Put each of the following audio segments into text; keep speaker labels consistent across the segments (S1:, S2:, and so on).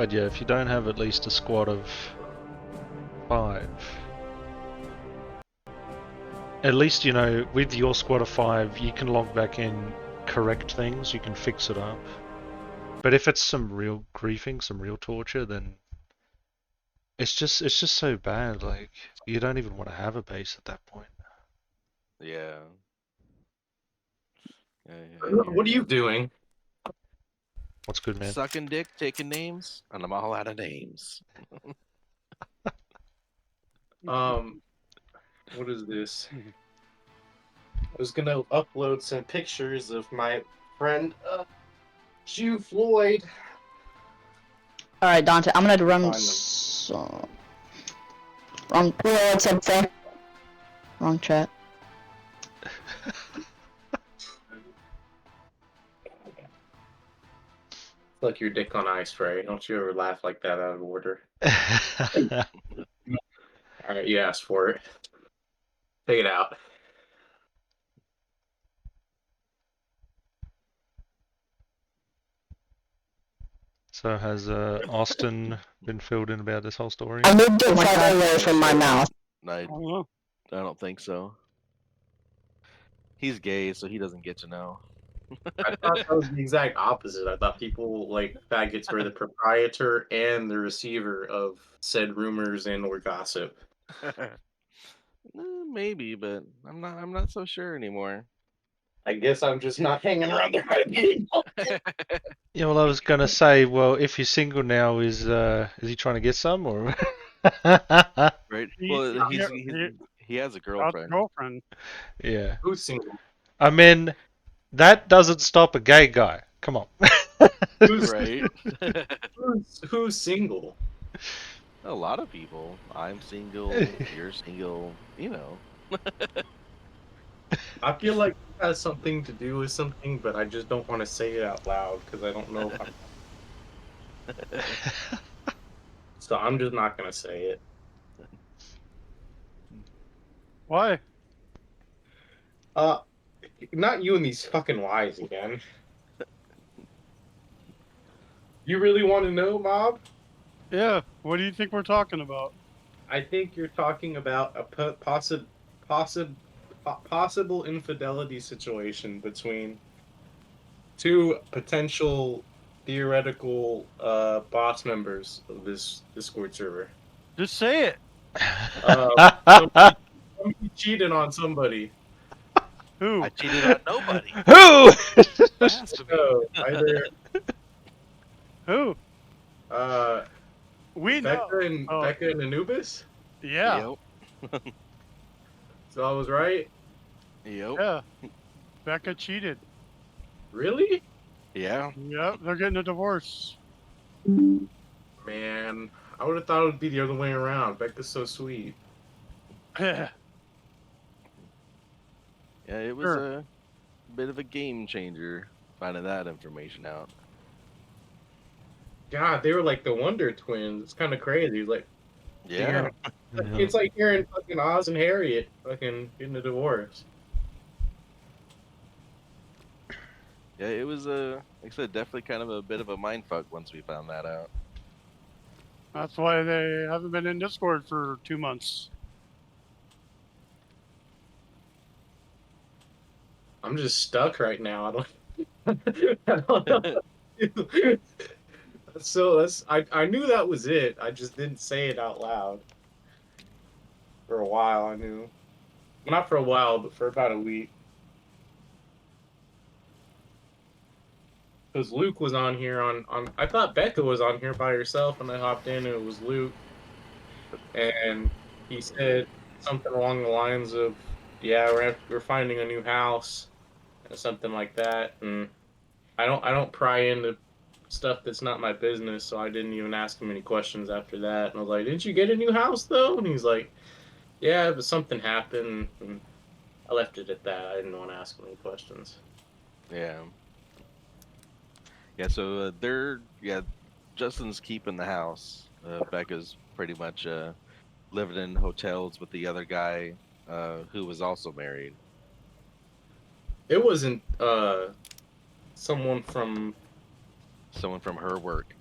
S1: But yeah, if you don't have at least a squad of 5, at least, you know, with your squad of 5, you can log back in, correct things, you can fix it up. But if it's some real griefing, some real torture, then it's just so bad. Like, you don't even want to have a base at that point.
S2: Yeah.
S3: What are you doing?
S1: What's good, man?
S2: Sucking dick, taking names, and I'm all out of names.
S3: What is this? I was gonna upload some pictures of my friend, Jew Floyd.
S4: Alright, Dante, I'm gonna run
S3: Find them.
S4: some... Wrong... What's up there? Wrong chat.
S3: Like your dick on ice, Ray. Don't you ever laugh like that out of order. Alright, you asked for it. Take it out.
S1: So has Austin been filled in about this whole story?
S4: I moved it far away from my mouth.
S2: I don't think so. He's gay, so he doesn't get to know.
S3: I thought that was the exact opposite. I thought people like faggots were the proprietor and the receiver of said rumors and or gossip.
S2: Maybe, but I'm not so sure anymore.
S3: I guess I'm just not hanging around the right people.
S1: Yeah, well, I was gonna say, well, if he's single now, is he trying to get some, or?
S2: Right? Well, he has a girlfriend.
S1: Yeah.
S3: Who's single?
S1: I mean, that doesn't stop a gay guy. Come on.
S3: Who's
S2: Right?
S3: who's single?
S2: A lot of people. I'm single. You're single. You know.
S3: I feel like it has something to do with something, but I just don't want to say it out loud because I don't know if I'm... So I'm just not gonna say it.
S5: Why?
S3: Not you and these fucking lies again. You really want to know, Mob?
S5: Yeah. What do you think we're talking about?
S3: I think you're talking about a possible infidelity situation between two potential theoretical boss members of this Discord server.
S5: Just say it.
S3: Somebody cheated on somebody.
S5: Who?
S2: I cheated on nobody.
S1: Who?
S3: So either
S5: Who? We know.
S3: Becca and Anubis.
S5: Yeah.
S2: Yep.
S3: So I was right.
S2: Yep.
S5: Yeah. Becca cheated.
S3: Really?
S2: Yeah.
S5: Yep. They're getting a divorce.
S3: Man, I would have thought it would be the other way around. Becca's so sweet.
S5: Yeah.
S2: Yeah, it was a bit of a game changer finding that information out.
S3: God, they were like the Wonder Twins. It's kind of crazy. Like,
S2: Yeah.
S3: it's like hearing fucking Oz and Harriet fucking getting a divorce.
S2: Yeah, it was like I said, definitely kind of a bit of a mindfuck once we found that out.
S5: That's why they haven't been in Discord for 2 months.
S3: I'm just stuck right now. I don't know. I knew that was it. I just didn't say it out loud. For a while, I knew. Well, not for a while, but for about a week. Because Luke was on here on I thought Becca was on here by herself, and I hopped in and it was Luke. And he said something along the lines of, "Yeah, we're finding a new house," or something like that. And I don't pry into stuff that's not my business, so I didn't even ask him any questions after that. And I was like, "Didn't you get a new house though?" And he's like, "Yeah, but something happened." And I left it at that. I didn't want to ask him any questions.
S2: Yeah. Yeah, so Justin's keeping the house. Becca's pretty much living in hotels with the other guy who was also married.
S3: It wasn't someone from
S2: her work.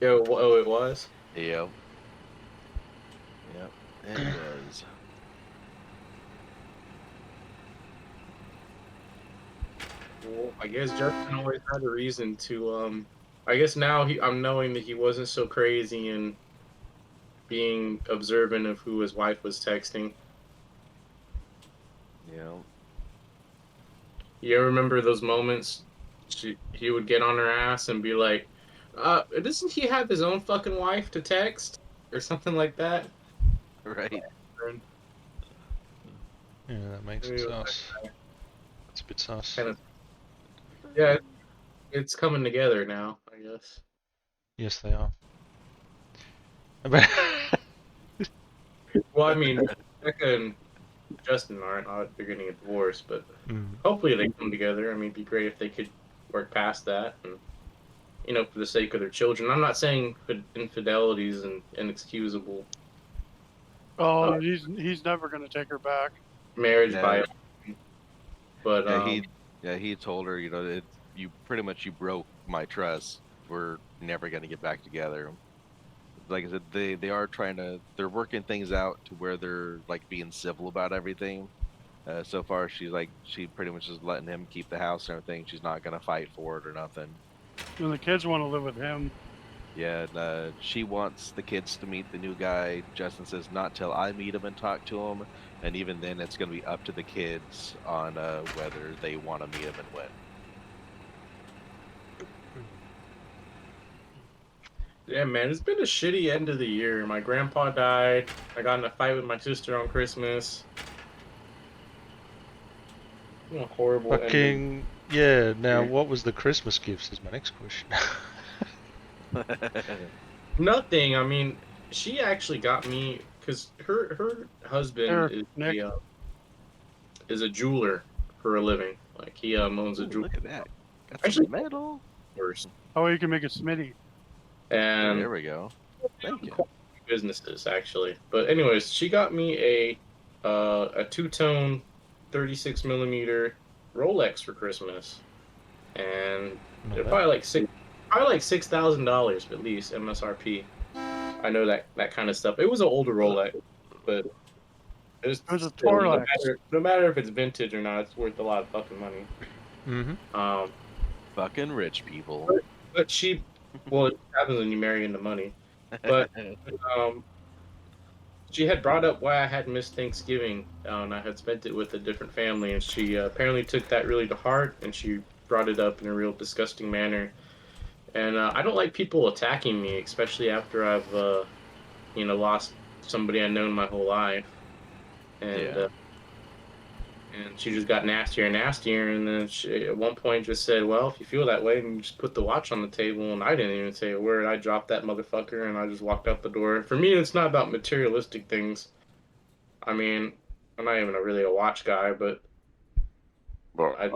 S3: Oh, it was.
S2: Yep. Yep. It was.
S3: Well, I guess Justin always had a reason to. I guess now I'm knowing that he wasn't so crazy and being observant of who his wife was texting.
S2: Yep.
S3: You remember those moments? He would get on her ass and be like, doesn't he have his own fucking wife to text or something like that?"
S2: Right.
S1: Yeah, that makes it sus. It's a bit sus.
S3: Kind of, yeah, it's coming together now, I guess.
S1: Yes, they are. But
S3: Well, I mean, Becca and Justin aren't. They're getting a divorce, but hopefully they come together. I mean, it'd be great if they could work past that, and for the sake of their children. I'm not saying infidelity is inexcusable.
S5: Oh, he's never gonna take her back.
S3: Marriage
S2: Yeah.
S3: by, but
S2: He told her, you pretty much you broke my trust. We're never gonna get back together. Like I said, they are they're working things out to where they're like being civil about everything. So far, she pretty much is letting him keep the house and everything. She's not gonna fight for it or nothing.
S5: And the kids want to live with him.
S2: Yeah, and, she wants the kids to meet the new guy. Justin says not till I meet him and talk to him, and even then, it's gonna be up to the kids on whether they want to meet him and when.
S3: yeah, man, it's been a shitty end of the year. My grandpa died. I got in a fight with my sister on Christmas. What a horrible ending.
S1: fucking yeah. Now, what was the Christmas gifts? Is my next question.
S3: Nothing. I mean, she actually got me because her husband is a jeweler for a living. Like he owns a
S2: Ooh,
S3: jewelry.
S2: look at that. Got
S3: Actually,
S2: some metal.
S5: Oh, you can make a smitty.
S3: And
S2: There we go. Thank you.
S3: businesses actually. But anyways, she got me a two-tone 36 millimeter Rolex for Christmas, and they're probably like $6,000 at least MSRP. I know that kind of stuff. It was an older Rolex, but
S5: It was a Torlex.
S3: No matter if it's vintage or not, it's worth a lot of fucking money.
S1: Mm-hmm.
S2: Fucking rich people.
S3: But well, it happens when you marry into money. But she had brought up why I had missed Thanksgiving, and I had spent it with a different family, and she apparently took that really to heart, and she brought it up in a real disgusting manner. And I don't like people attacking me, especially after I've lost somebody I've known my whole life. And
S2: Yeah.
S3: and she just got nastier and nastier, and then she at one point just said, "Well, if you feel that way, then just put the watch on the table." And I didn't even say a word. I dropped that motherfucker, and I just walked out the door. For me, it's not about materialistic things. I mean, I'm not even really a watch guy, but I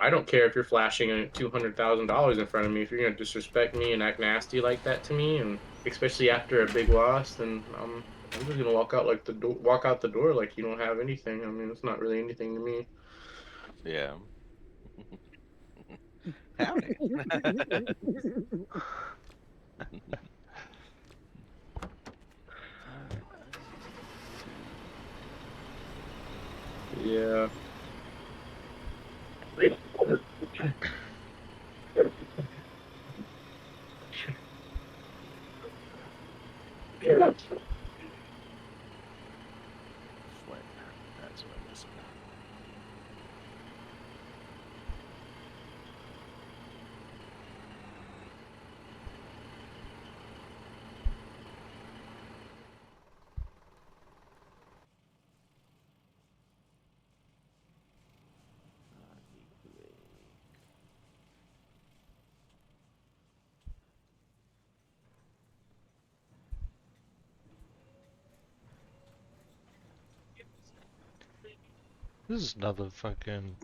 S3: don't care if you're flashing $200,000 in front of me. If you're gonna disrespect me and act nasty like that to me, and especially after a big loss, then I'm just gonna walk out the door like you don't have anything. I mean, it's not really anything to me.
S2: Yeah. Howdy.
S3: Yeah.
S2: Flint. That's what I'm missing.
S1: This is another fucking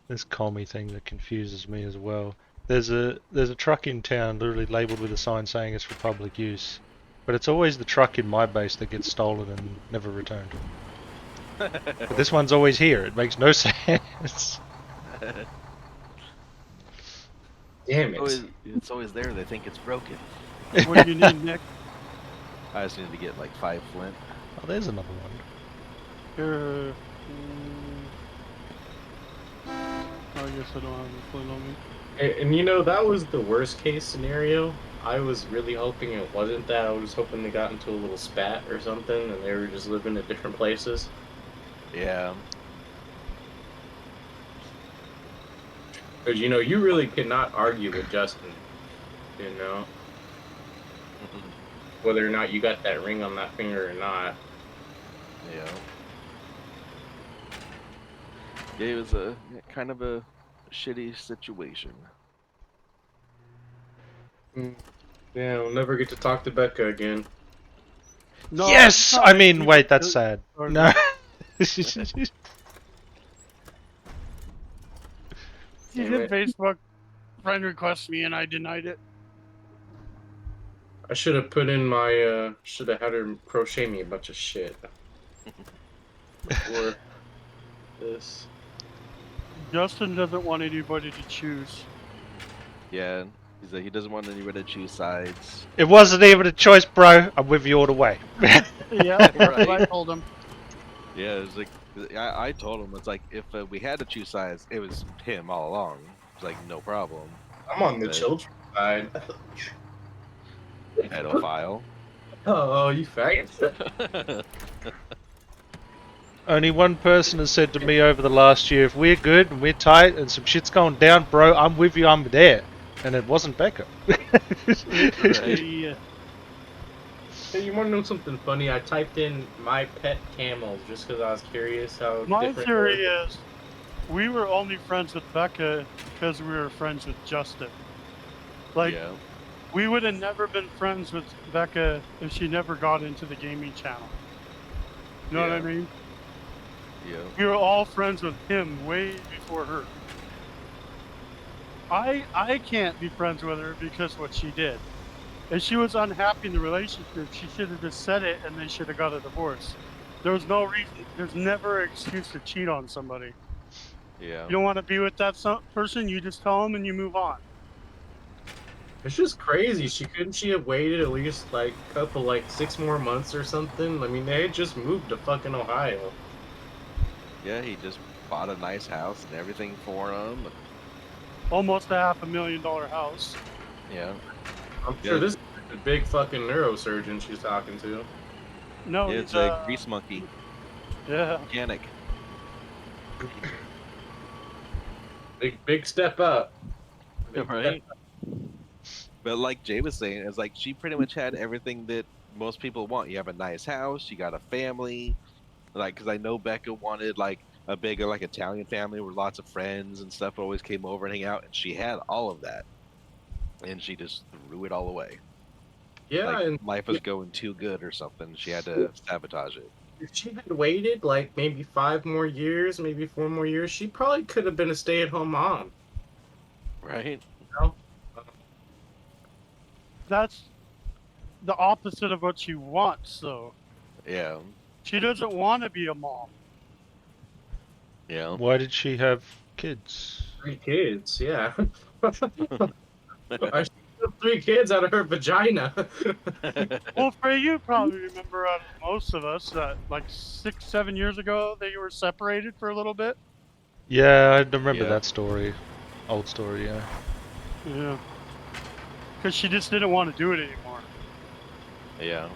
S1: this commie thing that confuses me as well. There's a truck in town literally labelled with a sign saying it's for public use, but it's always the truck in my base that gets stolen and never returned. But this one's always here. It makes no sense.
S3: Damn
S2: It's
S3: it.
S2: always, it's always there. They think it's broken.
S5: What do you need, Nick?
S2: I just need to get like 5 flint.
S1: Oh, there's another one.
S5: Here. I guess I don't have a flint on me.
S3: And you know, that was the worst case scenario. I was really hoping it wasn't that. I was hoping they got into a little spat or something and they were just living at different places.
S2: Yeah.
S3: Because, you know, you really cannot argue with Justin, you know, whether or not you got that ring on that finger or not.
S2: Yeah. Yeah, it was a kind of a shitty situation.
S3: Yeah, we'll never get to talk to Becca again.
S5: No,
S1: Yes! I mean, wait, that's sad.
S5: Or
S1: No.
S5: She
S3: Damn
S5: did
S3: it.
S5: Facebook friend request me and I denied it.
S3: I should have put in my, should have had her crochet me a bunch of shit before this.
S5: Justin doesn't want anybody to choose.
S2: Yeah. He's like, he doesn't want anybody to choose sides.
S1: It wasn't even a choice, bro. I'm with you all the way.
S5: Yeah, that's what I
S2: Right.
S5: told him.
S2: Yeah, it was like, I told him, it's like, if we had to choose sides, it was him all along. It's like, no problem.
S3: I'm on the
S2: But-
S3: children's side.
S2: Pedophile.
S3: Oh, you faggot.
S1: Only one person has said to me over the last year, if we're good and we're tight and some shit's going down, bro, I'm with you, I'm there. And it wasn't Becca.
S2: Right.
S5: Yeah.
S3: Hey, you want to know something funny? I typed in my pet camels just because I was curious how
S5: My
S3: different
S5: theory
S3: they were.
S5: is we were only friends with Becca because we were friends with Justin. Like,
S2: Yeah.
S5: we would have never been friends with Becca if she never got into the gaming channel. You know what I
S2: Yeah.
S5: mean?
S2: Yeah.
S5: We were all friends with him way before her. I can't be friends with her because what she did. If she was unhappy in the relationship, she should have just said it and they should have got a divorce. There was no reason, there's never an excuse to cheat on somebody.
S2: Yeah.
S5: You don't want to be with that person, you just tell them and you move on.
S3: It's just crazy. Couldn't she have waited at least like a couple, like 6 more months or something? I mean, they had just moved to fucking Ohio.
S2: Yeah, he just bought a nice house and everything for him.
S5: Almost a $500,000 house.
S2: Yeah.
S3: I'm sure
S2: Yeah.
S3: this is a big fucking neurosurgeon she's talking to.
S5: No,
S2: Yeah,
S5: he's
S2: it's a grease monkey
S5: yeah.
S2: mechanic.
S3: Big step up. Big
S2: Right.
S3: step
S2: But like Jay was saying, it's like she pretty much had everything that most people want. You have a nice house, you got a family. Like, because I know Becca wanted like a bigger, like Italian family where lots of friends and stuff always came over and hang out, and she had all of that, and she just threw it all away.
S3: Yeah,
S2: Like
S3: and
S2: life was going too good or something. She had to sabotage it.
S3: if she had waited like maybe 5 more years, maybe 4 more years, she probably could have been a stay-at-home mom.
S2: Right?
S3: You know?
S5: That's the opposite of what she wants, though.
S2: Yeah.
S5: She doesn't want to be a mom.
S2: Yeah.
S1: Why did she have kids?
S3: 3 kids, yeah. I should have 3 kids out of her vagina.
S5: Well, Frey, you probably remember out of most of us that like 6, 7 years ago they were separated for a little bit.
S1: Yeah, I remember
S2: Yeah.
S1: that story. Old story, yeah.
S5: Yeah. Because she just didn't want to do it anymore.
S2: Yeah.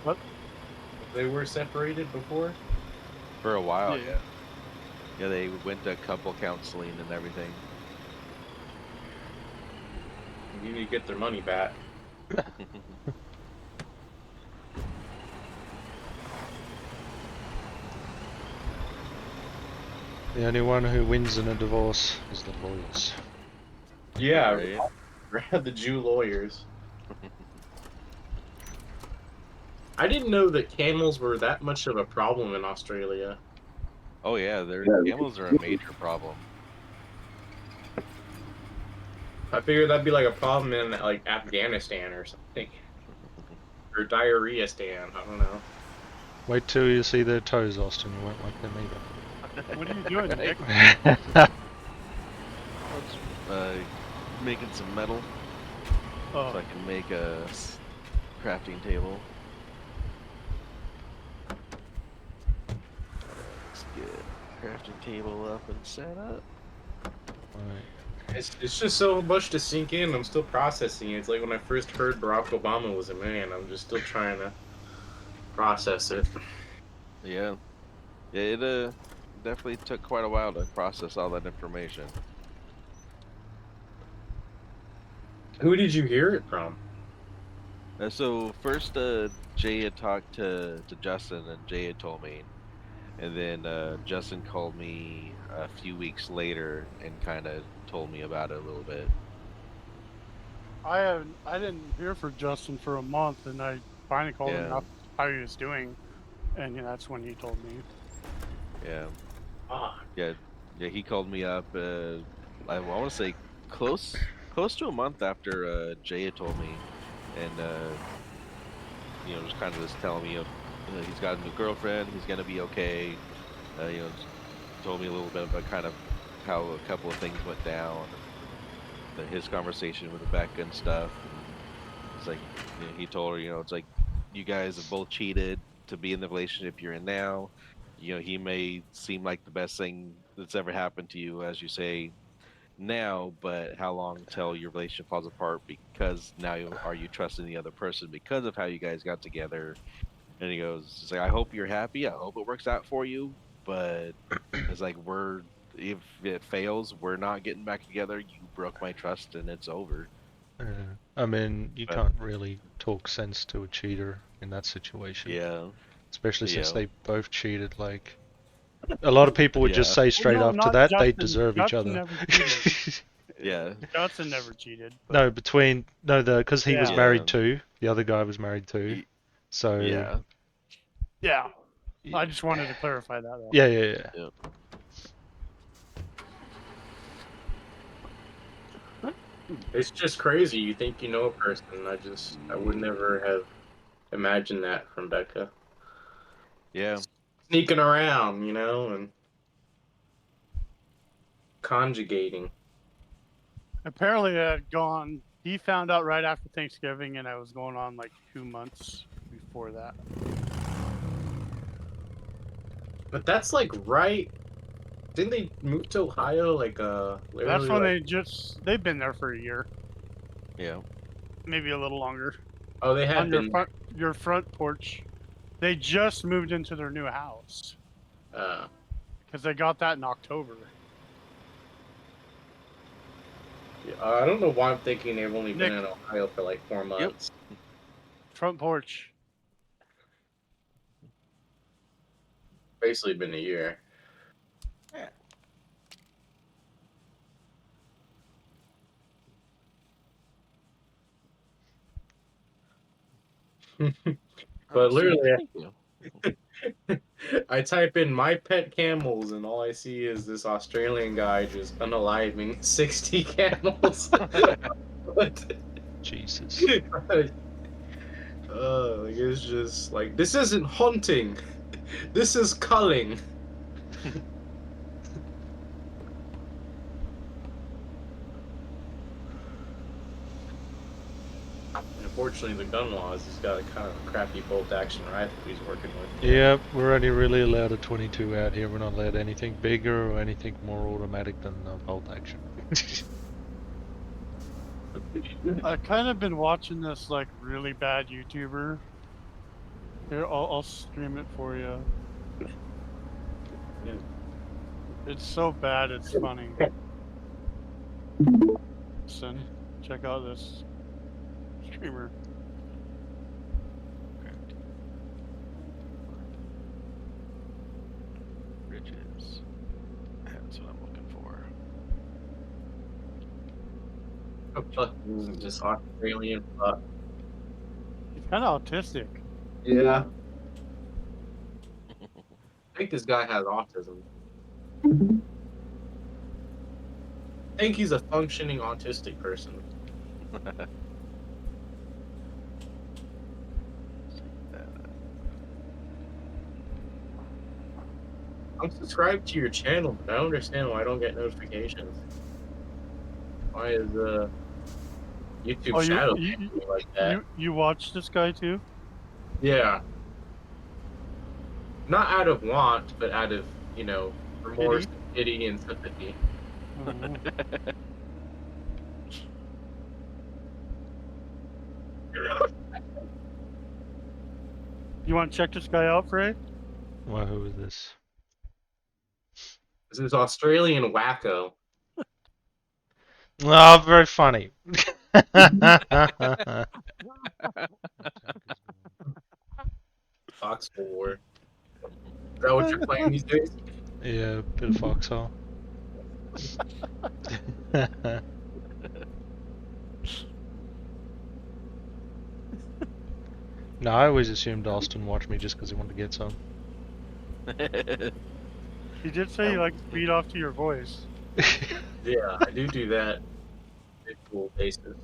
S3: They were separated before?
S2: For a while,
S5: Yeah.
S2: yeah. Yeah, they went to couple counseling and everything.
S3: You need to get their money back.
S1: The only one who wins in a divorce is the lawyers.
S3: Yeah,
S2: Right.
S3: right. The Jew lawyers. I didn't know that camels were that much of a problem in Australia.
S2: Oh yeah, their camels are a major problem.
S3: I figured that'd be like a problem in like Afghanistan or something. Or diarrhea stand, I don't know.
S1: Wait till you see their toes, Austin. You won't like them
S5: What are you doing, Nick?
S1: either.
S2: Uh, making some metal so I
S5: Oh,
S2: can make a crafting table. Let's get crafting table up and set up.
S1: Right.
S3: It's just so much to sink in. I'm still processing it. It's like when I first heard Barack Obama was a man. I'm just still trying to process it.
S2: Yeah, it definitely took quite a while to process all that information.
S3: Who did you hear it from?
S2: So first, Jay had talked to Justin, and Jay had told me, and then Justin called me a few weeks later and kind of told me about it a little bit.
S5: I didn't hear from Justin for a month, and I finally called him
S2: Yeah,
S5: up how he was doing, and that's when he told me.
S2: yeah,
S3: Ah,
S2: yeah, yeah. He called me up. I want to say close to a month after Jay had told me, and just kind of just telling me, he's got a new girlfriend. He's gonna be okay. Just told me a little bit about kind of how a couple of things went down, and his conversation with Rebecca and stuff. And it's like he told her, it's like you guys have both cheated to be in the relationship you're in now. He may seem like the best thing that's ever happened to you, as you say now, but how long till your relationship falls apart because now are you trusting the other person because of how you guys got together? And he goes, it's like, I hope you're happy. I hope it works out for you. But it's like, if it fails, we're not getting back together. You broke my trust and it's over.
S1: I mean, you
S2: But
S1: can't really talk sense to a cheater in that situation,
S2: yeah,
S1: especially since
S2: yeah,
S1: they both cheated. Like, a lot of people would just
S2: yeah,
S1: say
S5: Well,
S1: straight
S5: no,
S1: up to
S5: not
S1: that they
S5: Justin.
S1: deserve each
S5: Justin
S1: other.
S5: never cheated.
S2: yeah,
S5: Justin never cheated, but
S1: No, because he was
S5: yeah,
S2: yeah,
S1: married too. The other guy was married too.
S2: y-
S1: So,
S2: yeah,
S5: yeah. I
S1: y-
S5: just wanted to clarify that though.
S1: yeah, yeah, yeah.
S2: yeah.
S3: it's just crazy. You think you know a person. I would never have imagined that from Becca.
S2: Yeah.
S3: Sneaking around, and conjugating.
S5: Apparently, I had gone. He found out right after Thanksgiving, and I was going on like 2 months before that.
S3: But that's like right. Didn't they move to Ohio like
S5: That's
S3: literally
S5: when
S3: like
S5: they've been there for a year,
S2: Yeah.
S5: maybe a little longer.
S3: oh they
S5: On
S3: had been
S5: your front porch, they just moved into their new house
S3: uh
S5: because they got that in October.
S3: yeah, I don't know why I'm thinking they've only been
S5: Nick,
S3: in Ohio for like 4
S2: Yep.
S3: months.
S5: front porch.
S3: Basically been a year. But
S2: Sweet.
S3: literally
S2: Thank you.
S3: I type in my pet camels and all I see is this Australian guy just unaliving 60 camels. But,
S1: Jesus.
S3: like it's just like this isn't hunting. This is culling. Unfortunately, the gun laws, he's got a kind of crappy bolt action rifle he's working with.
S1: Yeah, we're only really allowed a 22 out here. We're not allowed anything bigger or anything more automatic than a bolt action.
S5: I've kind of been watching this like really bad YouTuber. Here, I'll stream it for you.
S3: Yeah.
S5: It's so bad, it's funny. Listen, check out this streamer.
S2: Riches. That's what I'm looking for.
S3: Fucking just Australian fuck.
S5: He's kind of autistic.
S3: Yeah. I think this guy has autism. I think he's a functioning autistic person. I'm subscribed to your channel, but I don't understand why I don't get notifications. Why is YouTube
S5: Oh,
S3: shadow banning me like that?
S5: you watch this guy too?
S3: Yeah, not out of want, but out of remorse,
S5: Pity?
S3: pity, and sympathy.
S5: Oh. You want to check this guy out, Frey?
S1: Well, who is this?
S3: This is Australian wacko.
S1: Oh, very funny.
S3: Foxhole War. Is that what you're playing these days?
S1: Yeah, bit of Foxhole. No, I always assumed Austin watched me just because he wanted to get some.
S5: He did say he likes to beat off to your voice.
S3: Yeah, I do that. Visual basis.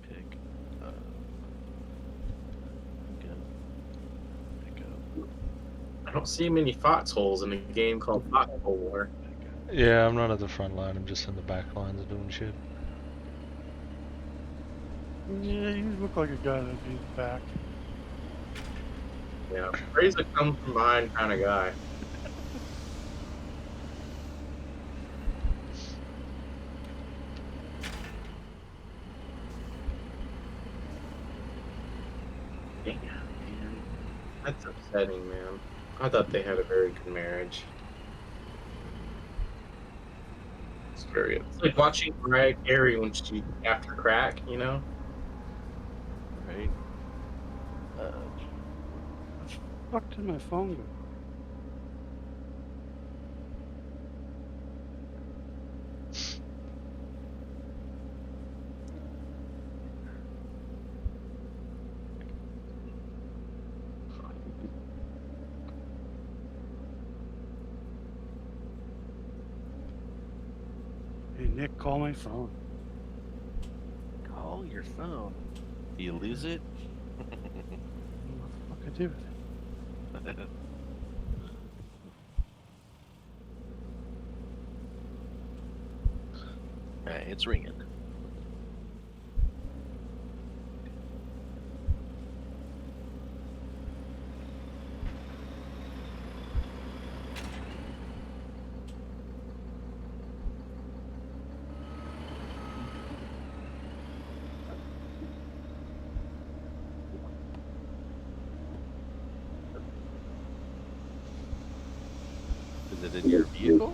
S2: Pick up. Pick up.
S3: I don't see many foxholes in a game called Foxhole War.
S1: Yeah, I'm not at the front line. I'm just in the back lines doing shit.
S5: Yeah, you look like a guy that'd be in the back.
S3: Yeah, Ray's a come from behind kind of guy. Damn, man. That's upsetting, man. I thought they had a very good marriage. It's like watching Mariah Carey when she after crack, you know?
S2: Right.
S5: Where the fuck did my phone go? Hey, Nick, call my phone.
S2: Call your phone. Do you lose it?
S5: What the fuck I do with it?
S2: Alright, it's ringing. Is it in your vehicle?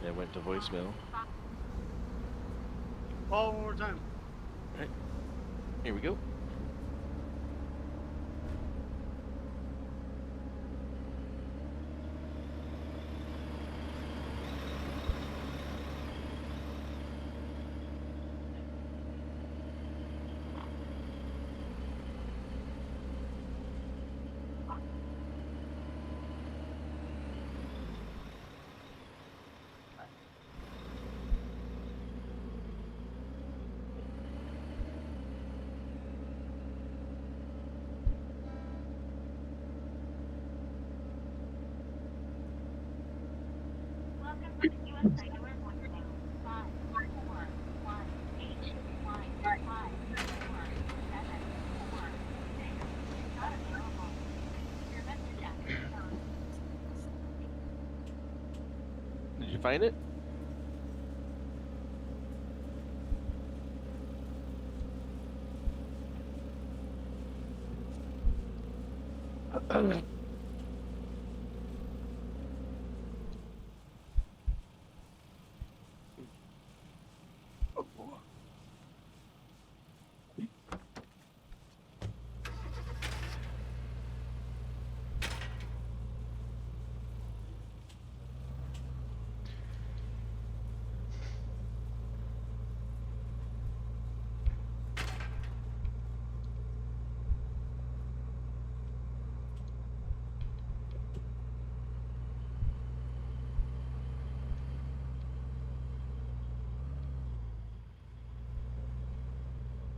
S2: It went to voicemail.
S5: Call one more time.
S2: Here we go. Did you find it?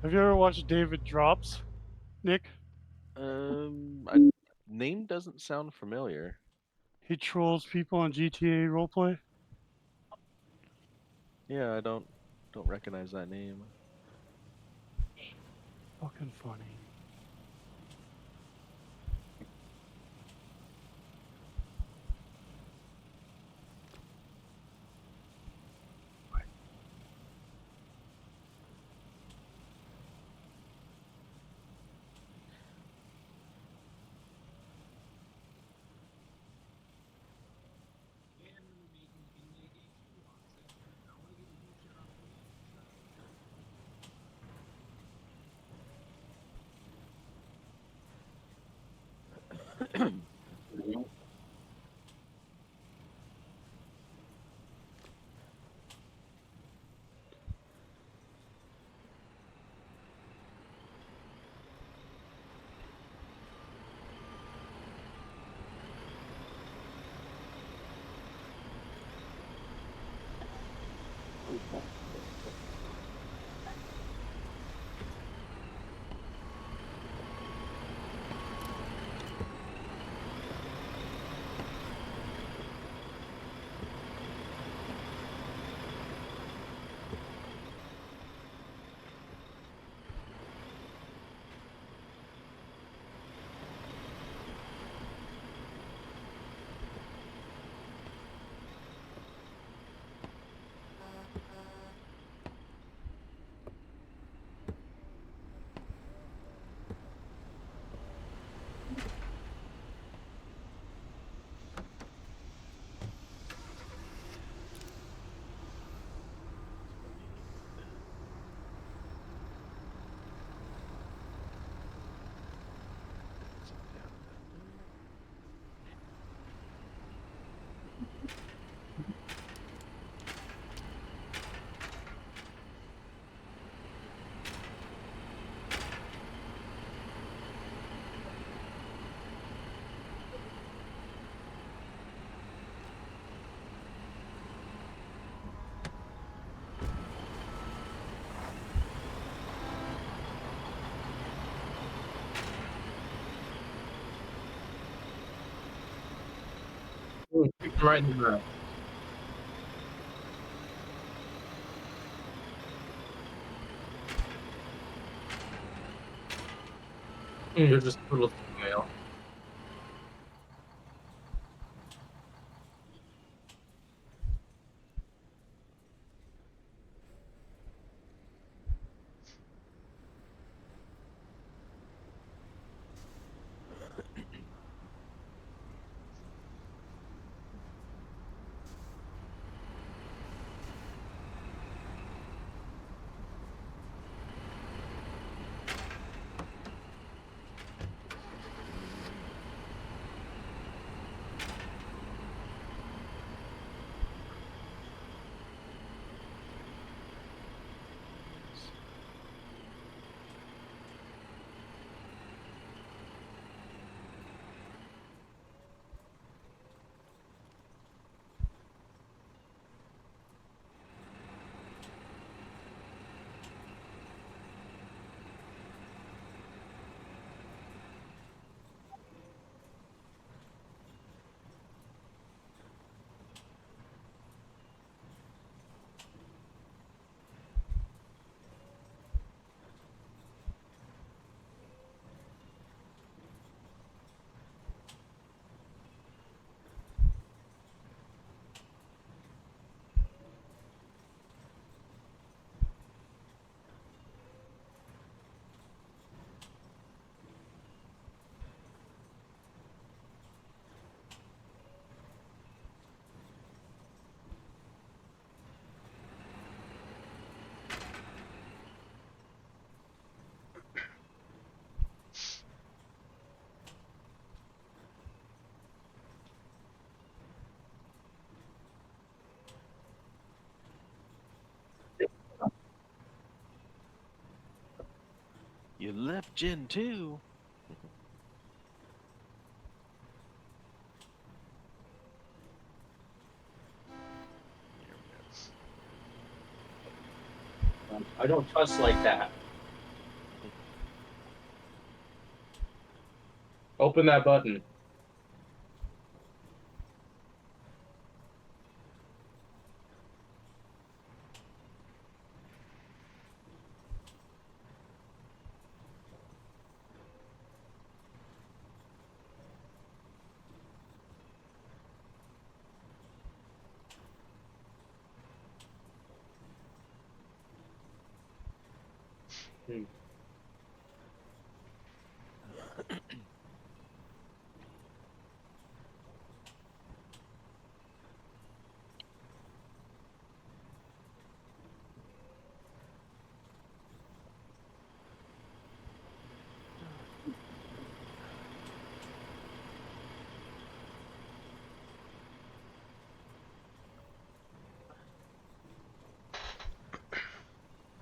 S5: Have you ever watched David Drops, Nick?
S2: Name doesn't sound familiar.
S5: He trolls people on GTA roleplay.
S2: Yeah, I don't recognize that name.
S5: Fucking funny.
S3: Ooh, shoot him right in the mouth. You're just a little female.
S2: You left Gen 2.
S3: I don't trust like that. Open that button. Hmm.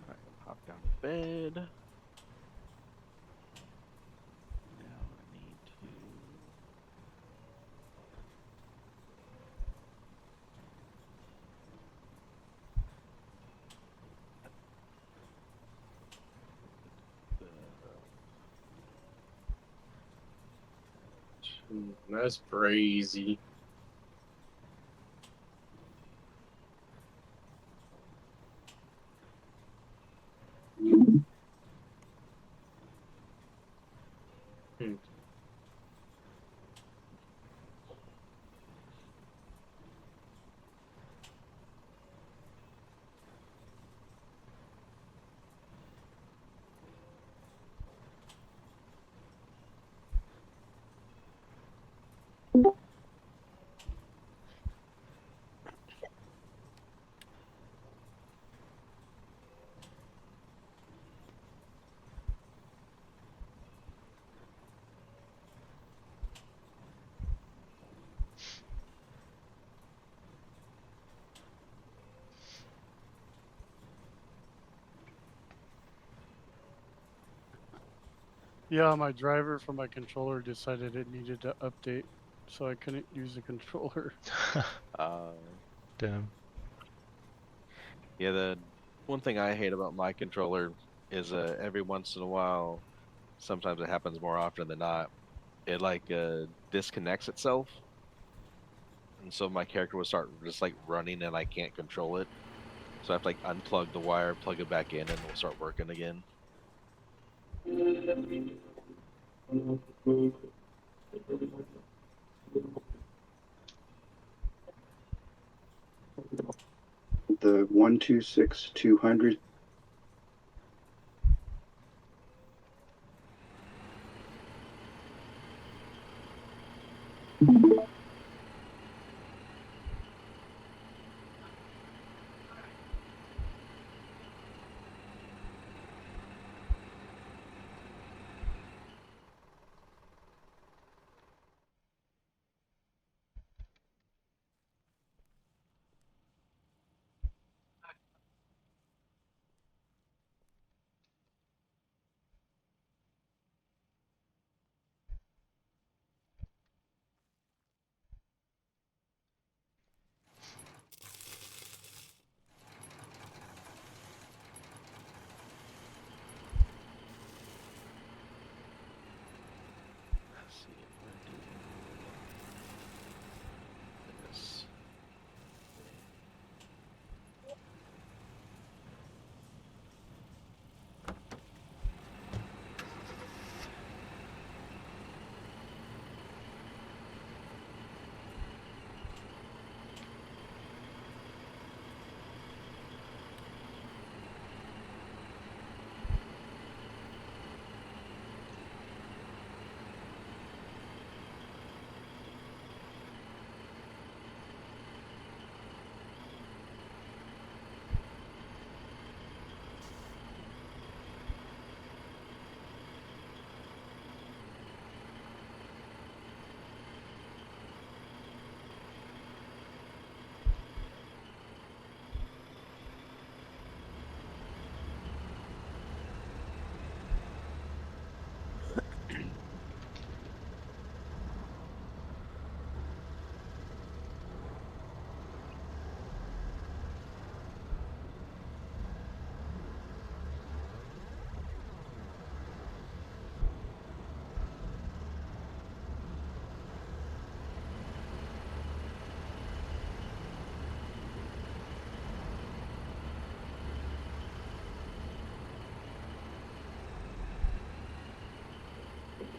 S2: Alright, hop down to bed. Now I need to.
S3: That's crazy. Hmm.
S5: Yeah, my driver for my controller decided it needed to update, so I couldn't use the controller.
S2: Uh,
S1: Damn.
S2: yeah, the one thing I hate about my controller is every once in a while, sometimes it happens more often than not, it like disconnects itself, and so my character will start just like running and I can't control it. So I have to like unplug the wire, plug it back in, and it'll start working again.
S6: The 126-200.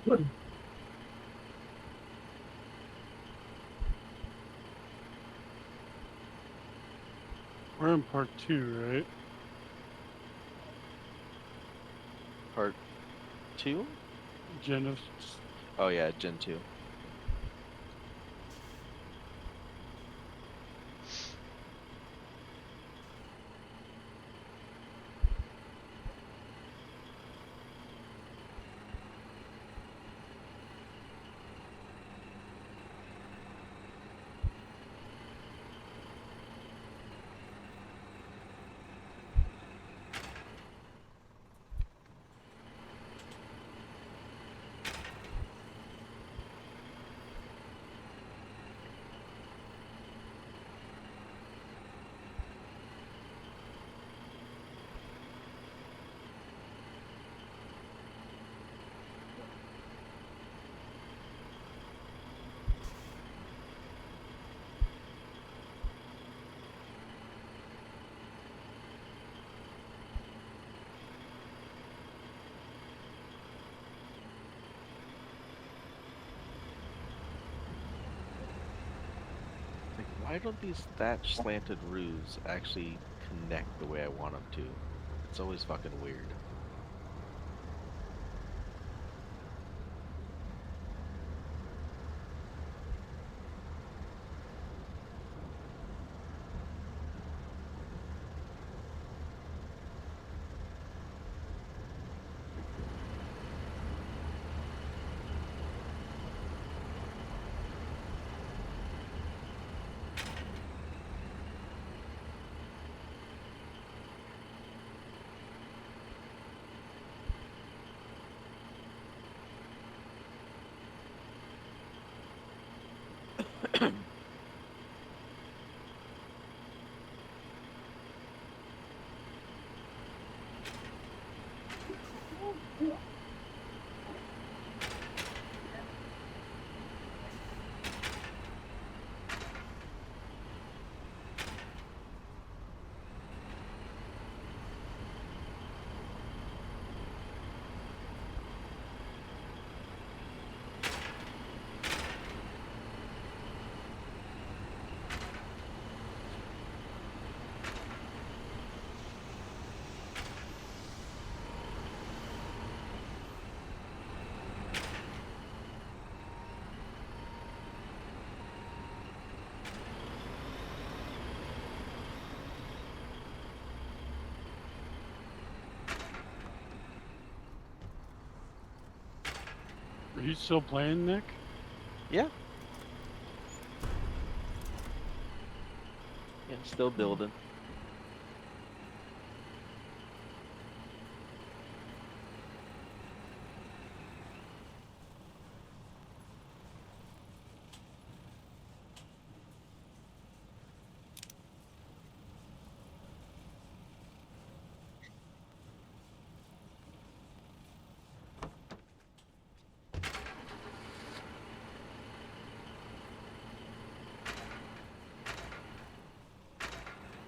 S5: We're in part 2, right?
S2: Part 2?
S5: Genesis.
S2: Oh yeah, Gen 2. Like, why don't these thatch slanted roofs actually connect the way I want them to? It's always fucking weird.
S5: Are you still playing, Nick?
S2: Yeah. Yeah, still building.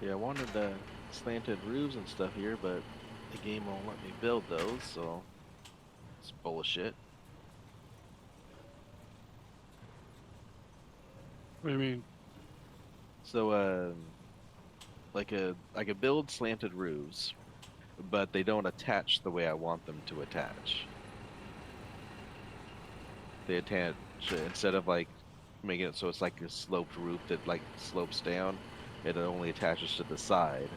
S2: Yeah, I wanted the slanted roofs and stuff here, but the game won't let me build those, so it's bullshit.
S5: What do you mean?
S2: So, I could build slanted roofs, but they don't attach the way I want them to attach. They attach instead of like making it so it's like a sloped roof that like slopes down, it only attaches to the side,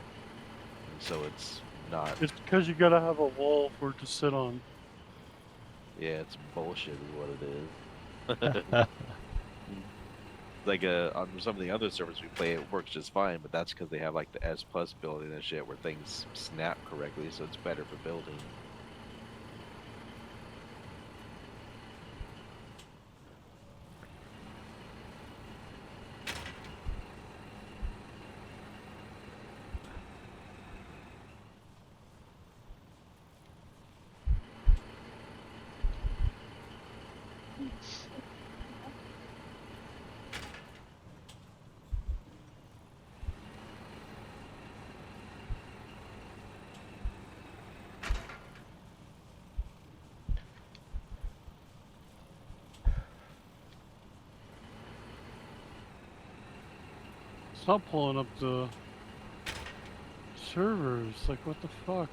S2: and so it's not.
S5: It's because you gotta have a wall for it to sit on.
S2: Yeah, it's bullshit, is what it is. Like on some of the other servers we play, it works just fine, but that's because they have like the S plus building and shit where things snap correctly, so it's better for building.
S5: It's not pulling up the servers. Like, what the fuck?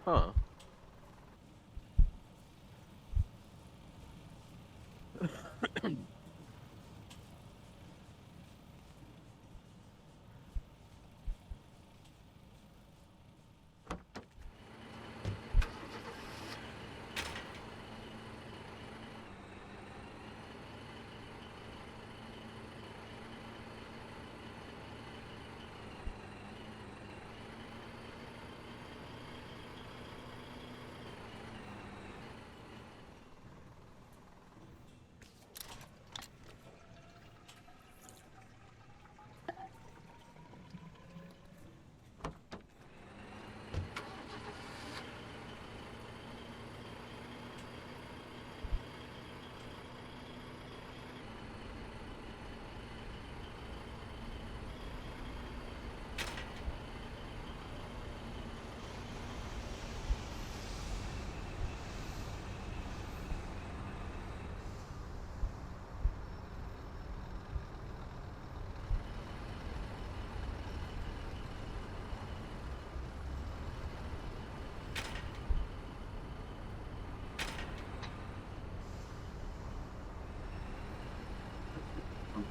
S2: Huh.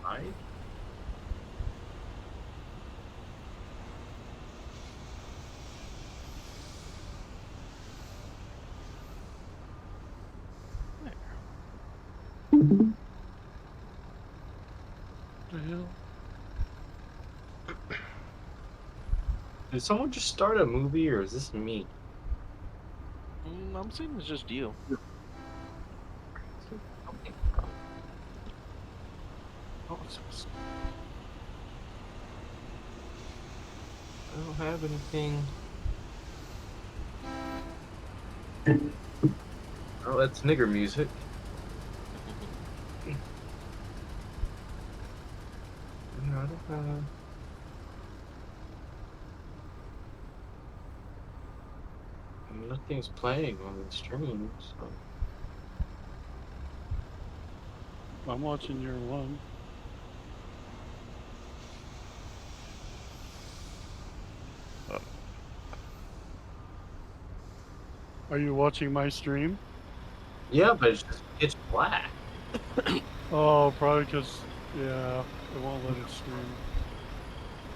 S3: Right?
S5: The hell?
S3: Did someone just start a movie, or is this me?
S2: I'm saying it's just you.
S3: Okay. Oh, I don't have anything. Oh, that's nigger music. No, I don't have. Nothing's playing on the stream, so.
S5: I'm watching your one. Are you watching my stream?
S3: Yeah, but it's just pitch black.
S5: Oh, probably because, yeah, it won't let it stream.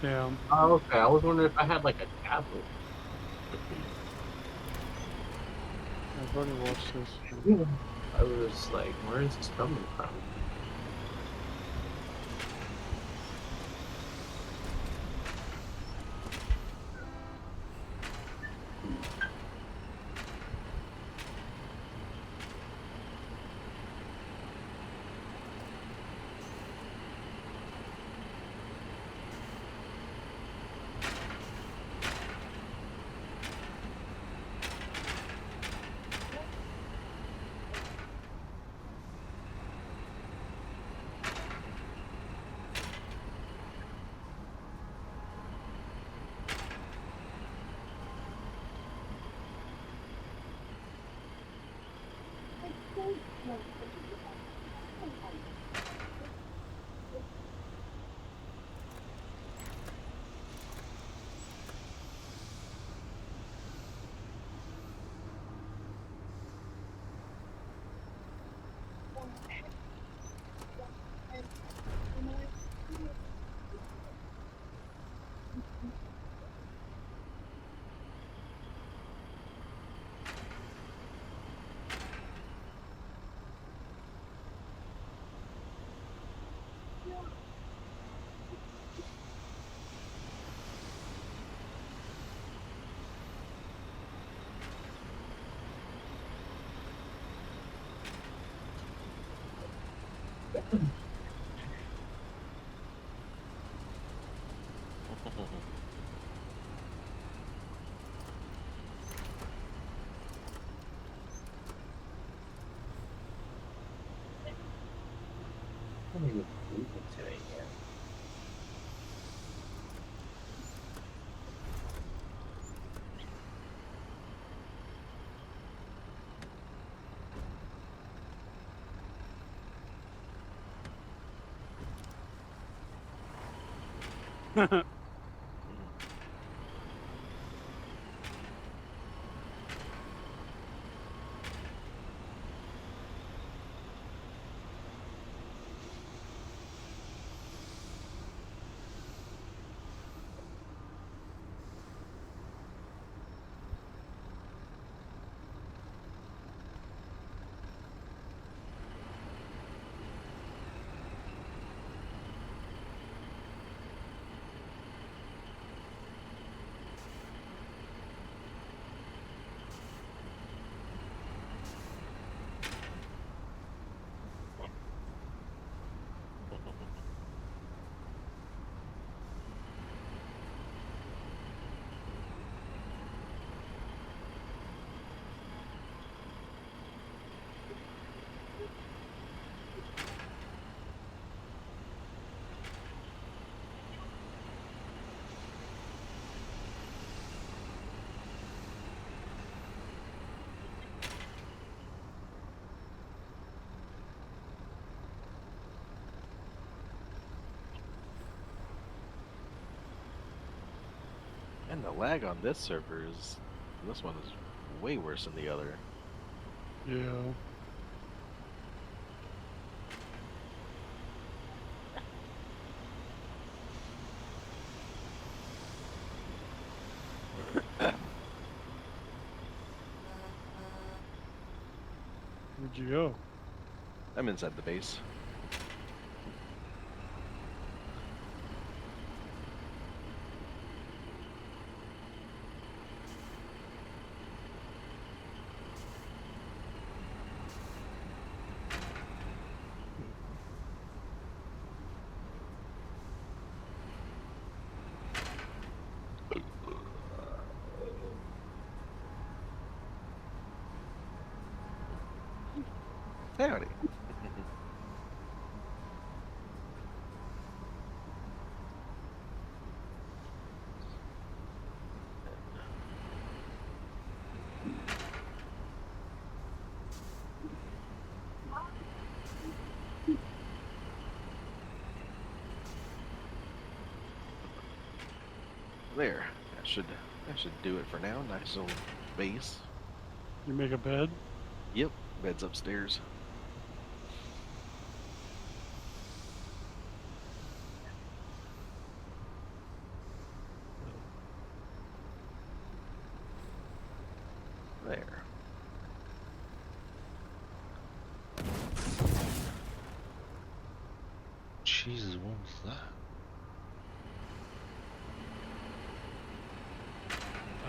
S5: Damn.
S3: Oh, okay. I was wondering if I had like a tablet.
S5: I've already watched this.
S3: I was like, where is this coming from? I don't even believe it today yet.
S2: And the lag on this server is, this one is way worse than the other.
S5: Yeah. Where'd you go?
S2: I'm inside the base. Howdy. There. That should do it for now. Nice little base.
S5: You make a bed?
S2: Yep. Bed's upstairs. There.
S1: Jesus, what was that?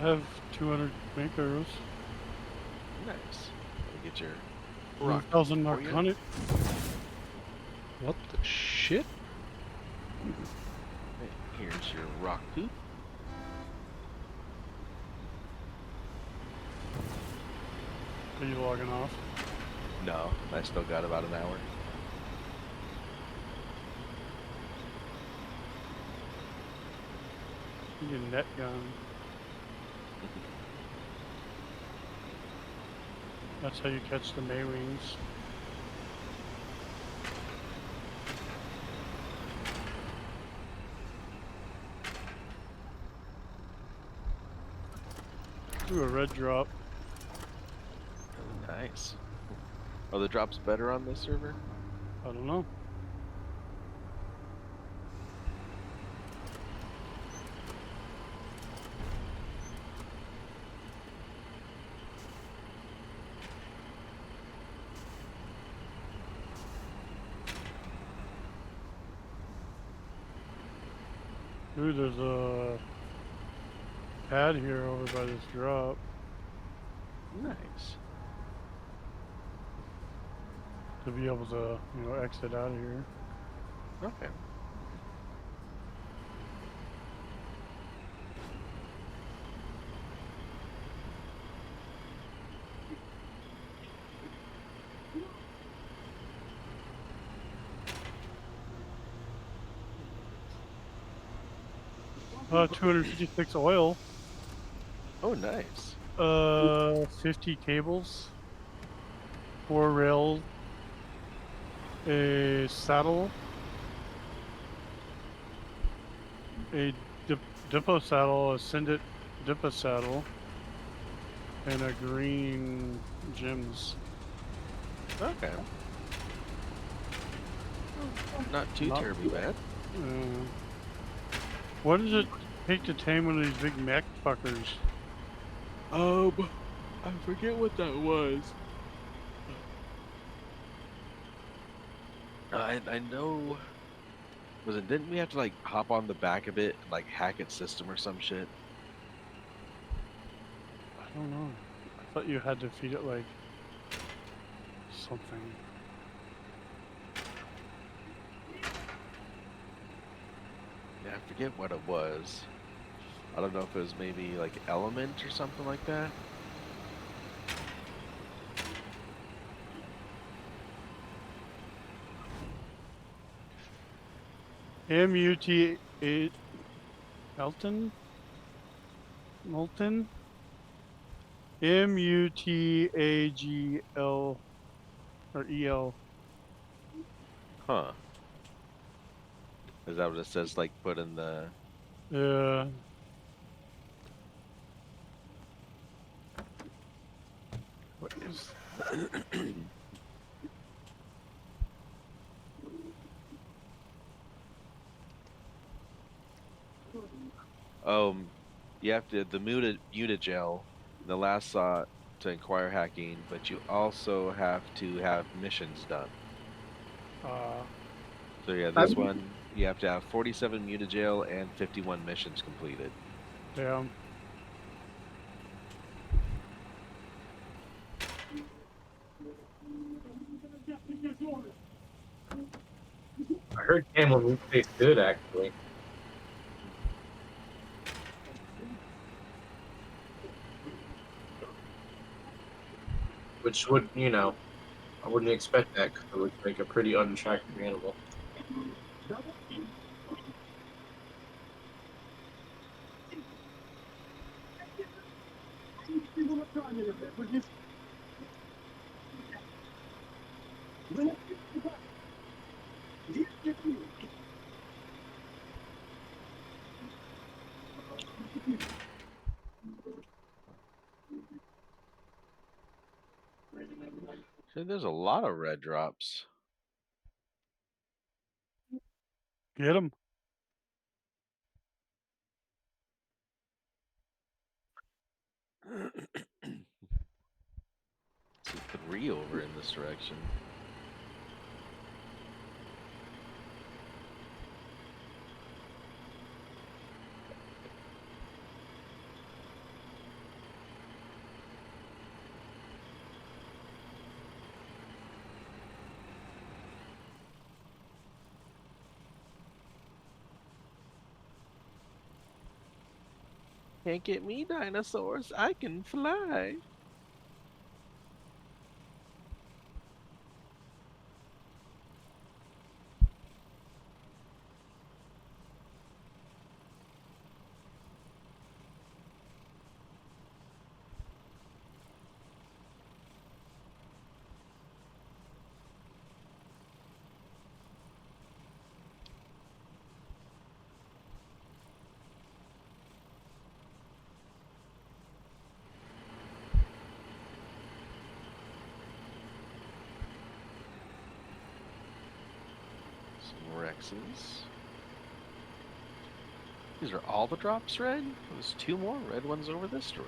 S5: I have 200 bank arrows.
S2: Nice. Let me get your rock
S5: 1,000
S2: for you.
S5: narcotic.
S1: What the shit?
S2: Here's your rock poop.
S5: Are you logging off?
S2: No, I still got about an hour.
S5: You need a net gun. That's how you catch the Maywings. Ooh, a red drop.
S2: Nice. Are the drops better on this server?
S5: I don't know. Ooh, there's a pad here over by this drop.
S2: Nice.
S5: To be able to, exit out of here.
S2: Okay.
S5: 256 oil.
S2: Oh, nice.
S5: 50 cables. 4 rails. A saddle. a dippo saddle, a Sindit dippo saddle, and a green gems.
S2: Okay. Not too
S5: Not-
S2: terribly bad.
S5: What does it take to tame one of these big mech fuckers?
S2: I forget what that was. I know. Was it? Didn't we have to like hop on the back of it and like hack its system or some shit?
S5: I don't know. I thought you had to feed it like something.
S2: Yeah, I forget what it was. I don't know if it was maybe like element or something like that.
S5: M-U-T-A... Elton? Molten? M-U-T-A-G-L... Or E-L.
S2: Huh. Is that what it says? Like put in the.
S5: Uh... What is...
S2: um, you have to the mutagel in the last slot to inquire hacking, but you also have to have missions done. So yeah, this one you have to have 47 mutagel and 51 missions completed.
S5: Damn.
S3: I heard camel meat tastes good, actually. Which would, I wouldn't expect that because it looks like a pretty unattractive animal.
S2: So there's a lot of red drops.
S5: Get him.
S2: See 3 over in this direction. Can't get me, dinosaurs. I can fly. Some Rexes. These are all the drops red? There's 2 more red ones over this way.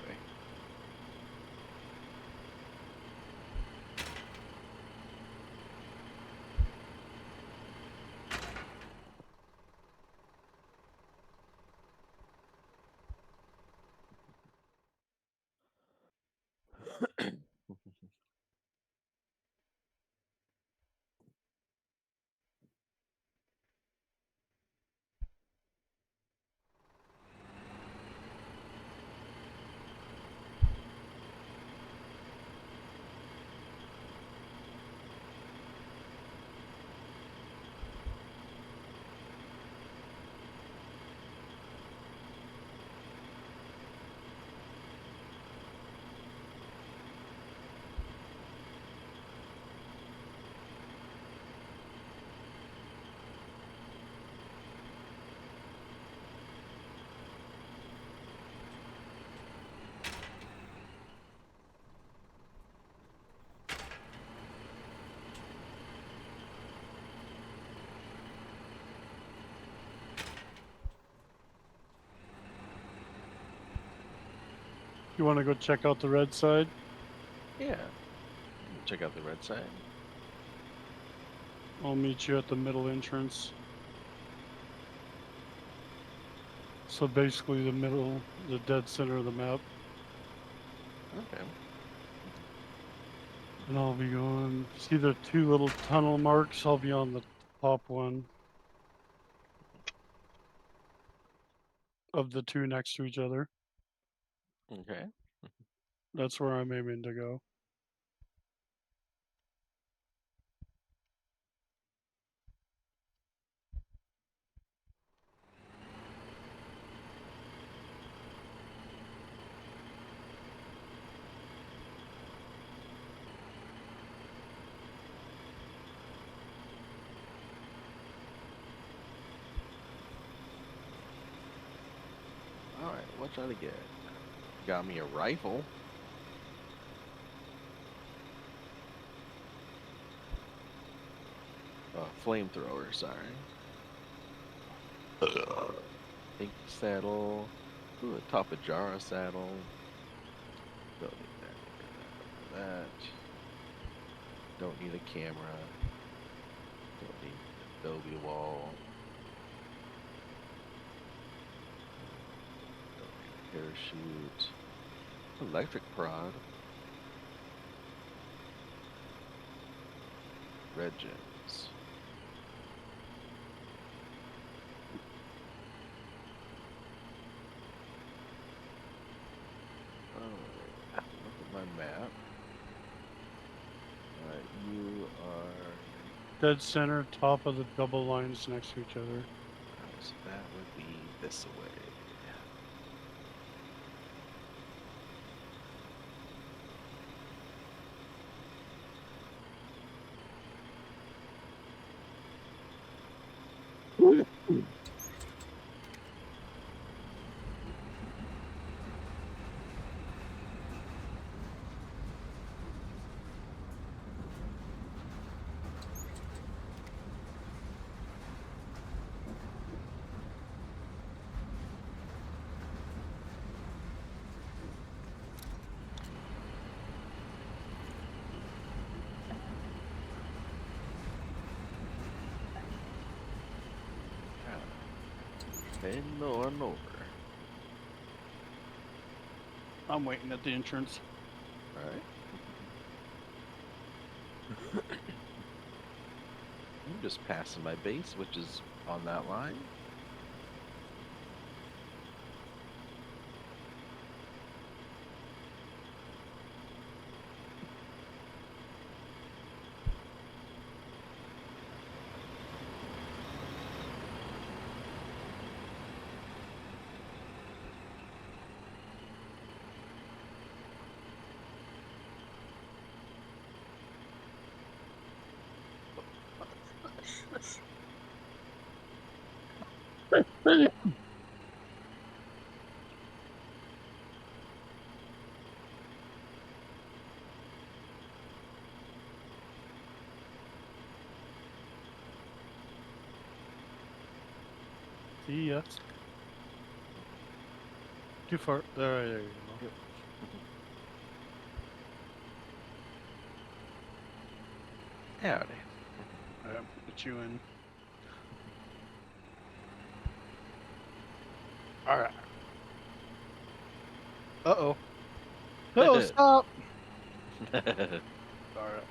S5: You want to go check out the red side?
S2: Yeah. You can check out the red side.
S5: I'll meet you at the middle entrance. So basically the middle, the dead center of the map.
S2: Okay.
S5: And I'll be on, see the two little tunnel marks? I'll be on the top one of the two next to each other.
S2: Okay.
S5: That's where I'm aiming to go.
S2: All right. What should I get? Got me a rifle. Flamethrower. Sorry. Pink saddle. Ooh, a Tapajara saddle. Don't need that. That. Don't need a camera. Don't need an Adobe wall. Don't need a parachute. Electric prod. Red gems. Alright, look at my map. Alright, you are...
S5: Dead center, top of the double lines next to each other.
S2: Alright, so that would be this way. Heading on over.
S5: I'm waiting at the entrance.
S2: Alright. I'm just passing my base, which is on that line.
S5: See ya. Too far. There you go.
S2: Yep. Howdy.
S5: Alright, put you in. Alright. Uh-oh. Oh, stop! Alright.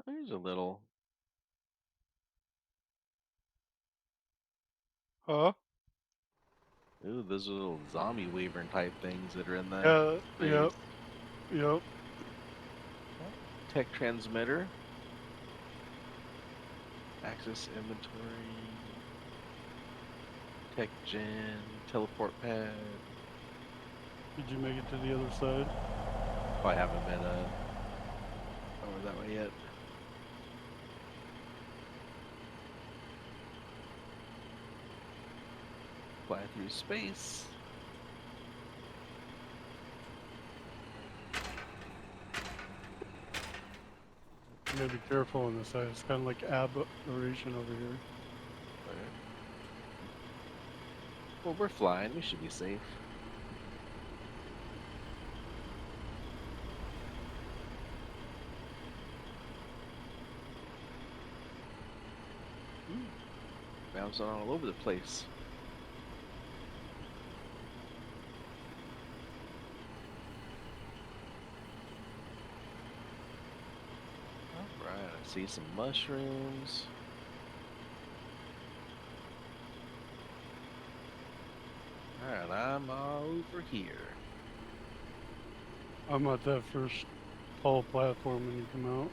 S2: There's a little.
S5: Huh?
S2: Ooh, those are little zombie wyvern type things that are in that
S5: Yep.
S2: space.
S5: Yep.
S2: Tech transmitter. Access inventory. Tech gen. Teleport pad.
S5: Did you make it to the other side?
S2: Oh, I haven't been over that way yet. Fly through space.
S5: You gotta be careful on this side. It's kind of like aberration over here.
S2: Okay. Well, we're flying. We should be safe. Bouncing all over the place. Alright, I see some mushrooms. Alright, I'm over here.
S5: I'm at that first tall platform when you come out.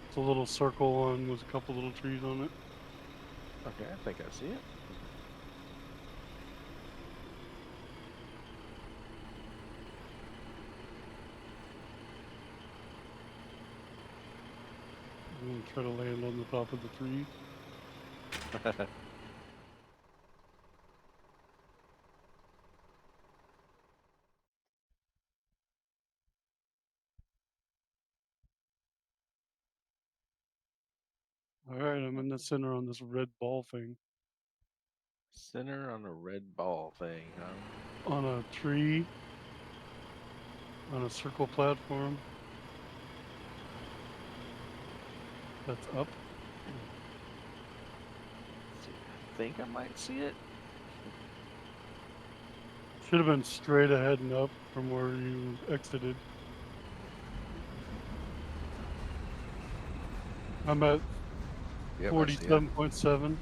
S5: It's a little circle one with a couple little trees on it.
S2: Okay, I think I see it.
S5: I'm gonna try to land on the top of the tree. Alright, I'm in the center on this red ball thing.
S2: Center on a red ball thing, huh?
S5: On a tree. On a circle platform. That's up.
S2: Let's see, I think I might see it.
S5: Should have been straight ahead and up from where you exited. I'm at
S2: Yep, I see it.
S5: 47.7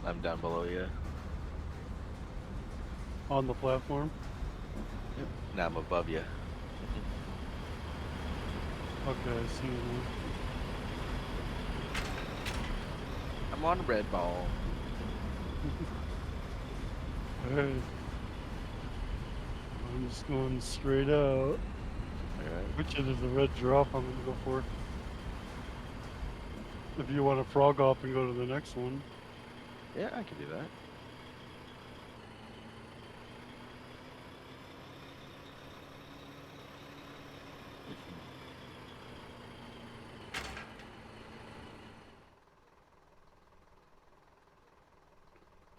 S2: I'm down below you.
S5: on the platform.
S2: Yep. Now I'm above you.
S5: Okay, I see you now.
S2: I'm on a red ball.
S5: Alright. I'm just going straight out.
S2: Alright.
S5: Which is the red drop I'm gonna go for. If you want to frog up and go to the next one.
S2: Yeah, I can do that.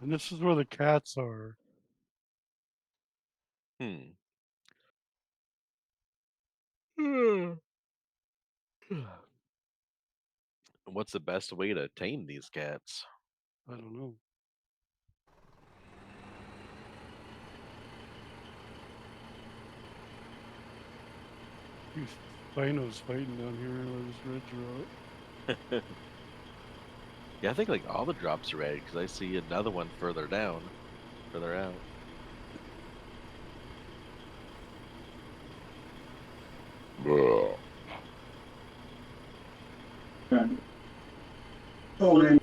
S5: And this is where the cats are.
S2: What's the best way to tame these cats?
S5: I don't know. These Spinos fighting down here with this red drop.
S2: Yeah, I think like all the drops are red because I see another one further down, further out.
S6: Oh, man.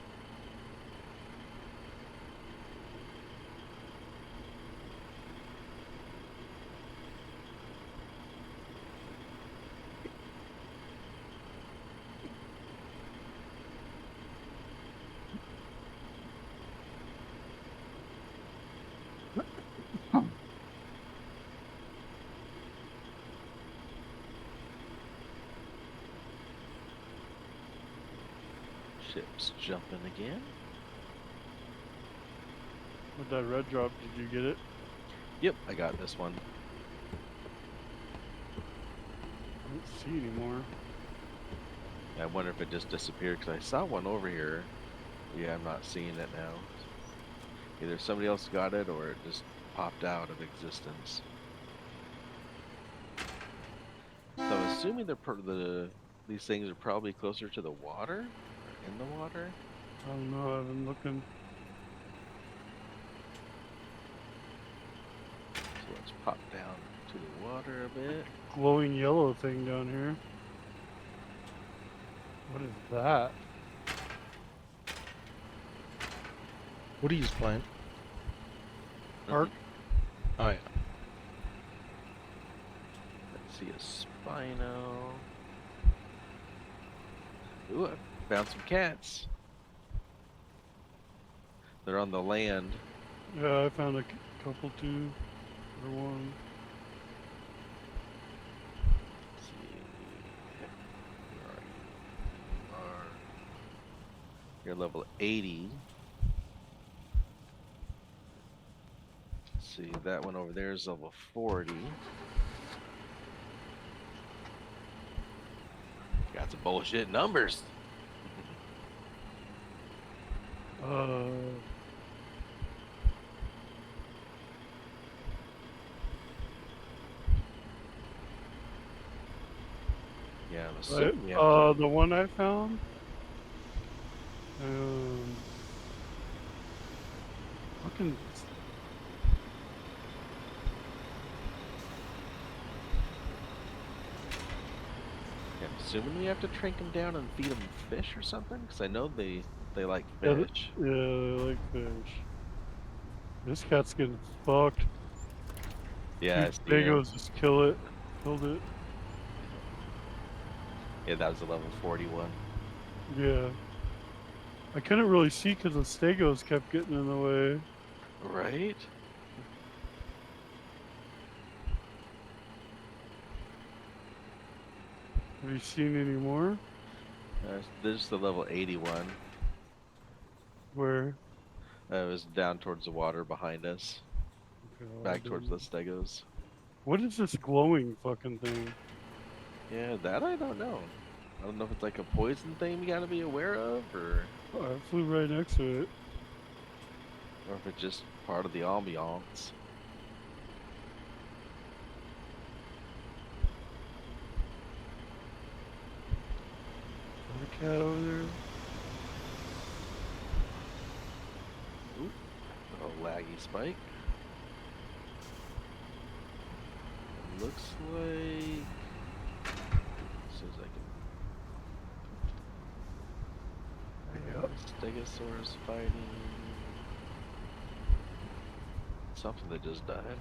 S2: Ship's jumping again.
S5: With that red drop, did you get it?
S2: Yep, I got this one.
S5: I don't see anymore.
S2: I wonder if it just disappeared because I saw one over here. Yeah, I'm not seeing it now. Either somebody else got it or it just popped out of existence. assuming these things are probably closer to the water, or in the water.
S5: I don't know. I've been looking.
S2: So let's pop down to the water a bit.
S5: Glowing yellow thing down here. What is that?
S1: What are you playing?
S5: Arc?
S1: Oh yeah.
S2: Let's see a Spino. Ooh, I found some cats. They're on the land.
S5: Yeah, I found a couple too. Or one.
S2: Let's see. Where are you? You're level 80. Let's see, that one over there is level 40. Got some bullshit numbers. Yeah, I'm assuming we have to...
S5: The one I found. Fucking.
S2: I'm assuming we have to trink them down and feed them fish or something, because I know they like
S5: Yeah,
S2: fish.
S5: yeah, they like fish. This cat's getting fucked.
S2: Yeah, I
S5: Two
S2: see him.
S5: Stegos just killed it.
S2: Yeah, that was a level 41.
S5: Yeah. I couldn't really see because the Stegos kept getting in the way.
S2: Right?
S5: Have you seen any more?
S2: This is the level 81.
S5: Where?
S2: It was down towards the water behind us,
S5: Okay, well, I
S2: back towards the
S5: didn't-
S2: Stegos.
S5: What is this glowing fucking thing?
S2: Yeah, that I don't know. I don't know if it's like a poison thing we gotta be aware of, or
S5: Oh, I flew right next to it.
S2: if it's just part of the ambiance.
S5: There's a cat over there.
S2: Ooh, oh, laggy spike. It looks like... As soon as I can...
S5: Yep.
S2: Stegosaurus fighting... Something that just died.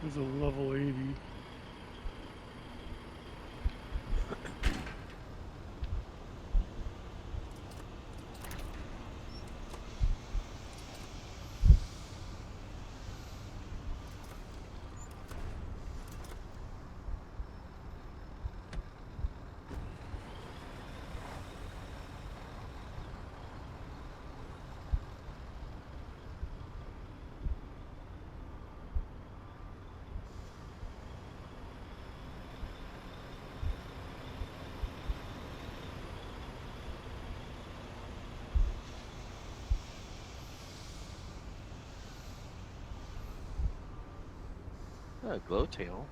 S5: There's a level 80.
S2: Oh, glowtail.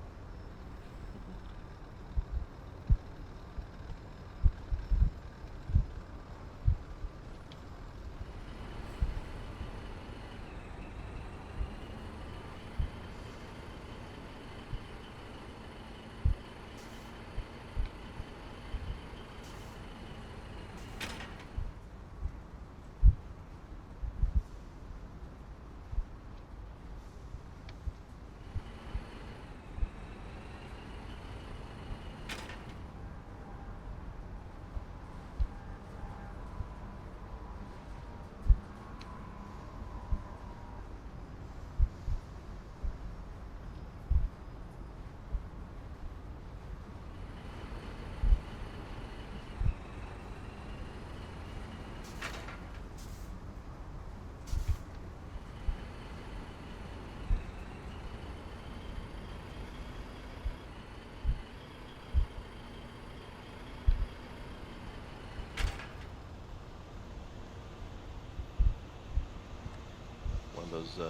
S2: One of those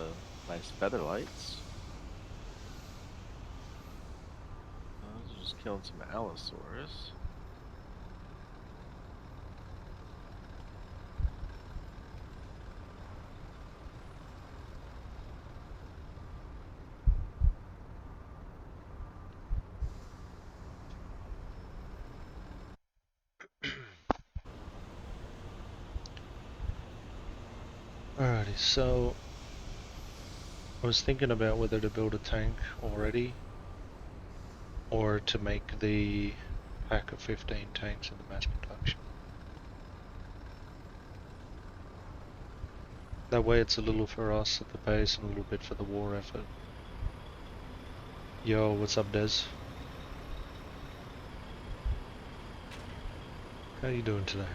S2: nice feather lights. killing some Allosaurus.
S1: Alrighty, so I was thinking about whether to build a tank already or to make the pack of 15 tanks in the mass production. That way it's a little for us at the base and a little bit for the war effort. Yo, what's up, Des? How you doing today?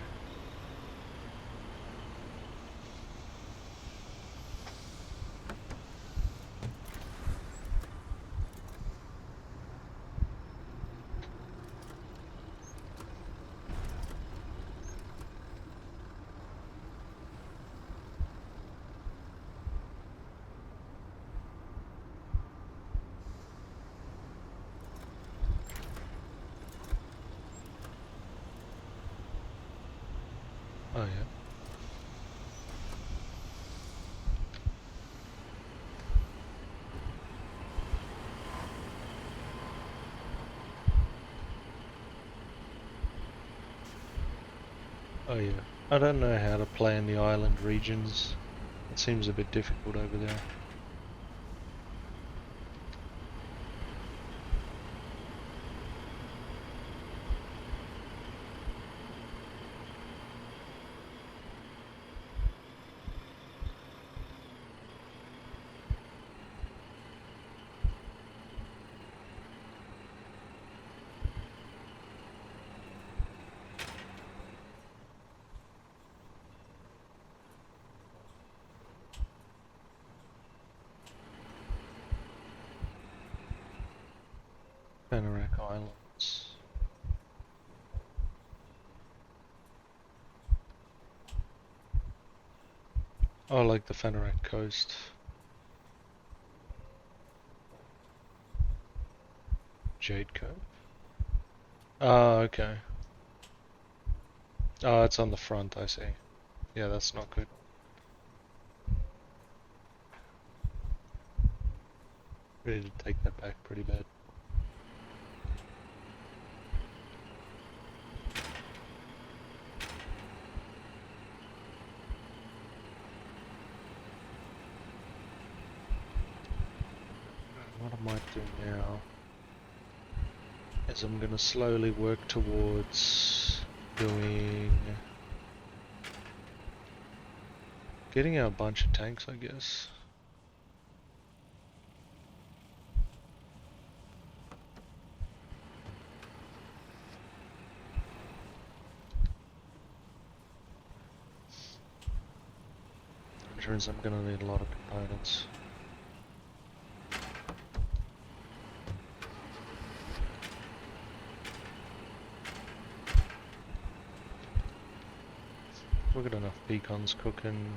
S1: Oh yeah. Oh yeah. I don't know how to play in the island regions. It seems a bit difficult over there. Fenerac Islands. Oh, like the Fenerac coast. Jade Cove. Oh, okay. Oh, it's on the front, I see. Yeah, that's not good. Ready to take that back pretty bad. What I might do now is I'm gonna slowly work towards getting out a bunch of tanks, I guess. Which means I'm gonna need a lot of components. We've got enough beacons cooking.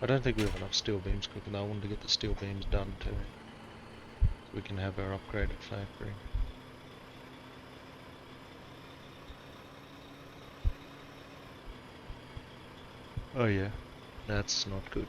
S1: I don't think we have enough steel beams cooking. I wanted to get the steel beams done too, so we can have our upgraded factory. Oh yeah, that's not good.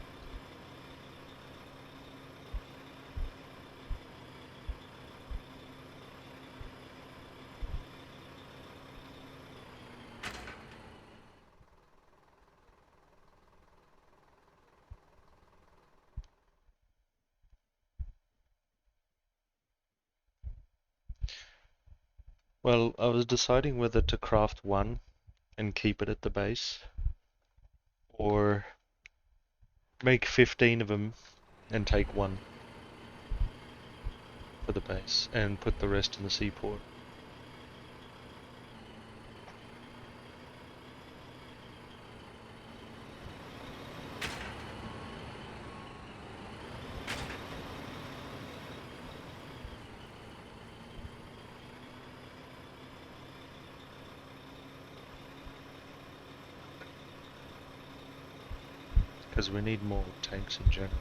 S1: Well, I was deciding whether to craft one and keep it at the base, or make 15 of them and take one for the base and put the rest in the seaport. Because we need more tanks in general.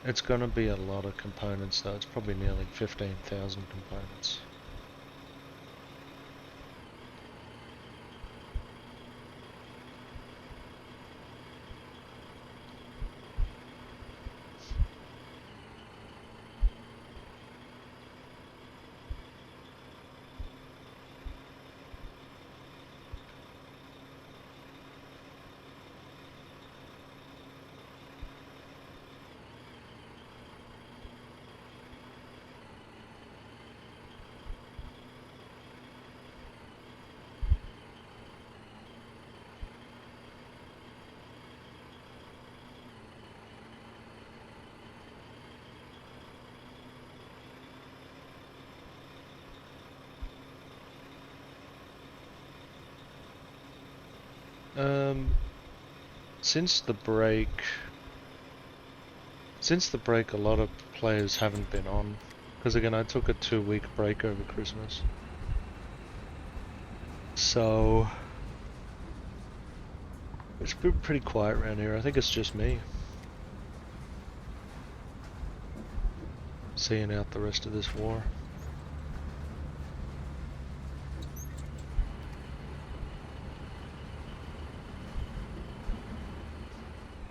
S1: It's gonna be a lot of components though. It's probably nearly 15,000 components. Um, since the break, a lot of players haven't been on, because again, I took a 2-week break over Christmas. So it's been pretty quiet around here. I think it's just me. Seeing out the rest of this war.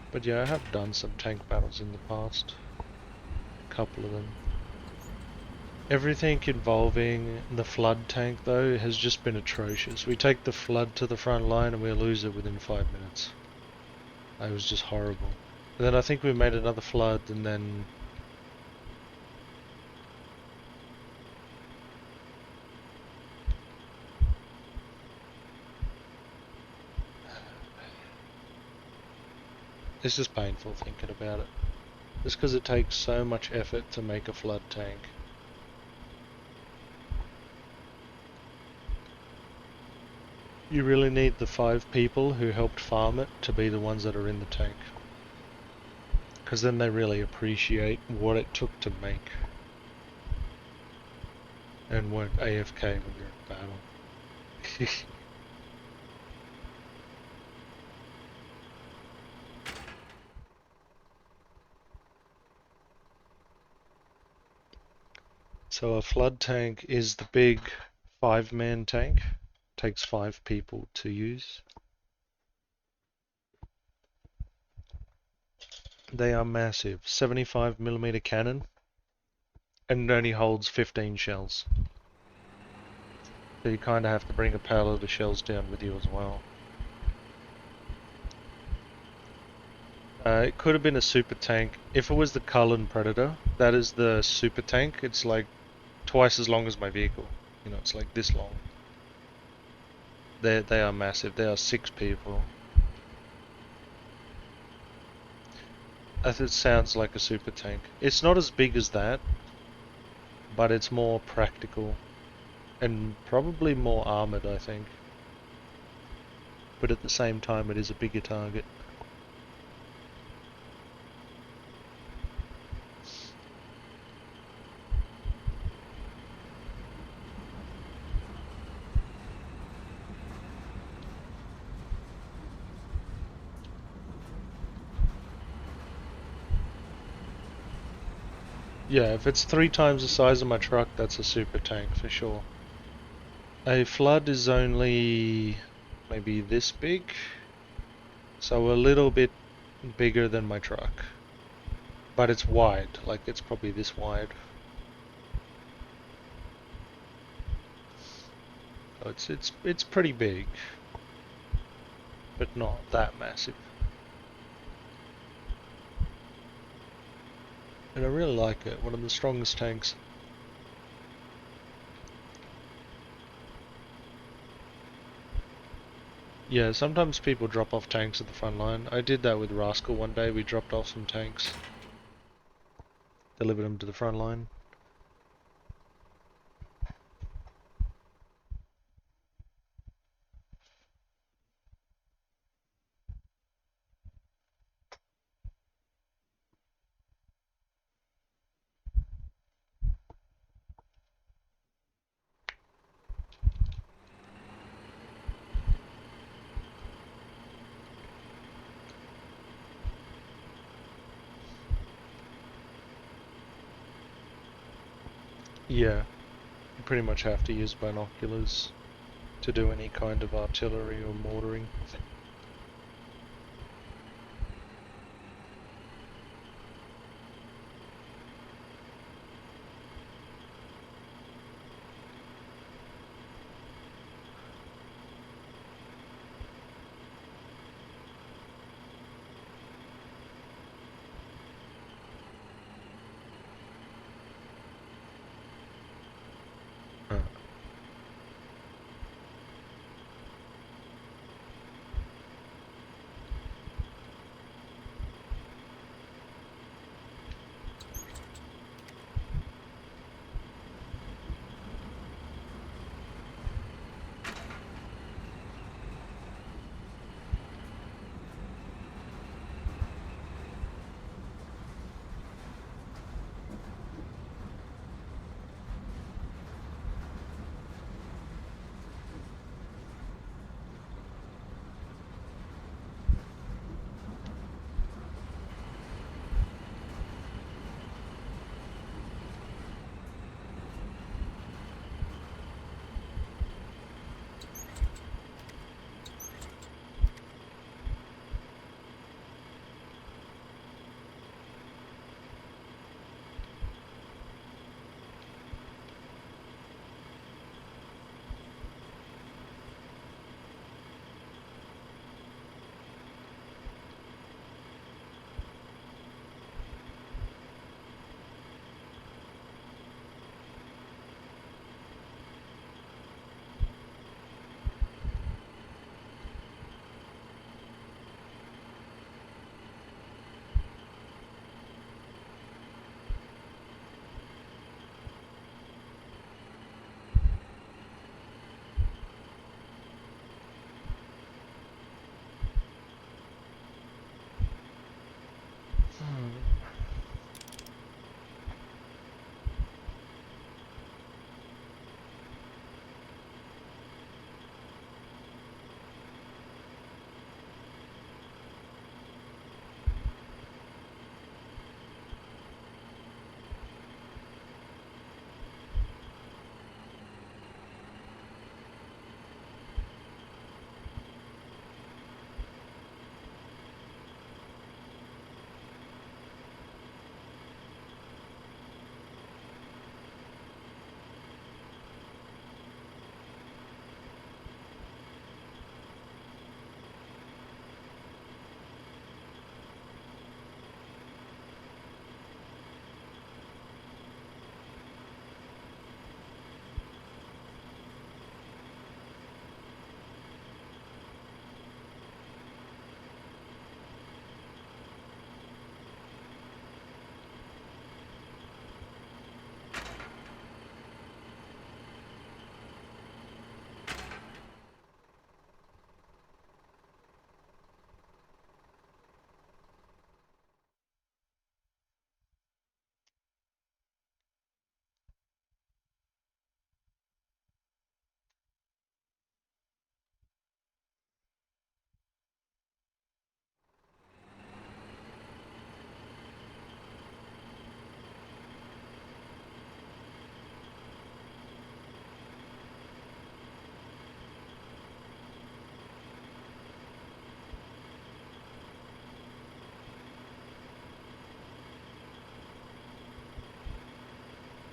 S1: But yeah, I have done some tank battles in the past. A couple of them. Everything involving the flood tank though has just been atrocious. We take the flood to the front line and we lose it within 5 minutes. It was just horrible. And then I think we made another flood and then it's just painful thinking about it. Just because it takes so much effort to make a flood tank. You really need the 5 people who helped farm it to be the ones that are in the tank. Because then they really appreciate what it took to make. And weren't AFK when you're in battle. So a flood tank is the big 5-man tank. Takes 5 people to use. They are massive. 75mm cannon. And it only holds 15 shells. So you kind of have to bring a pallet of shells down with you as well. It could have been a super tank. If it was the Cullen Predator, that is the super tank. It's like twice as long as my vehicle. You know, it's like this long. They are massive. They are 6 people. It sounds like a super tank. It's not as big as that, but it's more practical. And probably more armored, I think. But at the same time, it is a bigger target. Yeah, if it's 3 times the size of my truck, that's a super tank for sure. A flood is only maybe this big, so a little bit bigger than my truck. But it's wide, like it's probably this wide. So it's pretty big, but not that massive. And I really like it, one of the strongest tanks. Yeah, sometimes people drop off tanks at the front line. I did that with Rascal one day, we dropped off some tanks. Delivered them to the front line. Yeah, you pretty much have to use binoculars to do any kind of artillery or mortaring. Uh,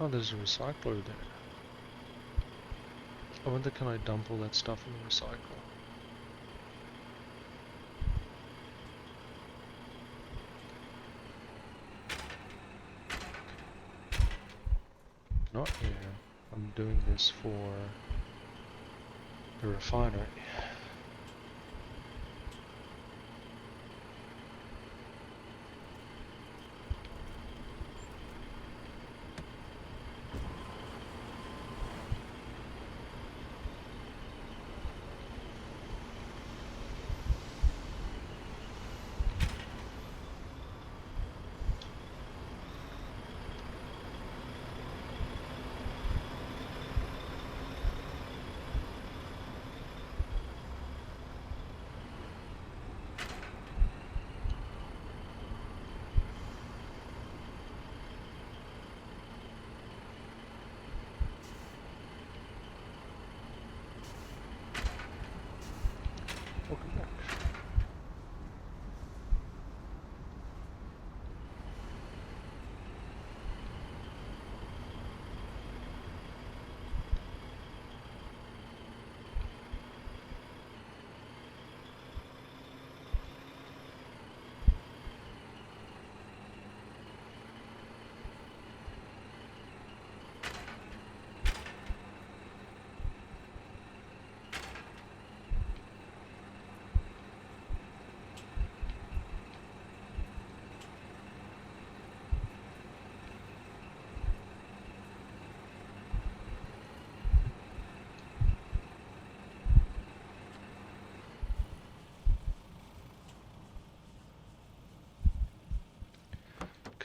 S1: Oh, there's a recycler there. I wonder, can I dump all that stuff in the recycler? Not here. I'm doing this for the refinery.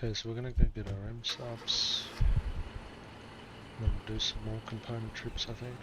S1: Okay, so we're gonna go get our M subs. Then we'll do some more component trips, I think.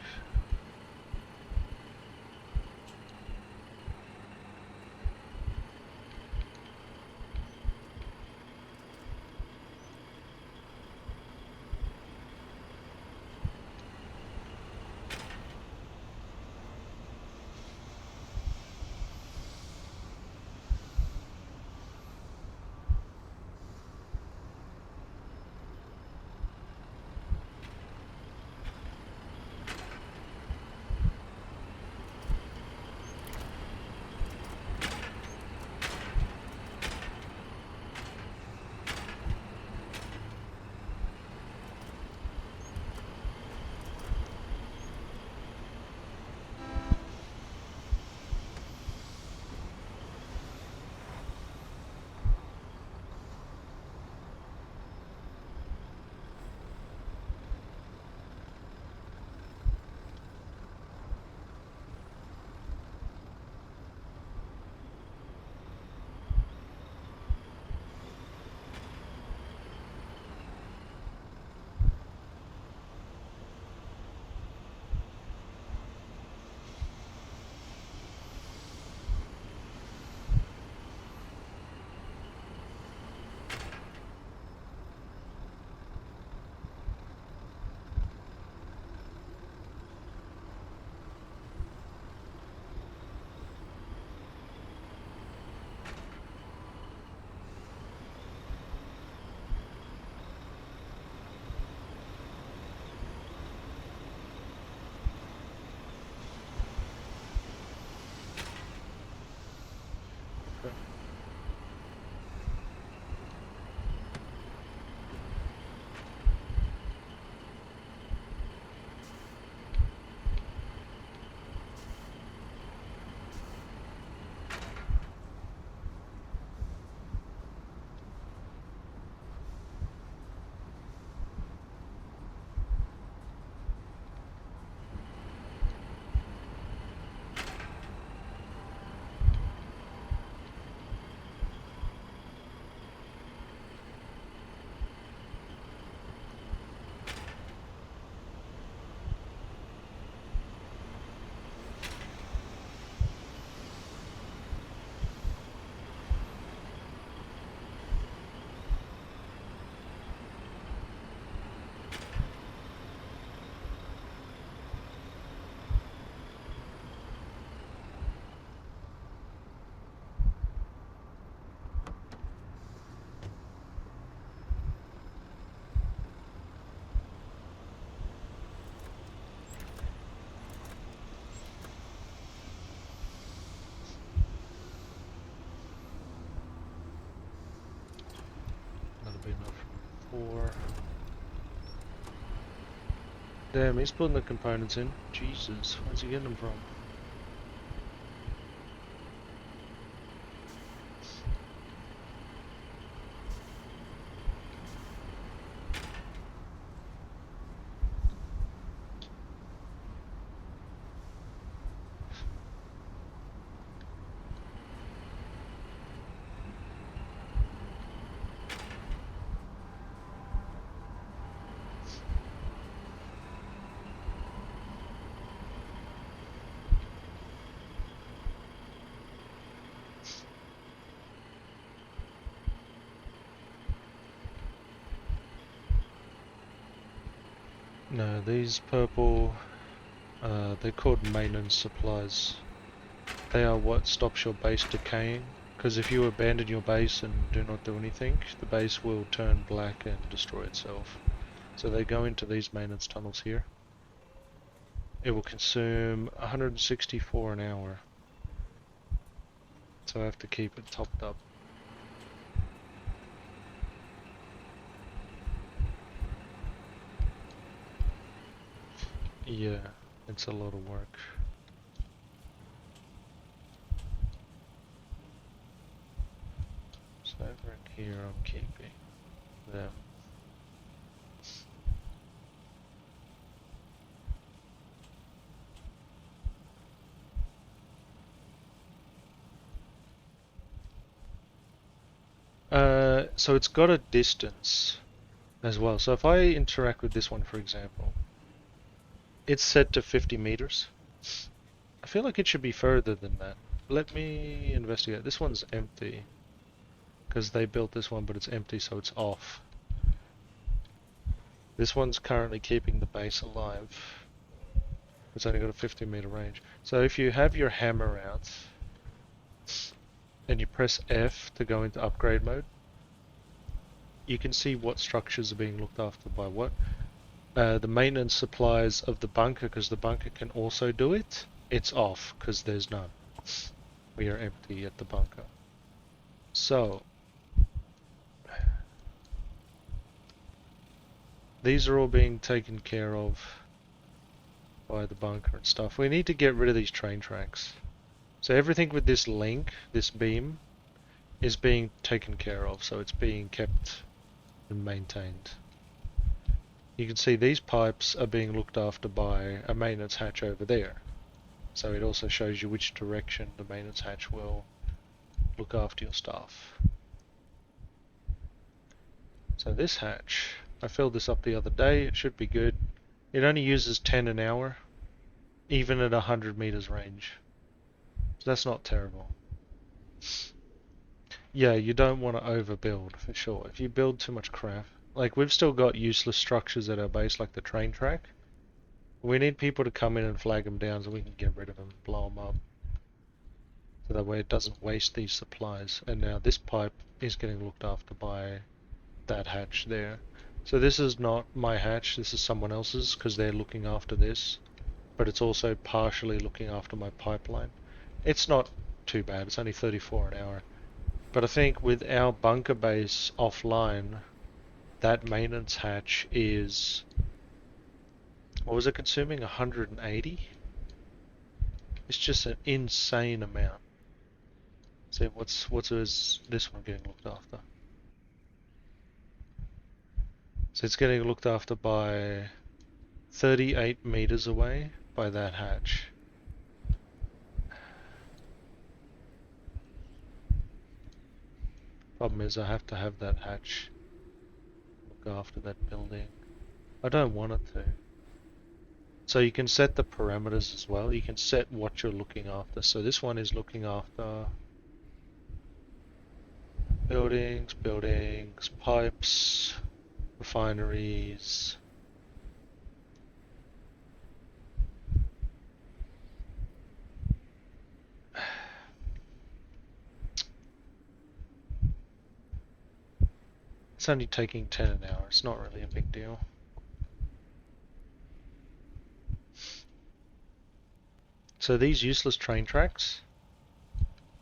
S1: That'll be enough for 4. Damn, he's putting the components in. Jesus, where's he getting them from? No, these purple, they're called maintenance supplies. They are what stops your base decaying, because if you abandon your base and do not do anything, the base will turn black and destroy itself. So they go into these maintenance tunnels here. It will consume 164 an hour. So I have to keep it topped up. Yeah, it's a lot of work. So over in here I'm keeping them. So it's got a distance as well. So if I interact with this one, for example, it's set to 50 meters. I feel like it should be further than that. Let me investigate. This one's empty because they built this one, but it's empty, so it's off. This one's currently keeping the base alive. It's only got a 50-meter range. So if you have your hammer out and you press F to go into upgrade mode, you can see what structures are being looked after by what. The maintenance supplies of the bunker, because the bunker can also do it, it's off because there's none. We are empty at the bunker. So these are all being taken care of by the bunker and stuff. We need to get rid of these train tracks. So everything with this link, this beam, is being taken care of, so it's being kept and maintained. You can see these pipes are being looked after by a maintenance hatch over there. So it also shows you which direction the maintenance hatch will look after your stuff. So this hatch, I filled this up the other day, it should be good. It only uses 10 an hour, even at 100 meters range. So that's not terrible. Yeah, you don't want to overbuild, for sure. If you build too much crap, like we've still got useless structures at our base, like the train track. We need people to come in and flag them down so we can get rid of them, blow them up. So that way it doesn't waste these supplies. And now this pipe is getting looked after by that hatch there. So this is not my hatch, this is someone else's because they're looking after this. But it's also partially looking after my pipeline. It's not too bad, it's only 34 an hour. But I think with our bunker base offline, that maintenance hatch is... what was it consuming? 180? It's just an insane amount. So what's this one getting looked after? So it's getting looked after by 38 meters away by that hatch. Problem is I have to have that hatch look after that building. I don't want it to. So you can set the parameters as well. You can set what you're looking after. So this one is looking after buildings, pipes, refineries. It's only taking 10 an hour. It's not really a big deal. So these useless train tracks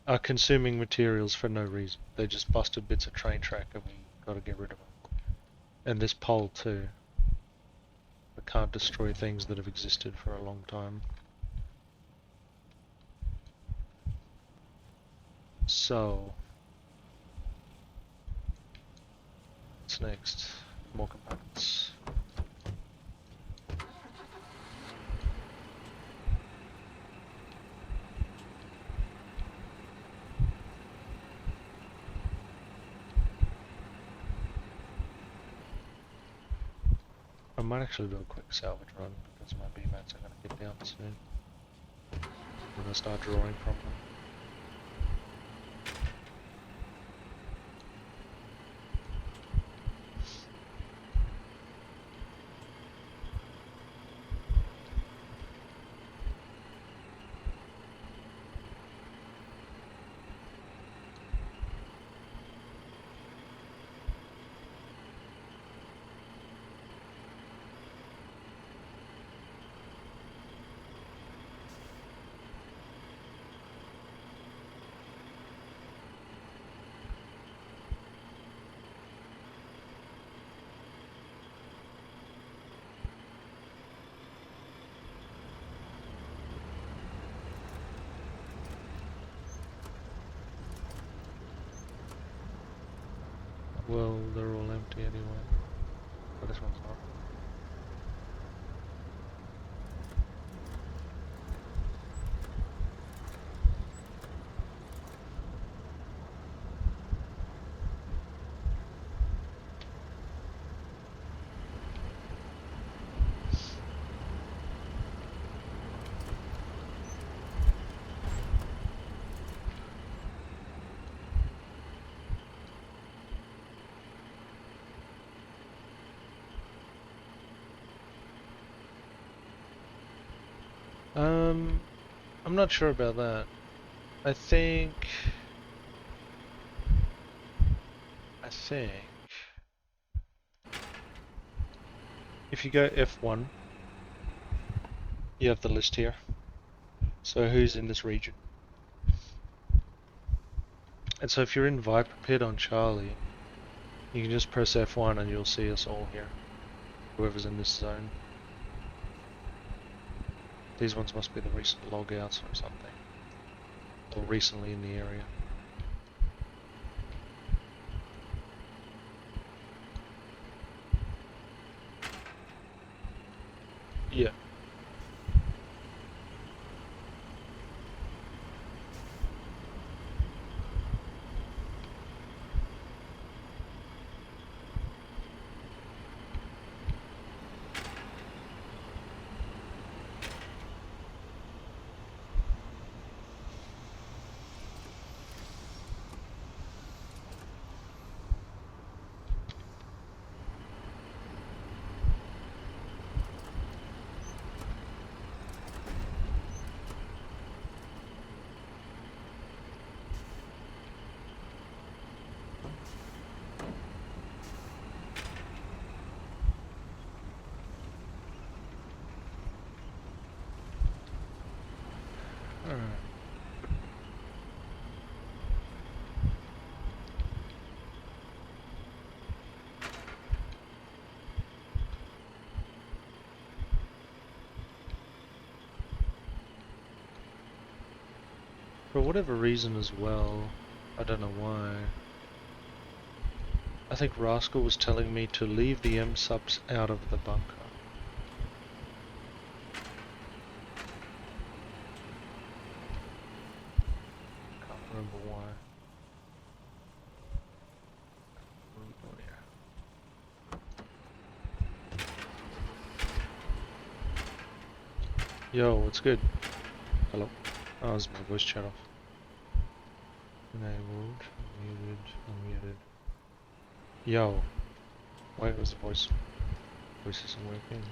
S1: are consuming materials for no reason. They just busted bits of train track and we gotta get rid of them. And this pole too. I can't destroy things that have existed for a long time. So... what's next? More components. I might actually do a quick salvage run because my BMATs are going to get down soon. I'm going to start drawing from them. Well, they're all empty anyway. But this one's not. I'm not sure about that. I think if you go F1, you have the list here. So who's in this region? And so if you're in Viper Pit on Charlie, you can just press F1 and you'll see us all here. Whoever's in this zone. These ones must be the recent logouts or something. Or recently in the area. Yeah. Alright. For whatever reason as well, I don't know why, I think Rascal was telling me to leave the M-subs out of the bunker. Can't remember why. Oh, yeah. Yo, what's good? Hello. Oh, it's my voice chat off. Enabled, unmuted. Yo. Why was the voice isn't working?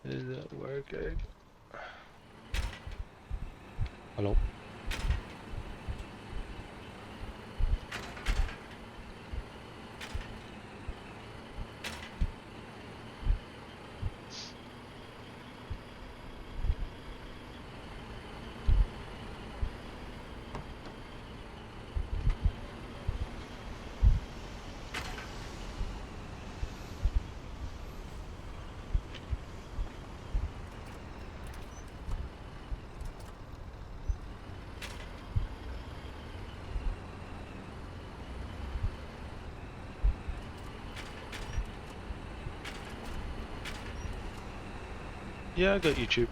S1: Is that working? Hello? Yeah, I got YouTube.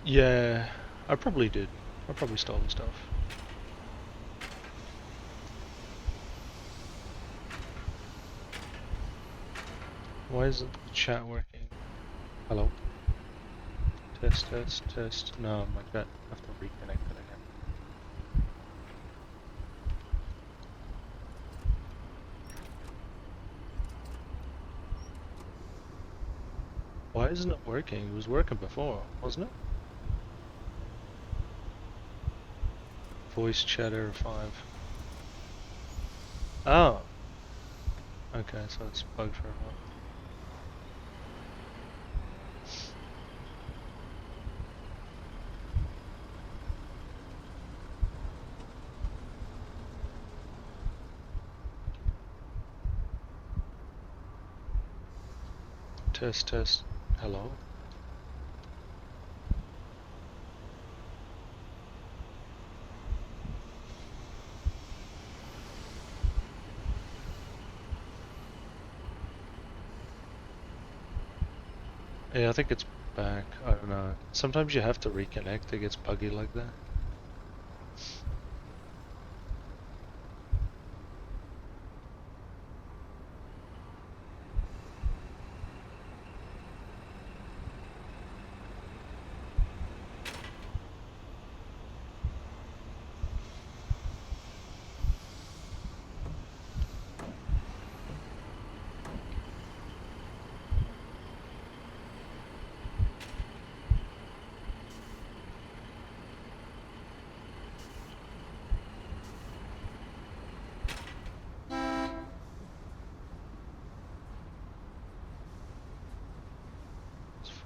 S1: Yeah, I probably did. I probably stole the stuff. Why isn't the chat working? Hello? Test, test, test. No, my chat. I have to reconnect it again. Why isn't it working? It was working before, wasn't it? Voice chatter 5. Oh! Okay, so it's bugged for a while. Test, test. Hello? Yeah, I think it's back. I don't know. Sometimes you have to reconnect, it gets buggy like that.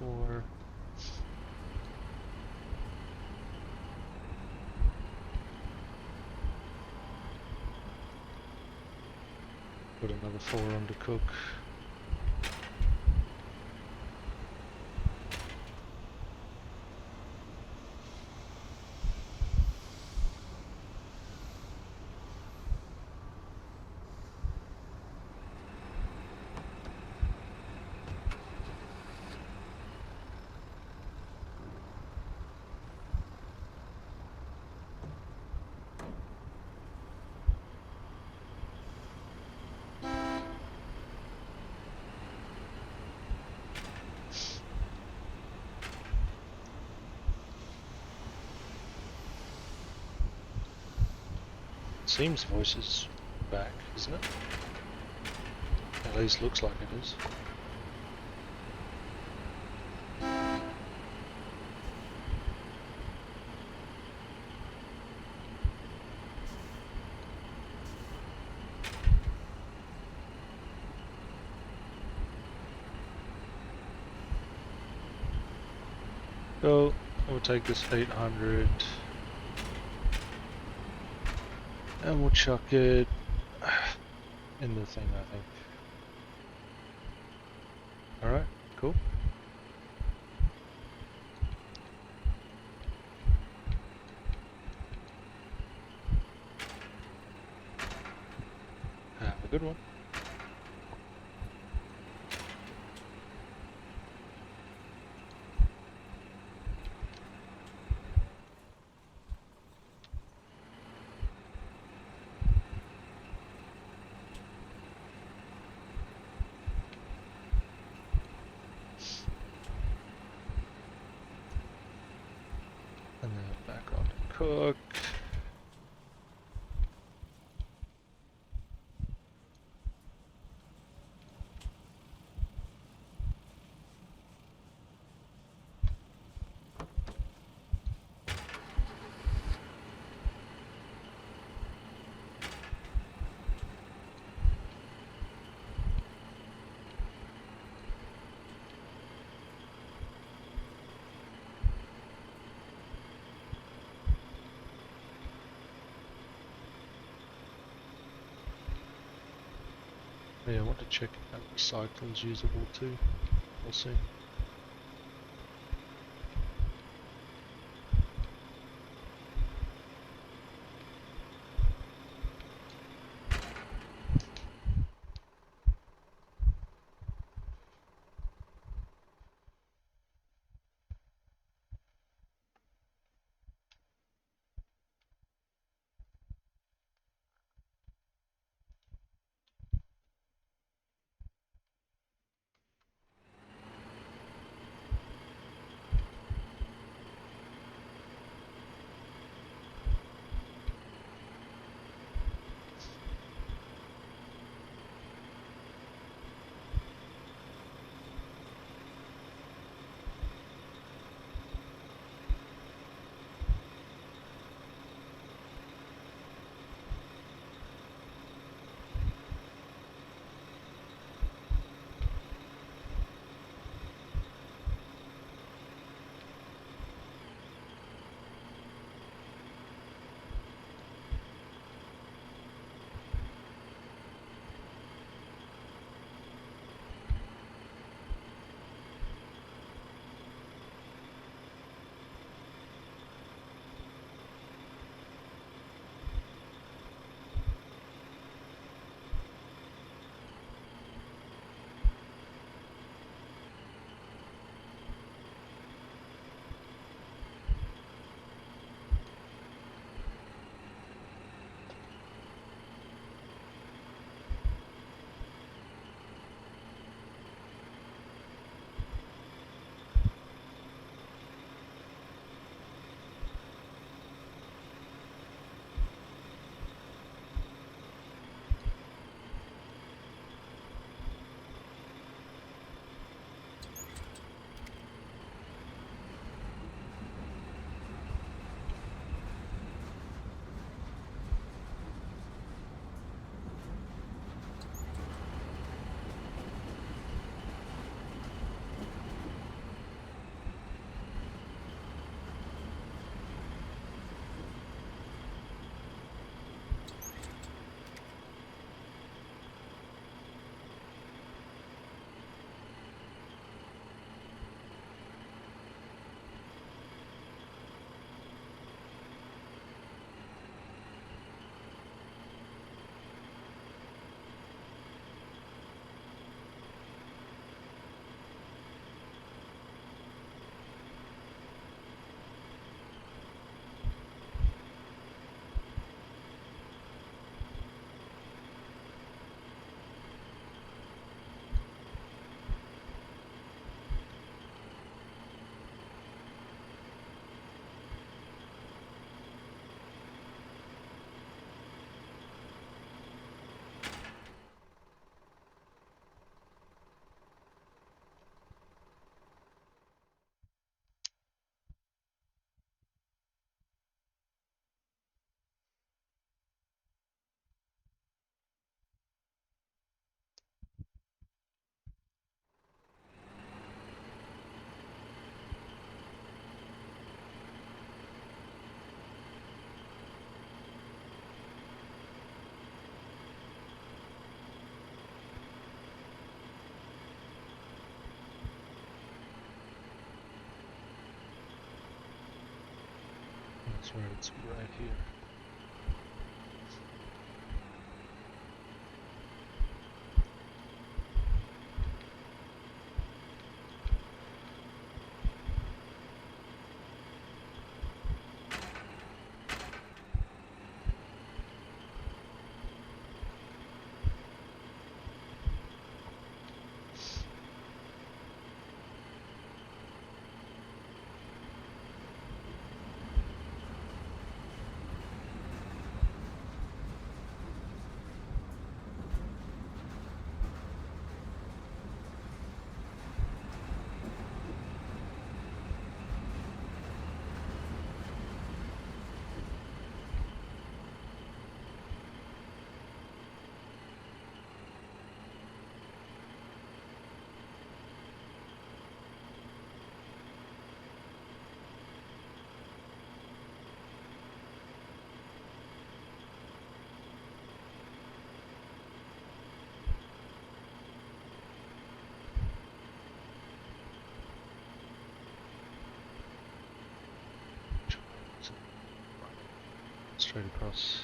S1: 4. Put another 4 on to cook. Seems voice is back, isn't it? At least looks like it is. So, we'll take this 800 and we'll chuck it in the thing, I think. Alright, cool. Have a good one. And then back on to cook. Yeah, I want to check if that recycling's usable too. We'll see. That's right, it's right here. Straight across.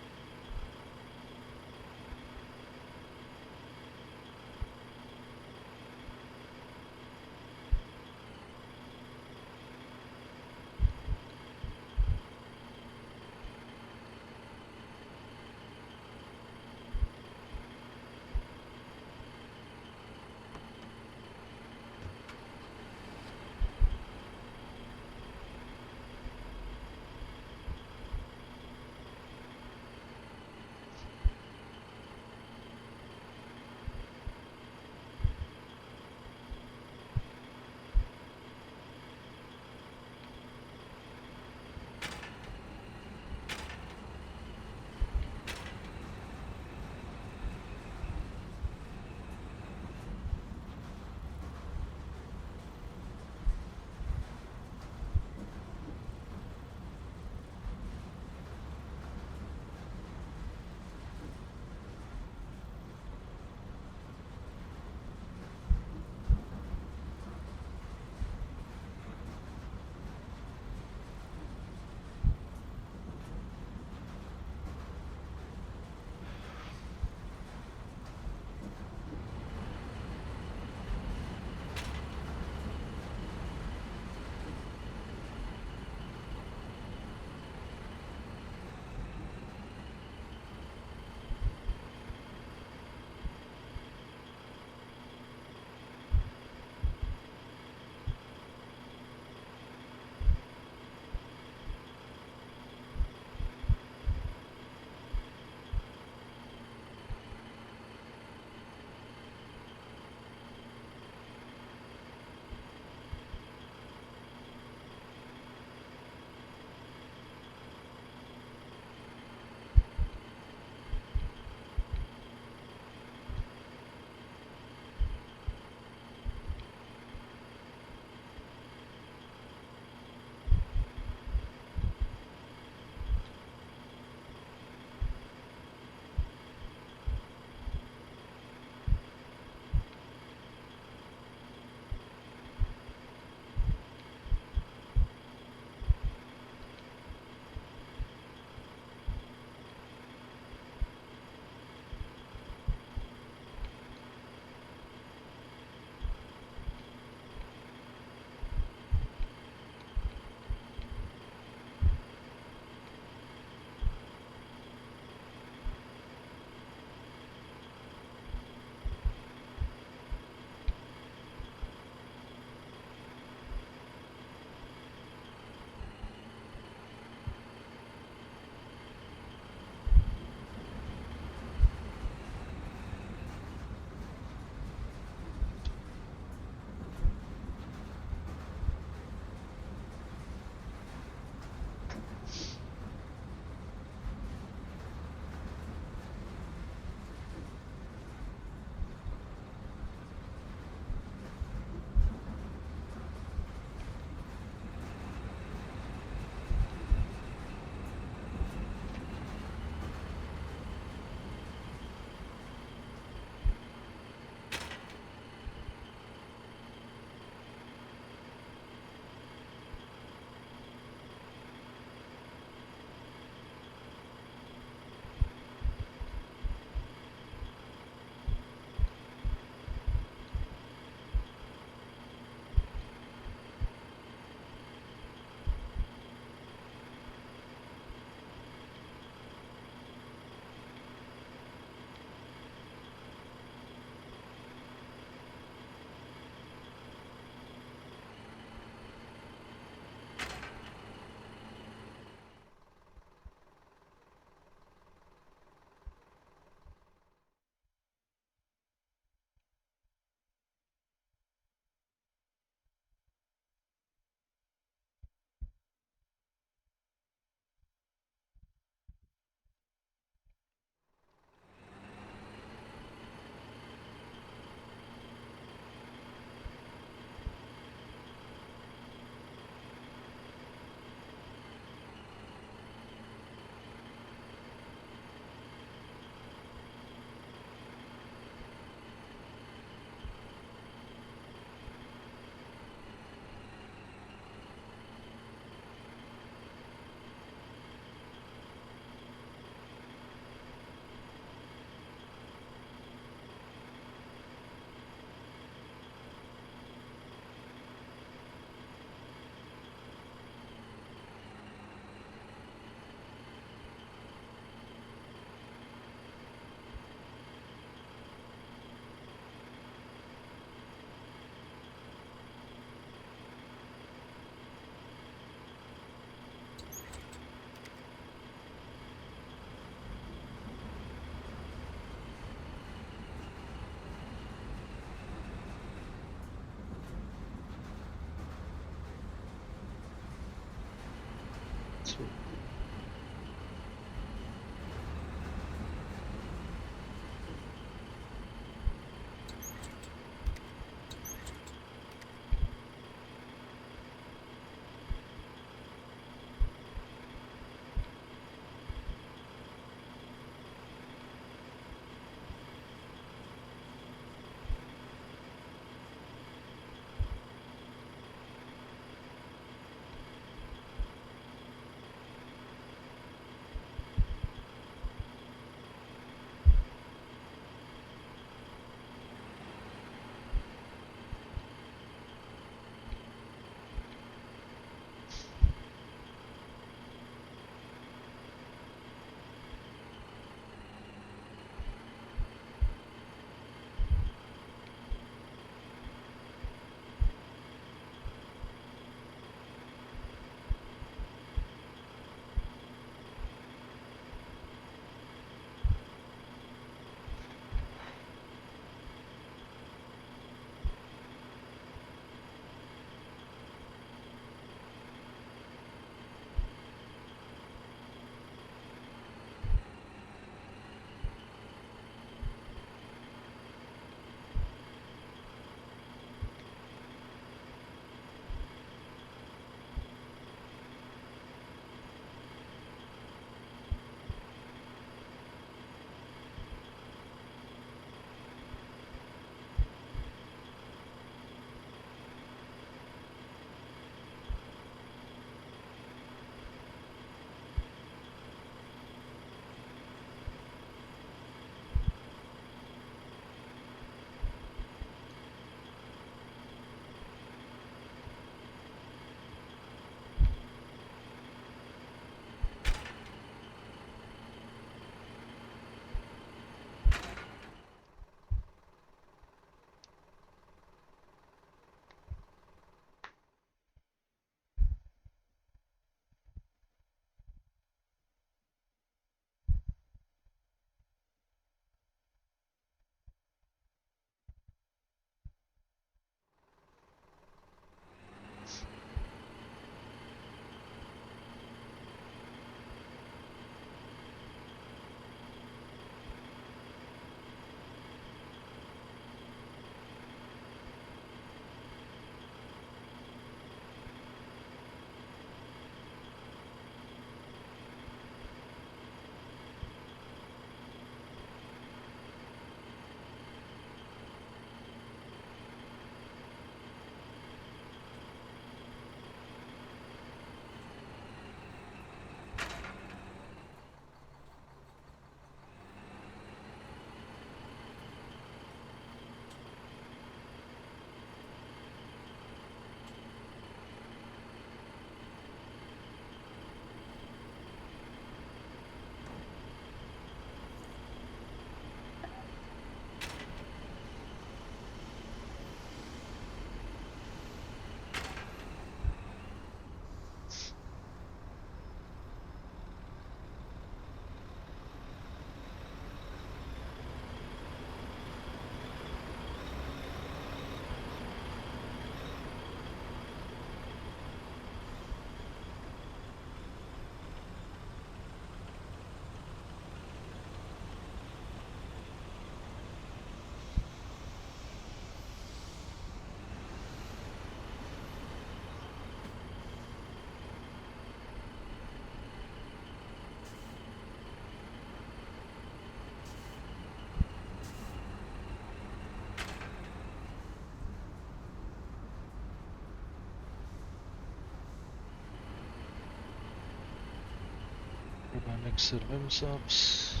S1: Put my next set of M-subs.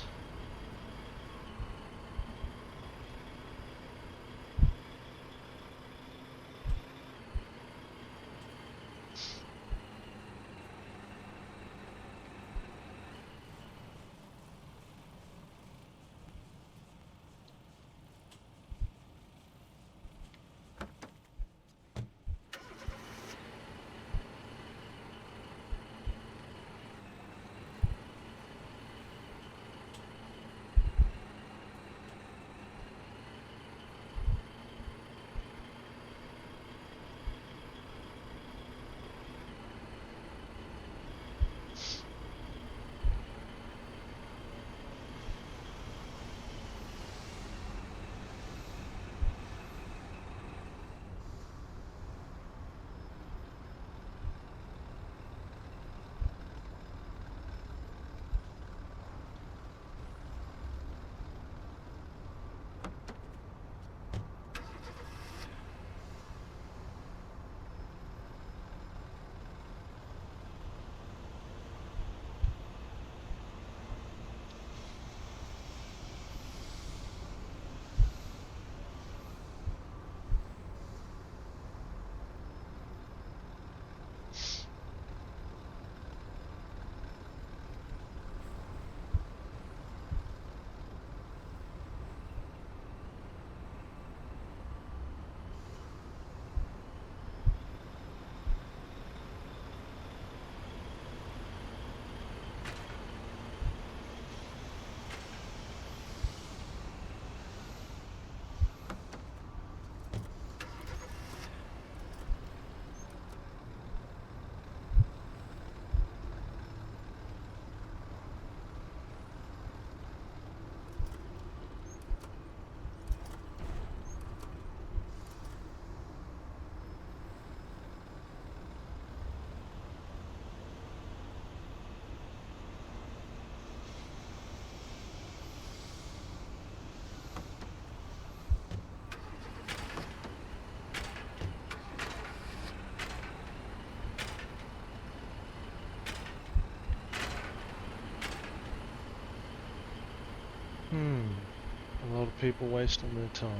S1: A lot of people wasting their time,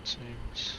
S1: it seems.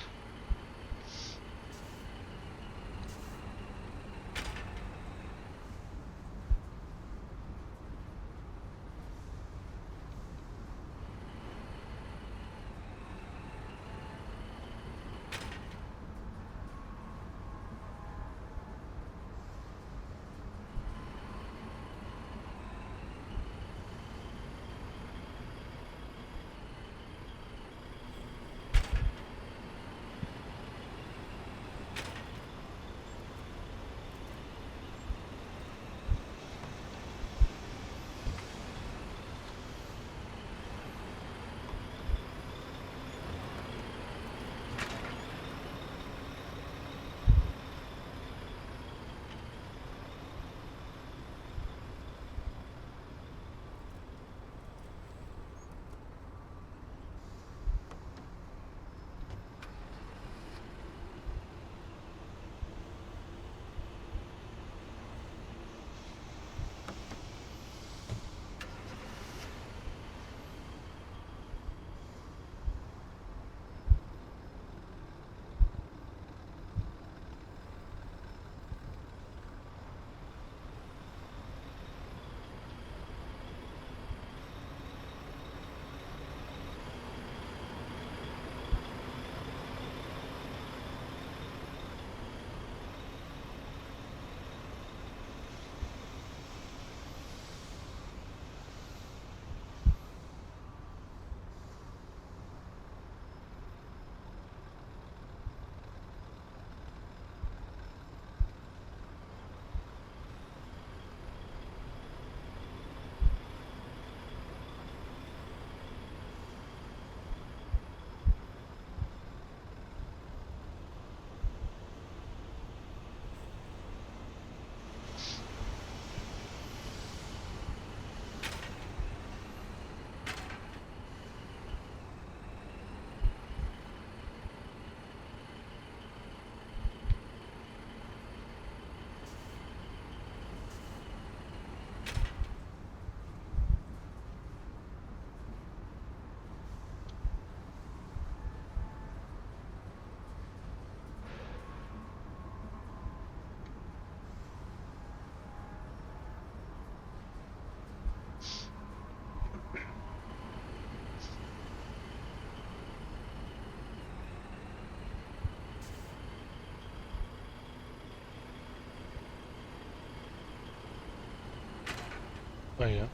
S1: yeah.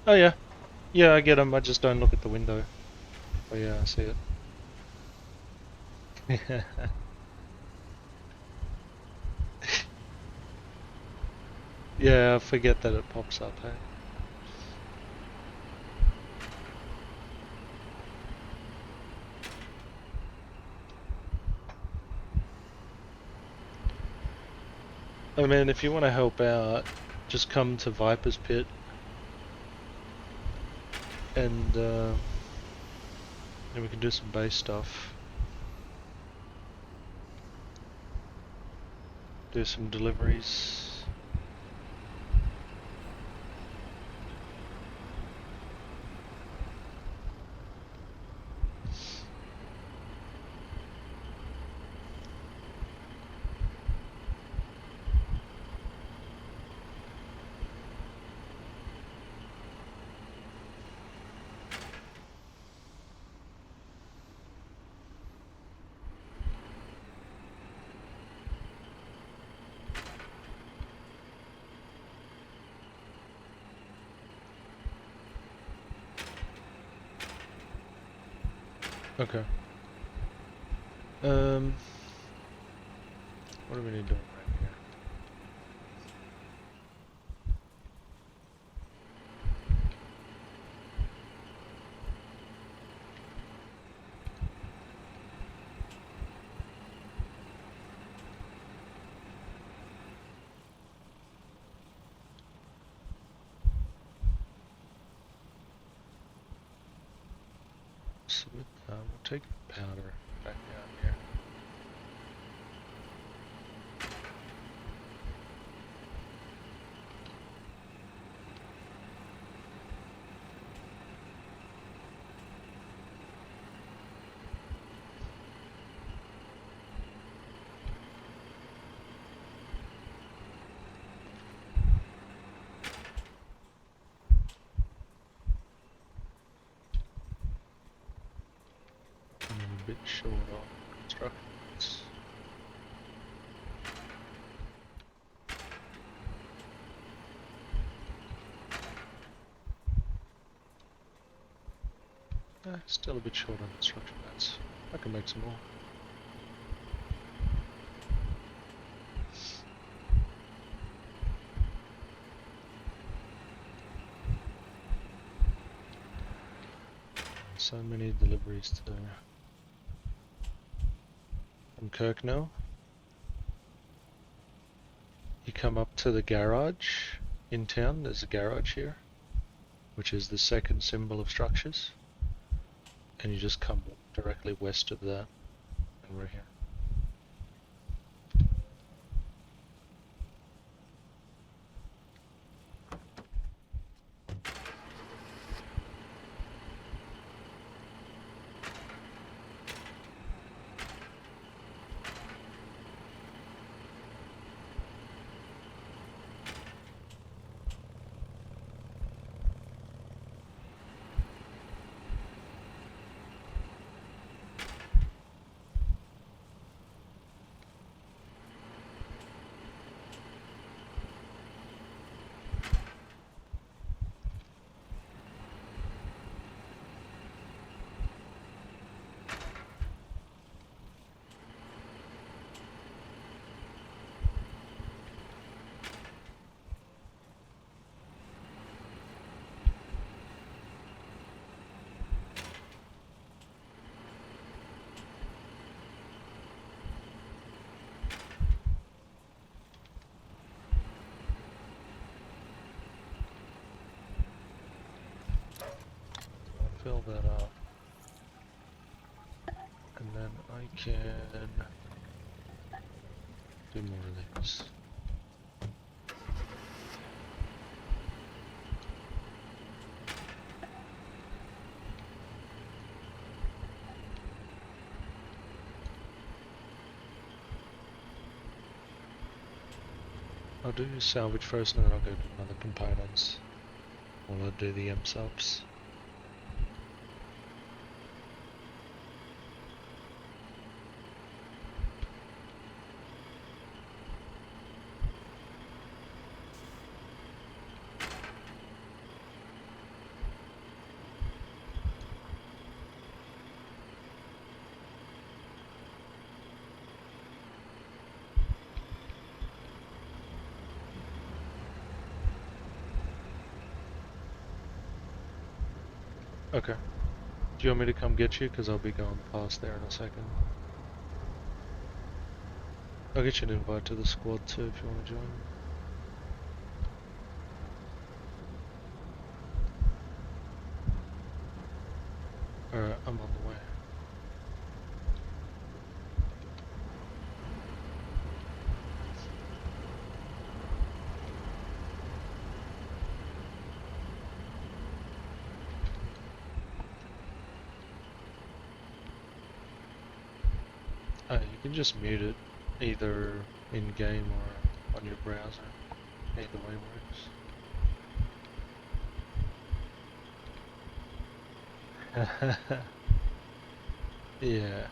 S1: Oh yeah. Yeah, I get them. I just don't look at the window. Oh yeah, I see it. Yeah, I forget that it pops up, hey? I mean, if you want to help out, just come to Viper's Pit and we can do some base stuff. Do some deliveries. Okay. What do we need to do right here? Submit, we'll take powder back down here. I'm a bit short on constructions. Still a bit short on construction mats. I can make some more. So many deliveries to do. From Kirknell. You come up to the garage in town. There's a garage here, which is the second symbol of structures. And you just come directly west of that, and we're here. Fill that up. And then I can do more of these. I'll do salvage first and then I'll go to other components while I do the M-subs. Okay. Do you want me to come get you? Because I'll be going past there in a second. I'll get you an invite to the squad too if you want to join. Alright, I'm on the way. You can just mute it, either in-game or on your browser. Either way works. Yeah.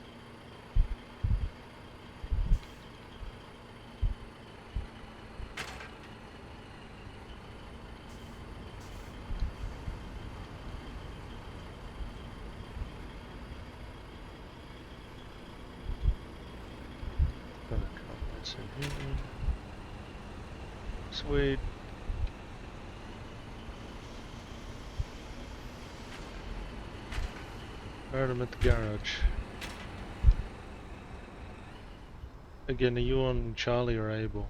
S1: Gonna come this in here. Sweet. Alright, I'm at the garage. Again, are you on Charlie or Abel?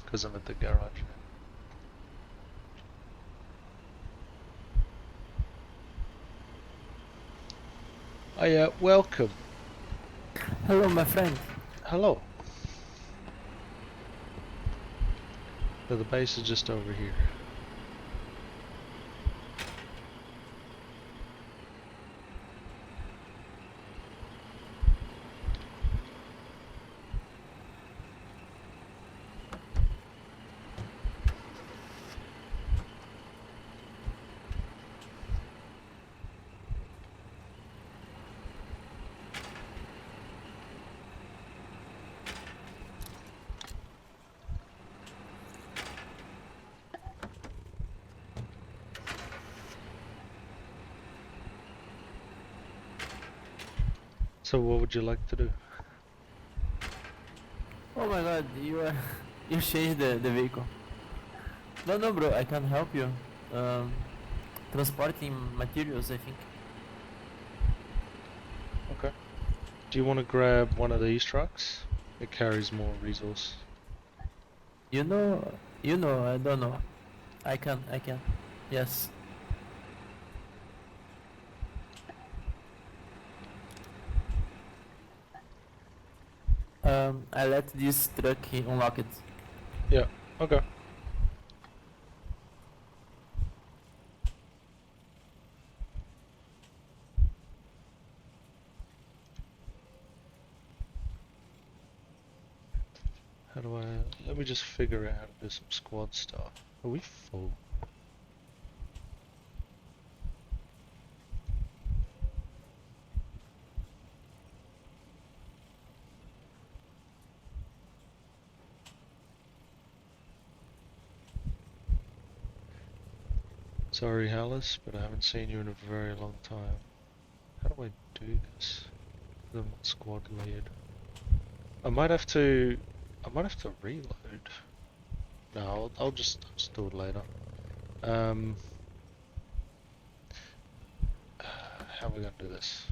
S1: Because I'm at the garage. Oh yeah, welcome.
S7: Hello, my friend.
S1: Hello. So the base is just over here. So what would you like to do?
S7: Oh my god, you changed the vehicle. No, bro, I can help you. Transporting materials, I think.
S1: Okay. Do you want to grab one of these trucks? It carries more resource.
S7: You know, I don't know. I can. Yes. I let this truck unlock it.
S1: Yeah, okay. How do I... Let me just figure out how to do some squad stuff. Are we full? Sorry, Hallis, but I haven't seen you in a very long time. How do I do this? I'm not squad lead. I might have to reload. No, I'll just do it later. How are we gonna do this?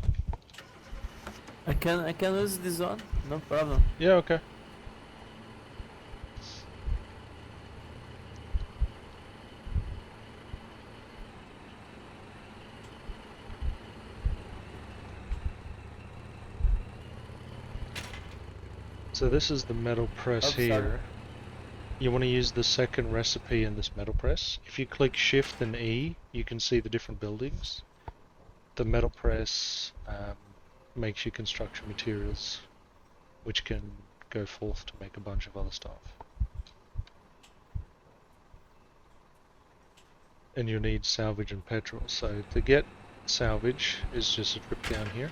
S7: I can use this one. No problem.
S1: Yeah, okay. So this is the metal press
S7: Oops, sorry.
S1: here. You want to use the second recipe in this metal press. If you click Shift and E, you can see the different buildings. The metal press makes you construction materials, which can go forth to make a bunch of other stuff. And you need salvage and petrol. So to get salvage is just a trip down here.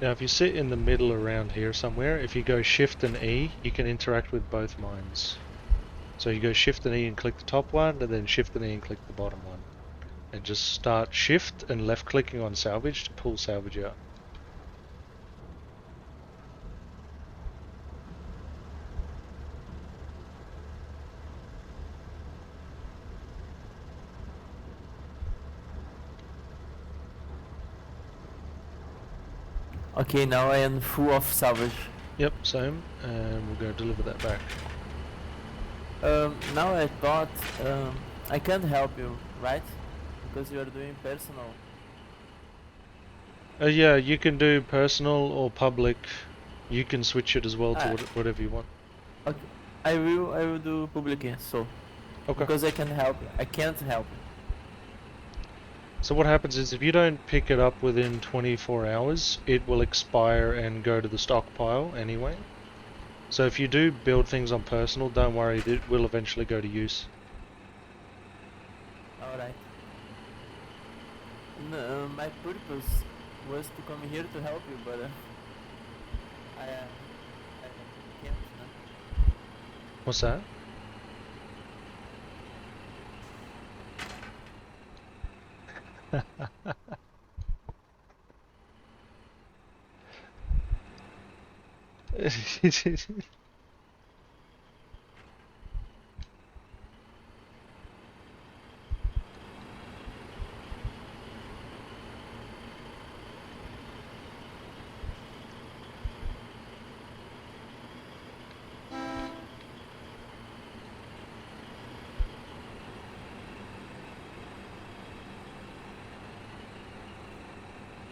S1: Now, if you sit in the middle around here somewhere, if you go Shift and E, you can interact with both mines. So you go Shift and E and click the top one, and then Shift and E and click the bottom one. And just start Shift and left clicking on salvage to pull salvage out.
S7: Okay, now I am full of salvage.
S1: Yep, same, and we'll go deliver that back.
S7: Now I thought I can't help you, right? Because you are doing personal.
S1: Yeah, you can do personal or public. You can switch it as well to
S7: Ah.
S1: whatever you want.
S7: Okay, I will do public, so
S1: Okay.
S7: because I can help you. I can't help you.
S1: So what happens is if you don't pick it up within 24 hours, it will expire and go to the stockpile anyway. So if you do build things on personal, don't worry, it will eventually go to use.
S7: Alright. No, my purpose was to come here to help you, but I can't. No?
S1: What's that?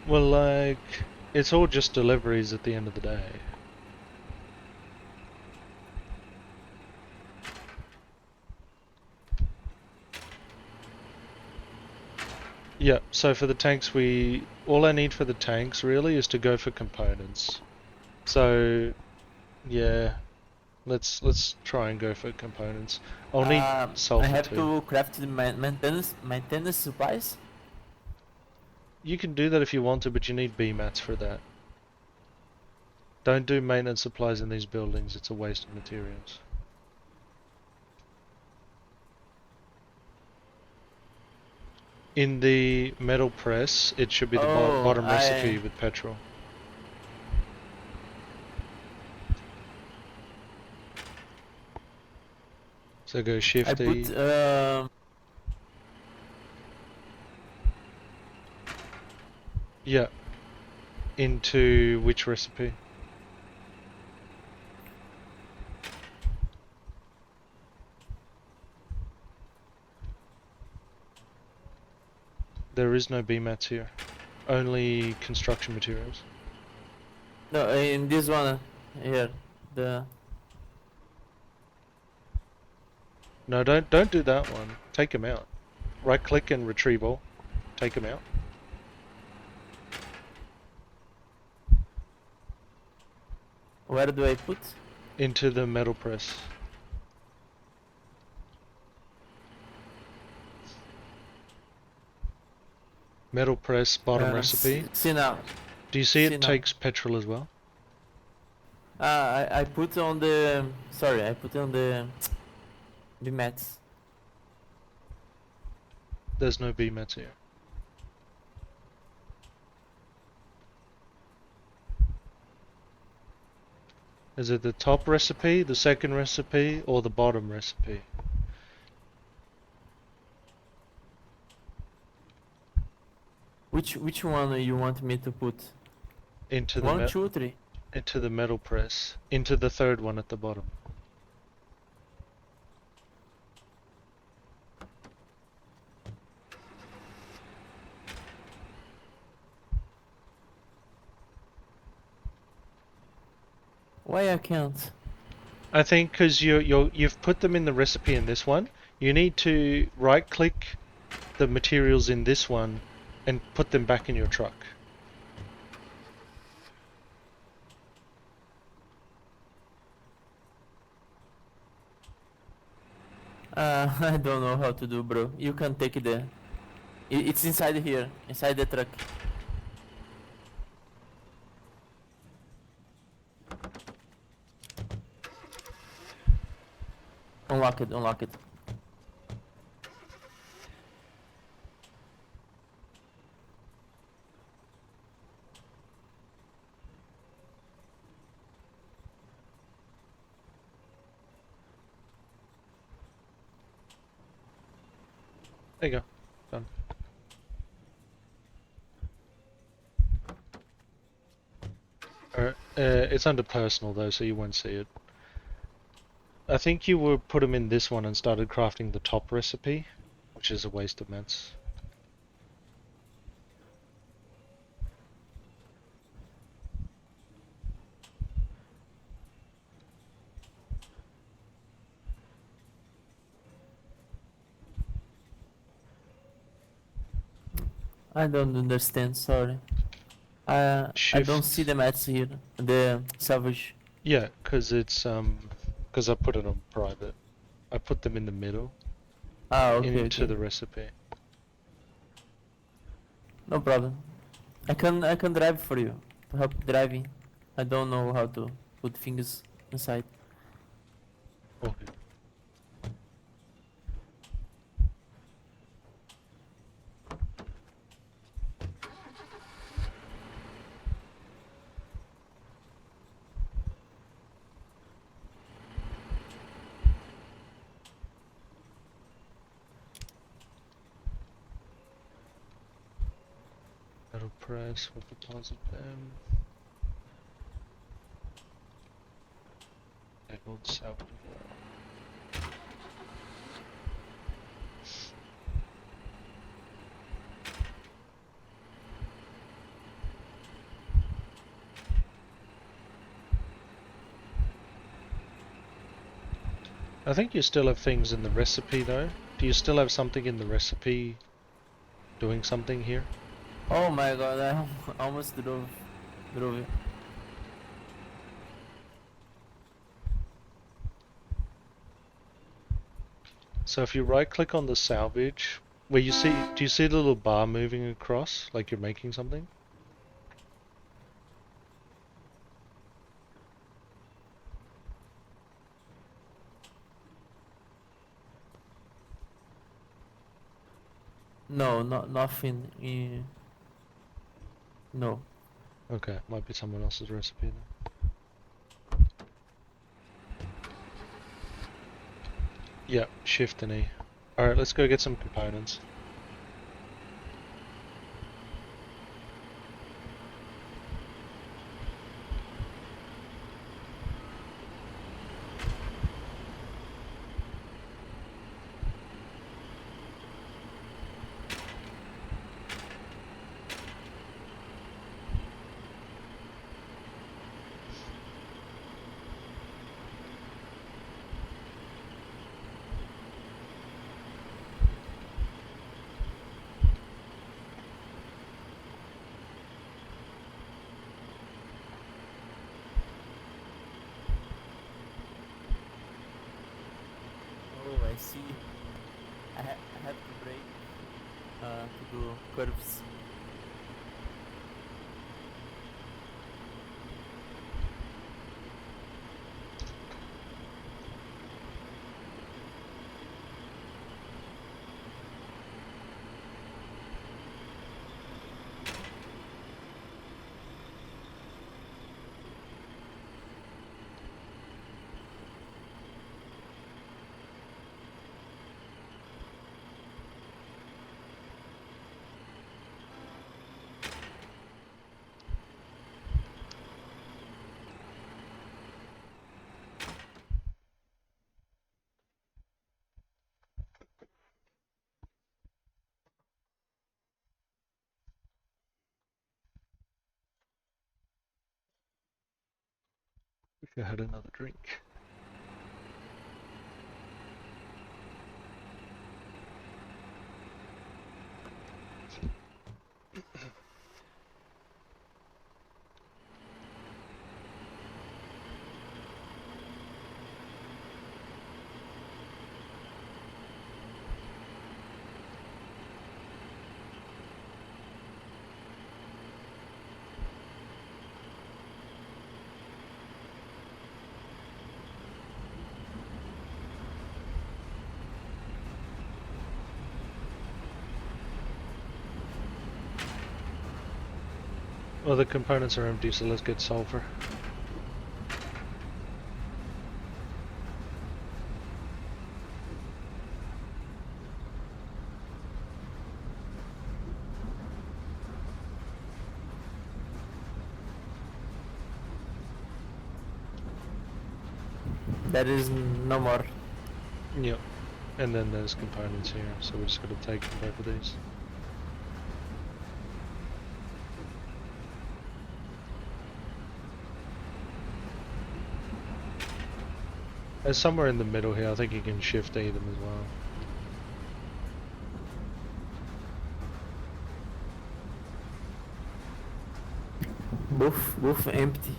S1: Well, like, it's all just deliveries at the end of the day. Yeah, so for the tanks all I need for the tanks really is to go for components. So, yeah, let's try and go for components. I'll need
S7: I
S1: sulfur
S7: have
S1: too.
S7: to craft the maintenance supplies.
S1: You can do that if you want to, but you need B mats for that. Don't do maintenance supplies in these buildings, it's a waste of materials. In the metal press, it should be the bottom recipe with petrol. So go Shift
S7: I
S1: E.
S7: put
S1: Yeah. Into which recipe? There is no B mats here. Only construction materials.
S7: no, in this one here. The
S1: No, don't do that one. Take them out. Right click and retrieve all. Take them out.
S7: where do I put?
S1: Into the metal press. Metal press bottom recipe.
S7: See now.
S1: Do you see
S7: see
S1: it
S7: now.
S1: takes petrol as well?
S7: I put on the sorry. I put on the mats.
S1: There's no B mats here. Is it the top recipe, the second recipe, or the bottom recipe?
S7: Which one you want me to put?
S1: Into the
S7: 1, 2, 3.
S1: into the metal press. Into the third one at the bottom.
S7: Why I can't?
S1: I think because you've put them in the recipe in this one. You need to right click the materials in this one and put them back in your truck.
S7: I don't know how to do, bro. You can take it there. It's inside here, inside the truck. Unlock it, unlock it.
S1: There you go. Done. Alright, it's under personal though, so you won't see it. I think you will put them in this one and started crafting the top recipe, which is a waste of mats.
S7: I don't understand, sorry. I don't see
S1: Shift.
S7: the mats here. The salvage.
S1: Yeah, because it's because I put it on private. I put them in the middle
S7: Ah, okay,
S1: into
S7: okay.
S1: the recipe.
S7: No problem. I can drive for you to help driving. I don't know how to put things inside.
S1: Okay. Metal press, we'll deposit them. Labeled salvage. I think you still have things in the recipe though. Do you still have something in the recipe doing something here?
S7: Oh my god, I almost drove it.
S1: So if you right click on the salvage, where you see, do you see the little bar moving across like you're making something?
S7: No, nothing. No.
S1: Okay, might be someone else's recipe then. Yeah, Shift and E. Alright, let's go get some components.
S7: Oh, I see. I have to break to do curves.
S1: Wish I had another drink. Well, the components are empty, so let's get sulfur.
S7: There is no more.
S1: Yep. And then there's components here, so we're just gonna take both of these. There's somewhere in the middle here, I think you can shift E them as well.
S7: Both empty.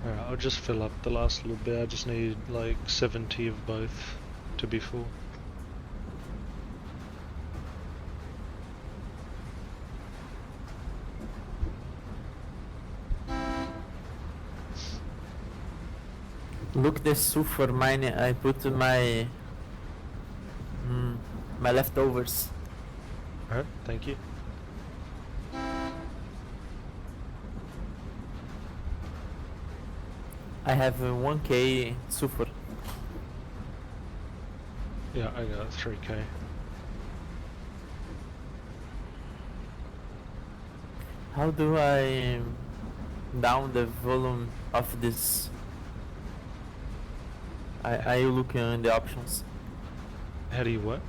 S1: Alright, I'll just fill up the last little bit. I just need like 70 of both to be full.
S7: Look, the sulfur mine. I put my my leftovers.
S1: Alright, thank you.
S7: I have 1k sulfur.
S1: Yeah, I got 3k.
S7: How do I down the volume of this? I look in the options.
S1: How do you what?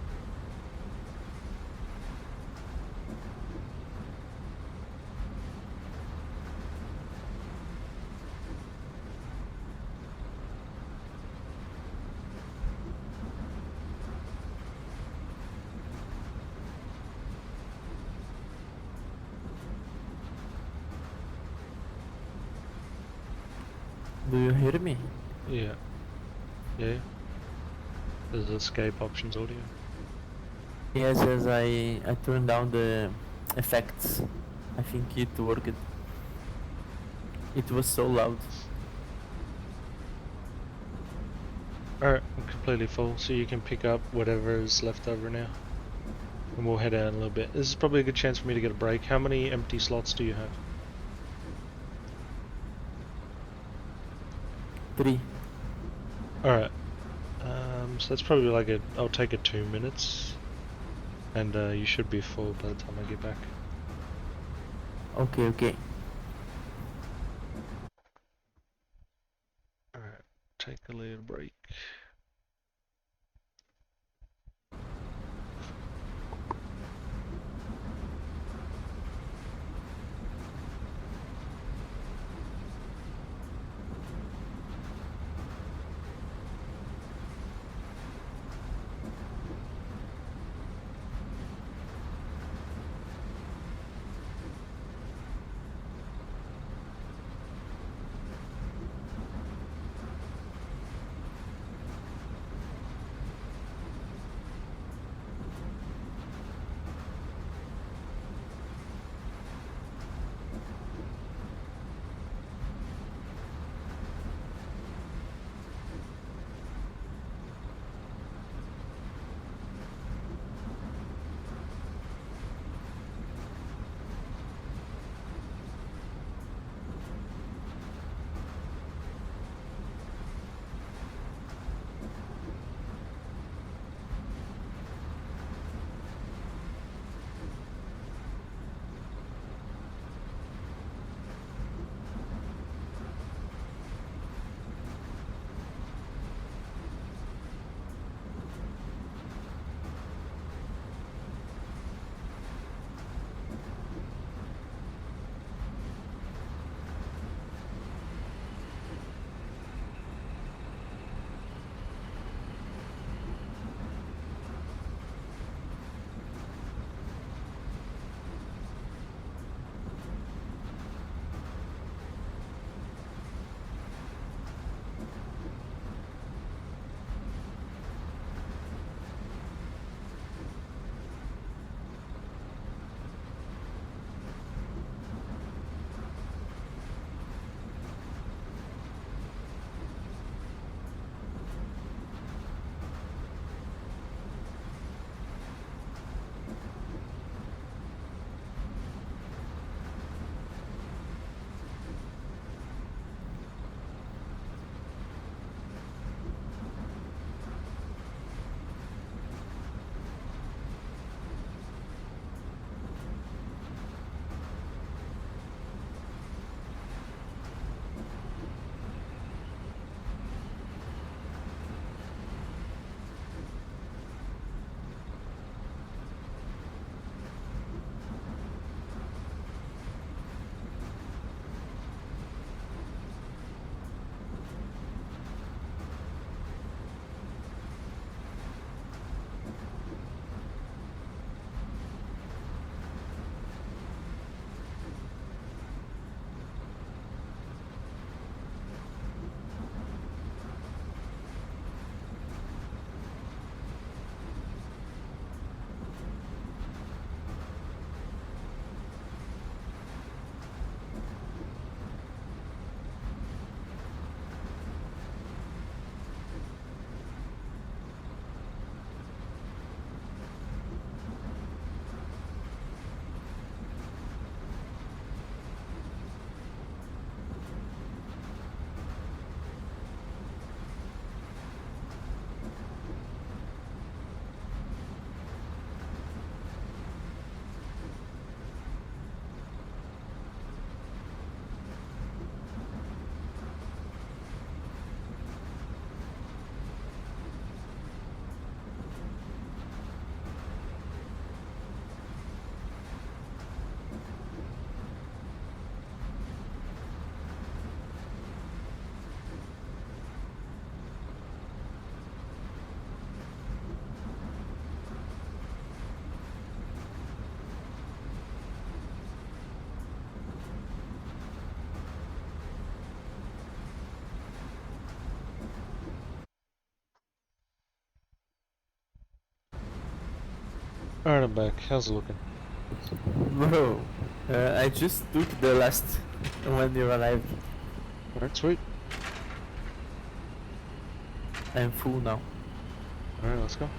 S7: Do you hear me?
S1: Yeah. Yeah. There's escape options audio.
S7: Yes, as I turned down the effects. I think it worked. It was so loud.
S1: Alright, I'm completely full, so you can pick up whatever is left over now. And we'll head out in a little bit. This is probably a good chance for me to get a break. How many empty slots do you have?
S7: 3.
S1: Alright. So that's probably like I'll take it 2 minutes. And you should be full by the time I get back.
S7: Okay.
S1: Alright, take a little break. Alright, I'm back. How's it looking?
S7: Bro, I just took the last when you arrived.
S1: Alright, sweet.
S7: I'm full now.
S1: Alright, let's go.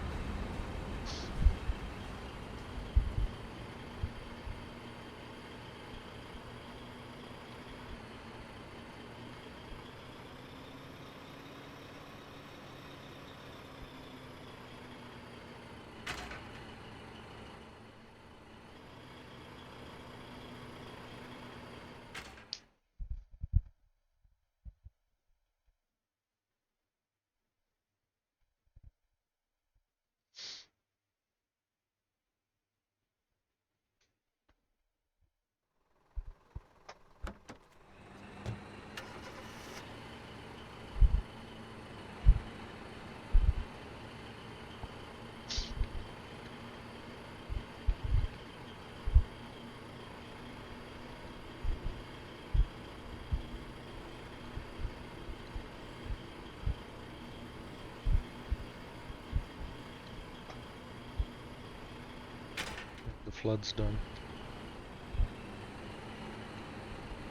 S1: The flood's done.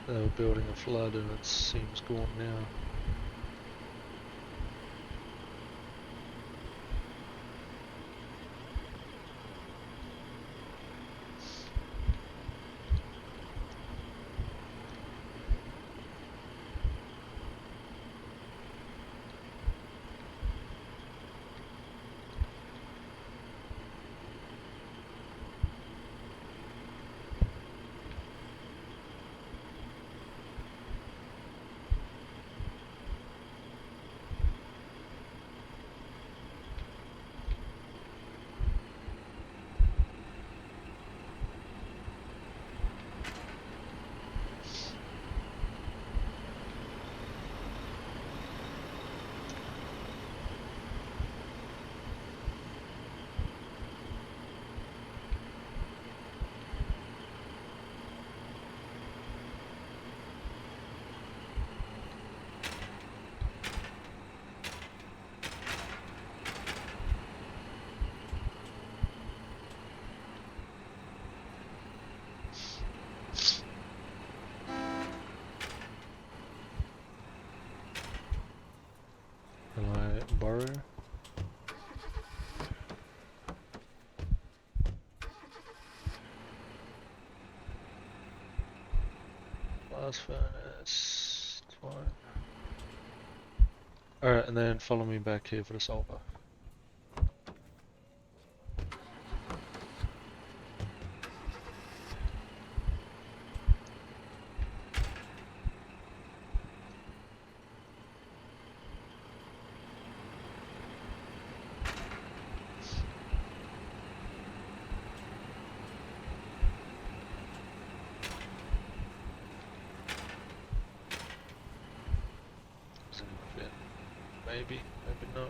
S1: They were building a flood and it seems gone now. Can I borrow? Blast furnace. Fine. Alright, and then follow me back here for the solver. Does it fit? Maybe, maybe not.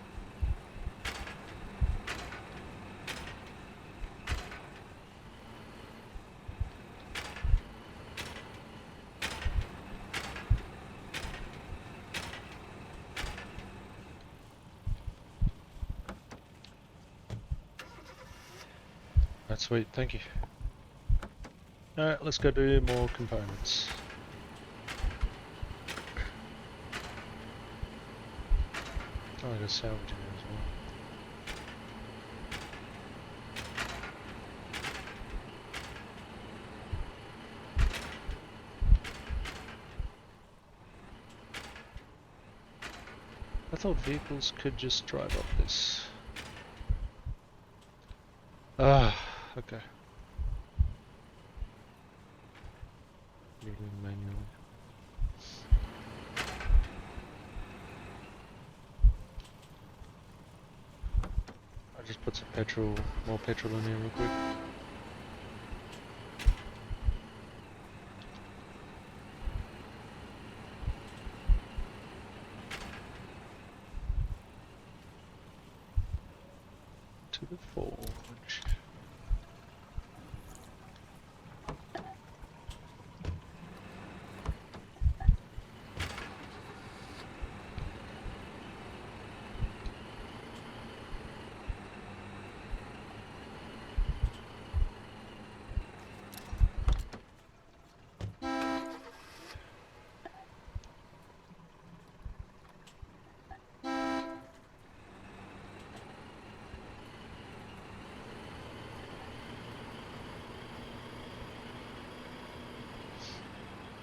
S1: That's sweet, thank you. Alright, let's go do more components. Oh, I got salvage in there as well. I thought vehicles could just drive up this. Ah, okay. Reading manually. I'll just put some petrol, more petrol in here real quick. To the forge.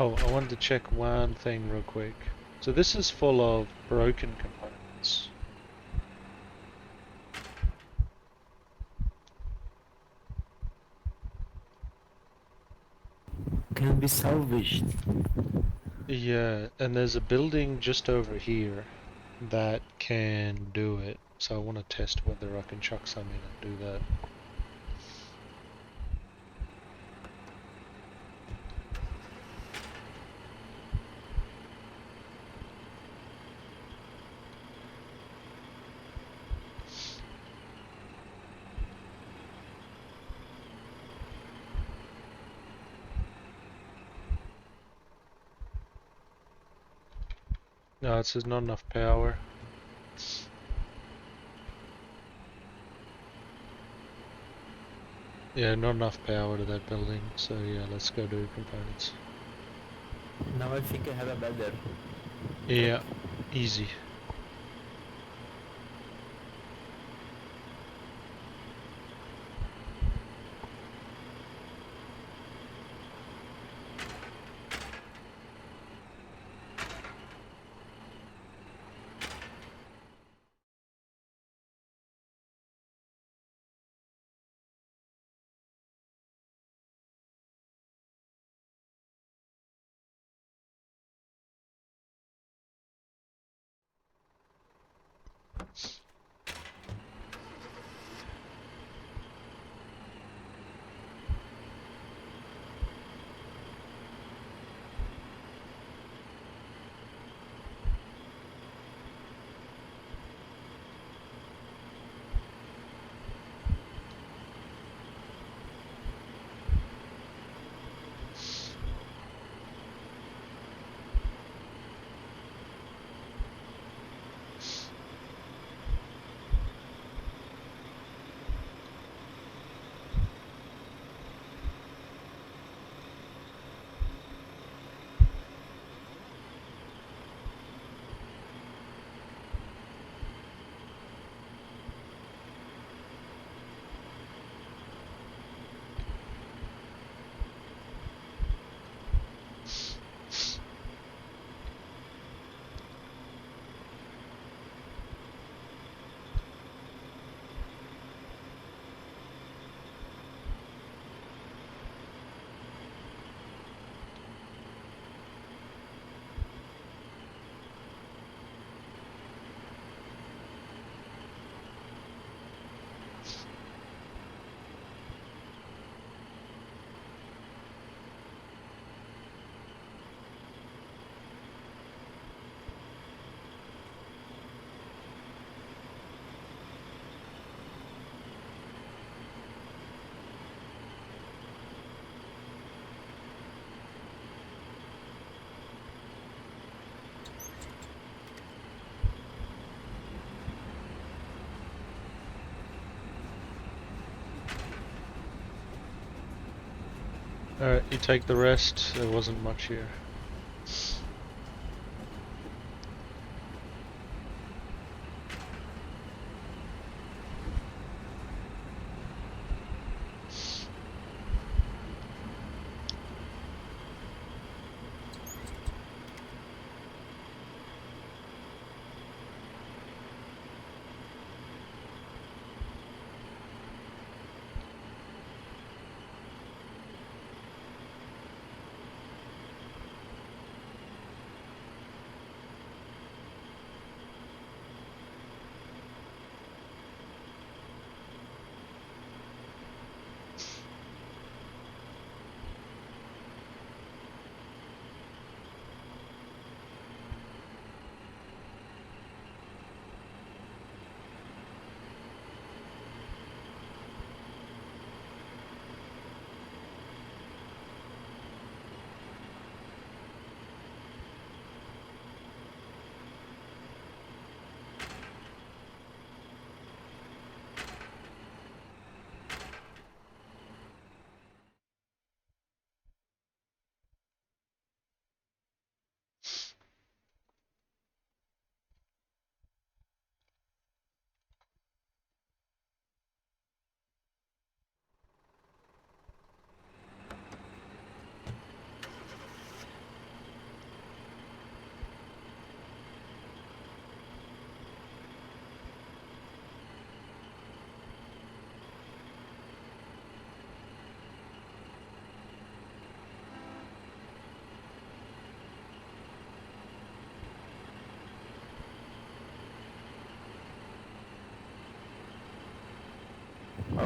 S1: Oh, I wanted to check one thing real quick. So this is full of broken components.
S7: Can be salvaged.
S1: Yeah, and there's a building just over here that can do it. So I want to test whether I can chuck some in and do that. No, it says not enough power. Yeah, not enough power to that building. So yeah, let's go do components.
S7: Now I think I have a better.
S1: Yeah, easy. Alright, you take the rest. There wasn't much here.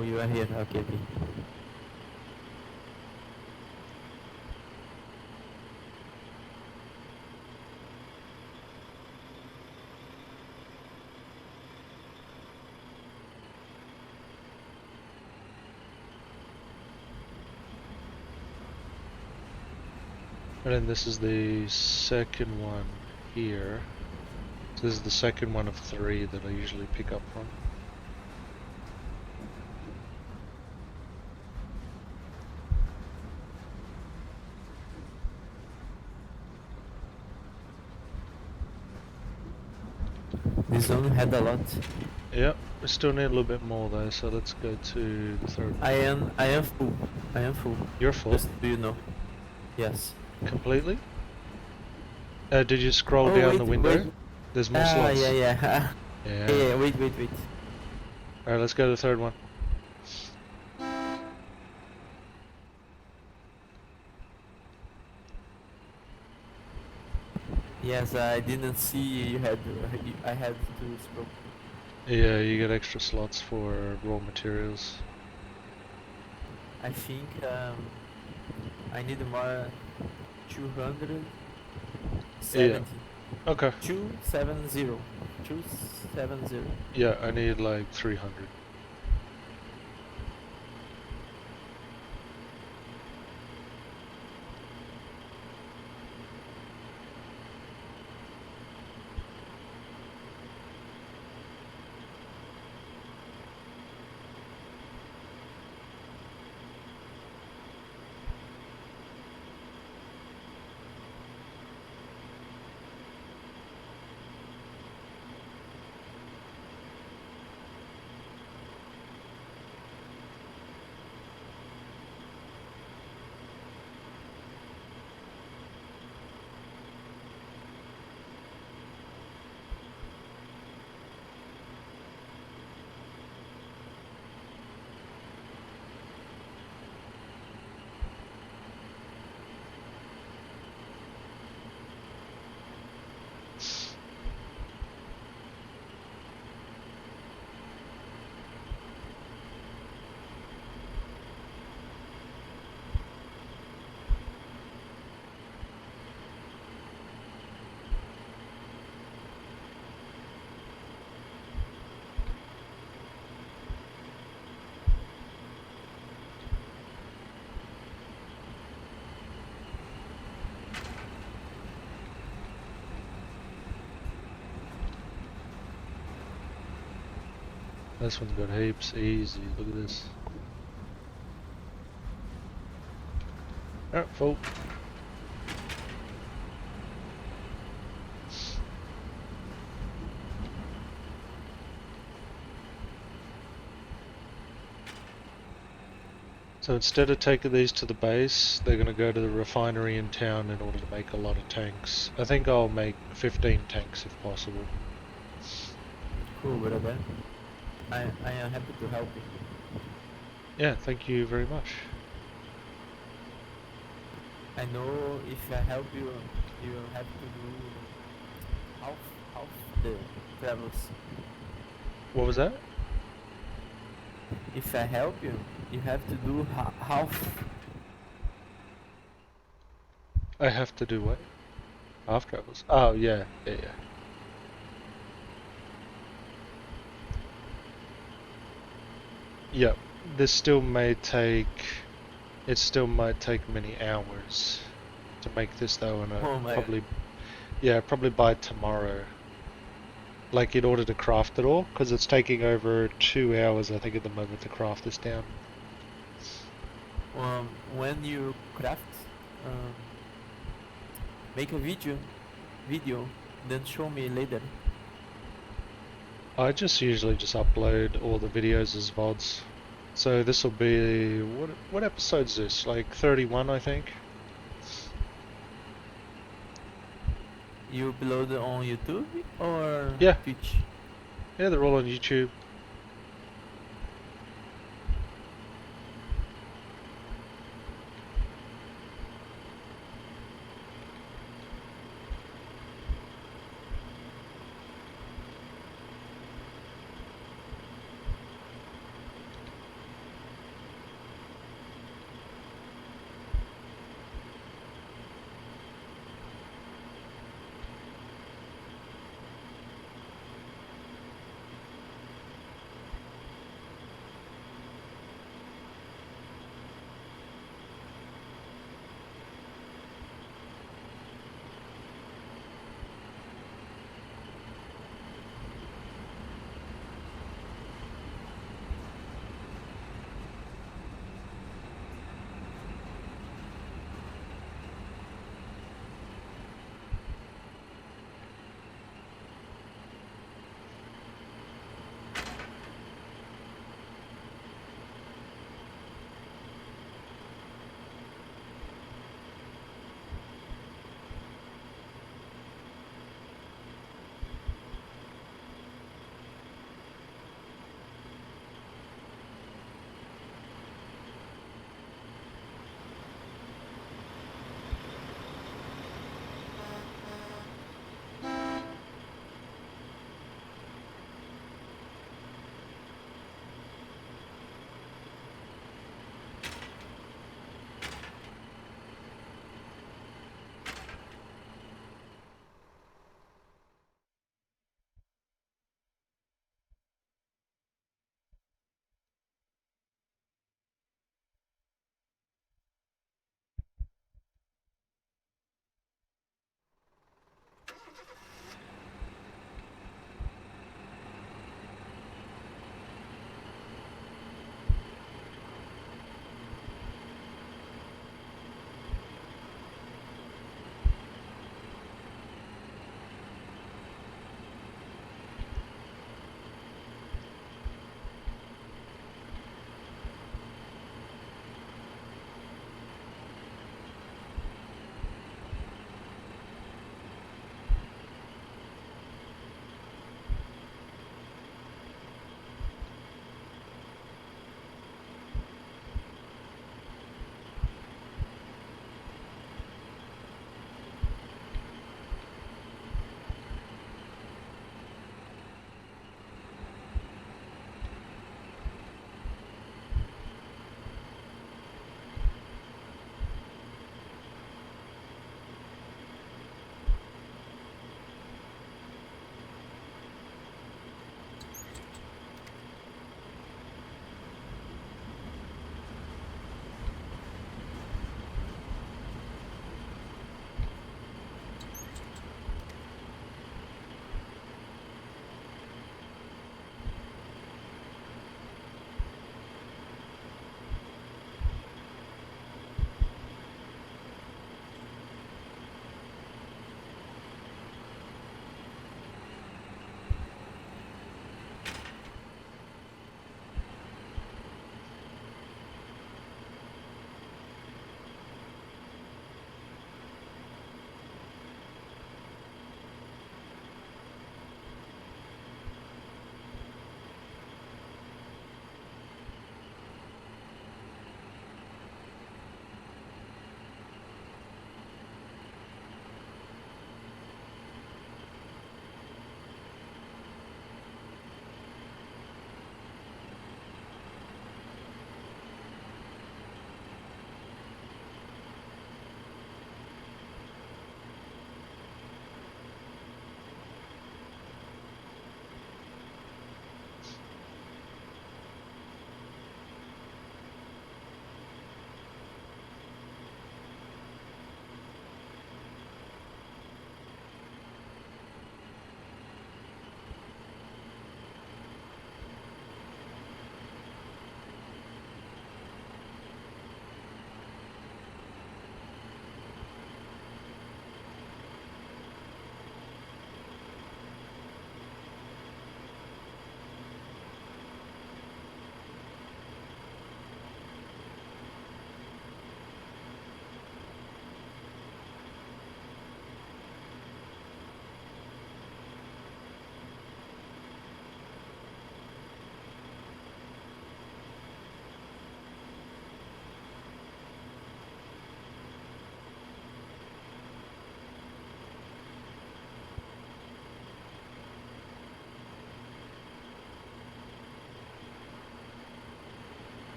S7: Oh, you are here. Okay, okay.
S1: And then this is the second one here. So this is the second one of 3 that I usually pick up from.
S7: This one had a lot.
S1: Yep, we still need a little bit more though, so let's go to the third one.
S7: I am full. I am full.
S1: You're full?
S7: Just so you know. Yes.
S1: Completely? Did you scroll
S7: Oh,
S1: down
S7: wait,
S1: the window?
S7: wait.
S1: There's more
S7: Ah,
S1: slots.
S7: yeah, yeah.
S1: Yeah.
S7: Yeah, wait.
S1: Alright, let's go to the third one.
S7: Yes, I didn't see you had. I had to scroll.
S1: Yeah, you get extra slots for raw materials.
S7: I think I need more 270.
S1: Yeah. Okay.
S7: 270. 270.
S1: Yeah, I need like 300. This one's got heaps easy. Look at this. Alright, full. So instead of taking these to the base, they're going to go to the refinery in town in order to make a lot of tanks. I think I'll make 15 tanks if possible.
S7: Cool, brother. I am happy to help you.
S1: Yeah, thank you very much.
S7: I know if I help you, you have to do half the travels.
S1: What was that?
S7: If I help you, you have to do half.
S1: I have to do what? Half travels. Oh, yeah. Yep, this still may take... It still might take many hours to make this though, and
S7: Oh my
S1: probably... Yeah, probably by tomorrow. Like in order to craft it all, because it's taking over 2 hours I think at the moment to craft this down.
S7: When you craft, um, make a video, then show me later.
S1: I just usually just upload all the videos as VODs. So this will be... What episode is this? Like 31 I think?
S7: You upload it on YouTube or
S1: Yeah.
S7: Twitch?
S1: Yeah, they're all on YouTube.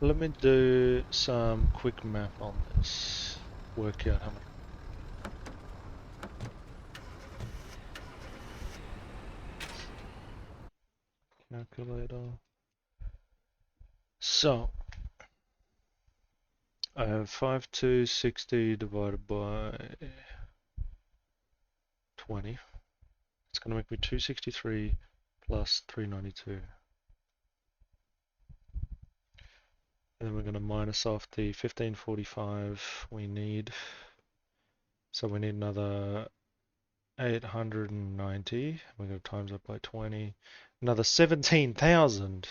S1: Let me do some quick math on this. Work out how much. Calculator. So, I have 5260 divided by 20. It's going to make me 263 plus 392. And then we're going to minus off the 1545 we need. So we need another 890. We're going to times that by 20. Another 17,000.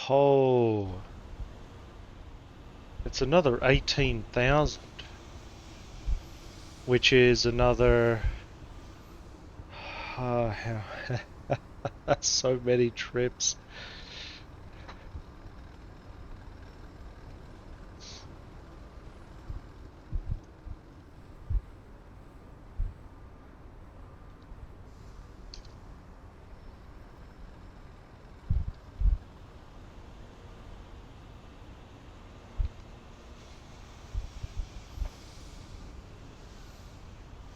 S1: Oh. It's another 18,000. Which is another... so many trips.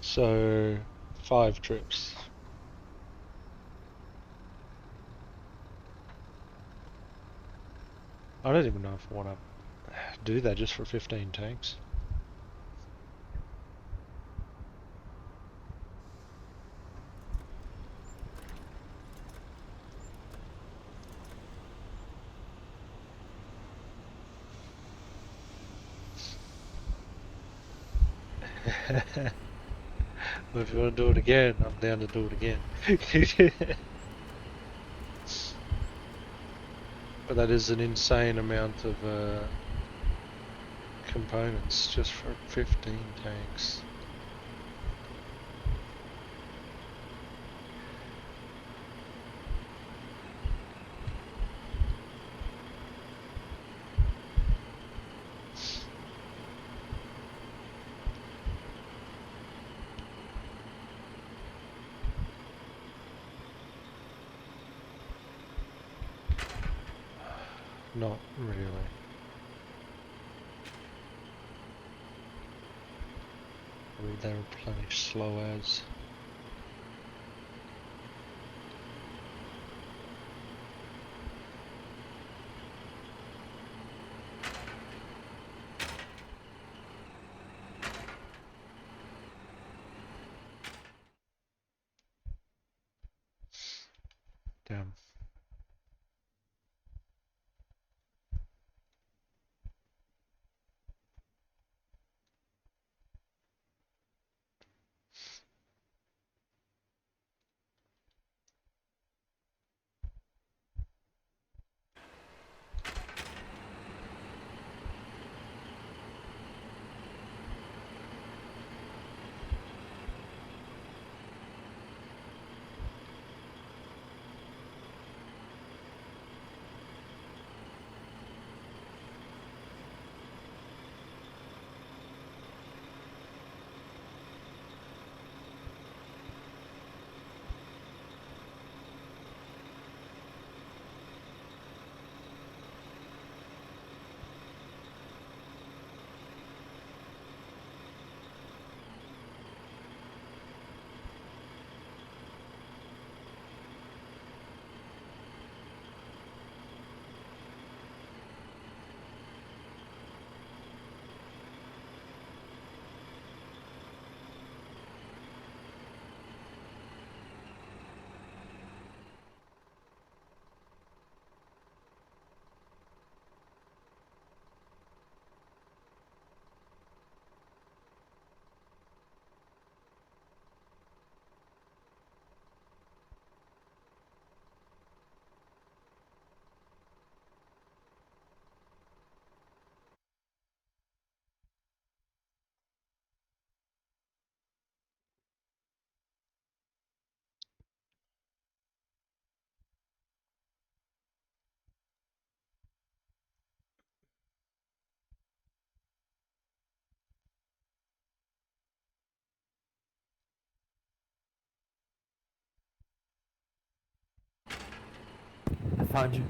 S1: So, 5 trips. I don't even know if I want to do that just for 15 tanks. But if you want to do it again, I'm down to do it again. But that is an insane amount of components just for 15 tanks. Not really. I mean, they replenish slow as. Damn.
S7: I found you.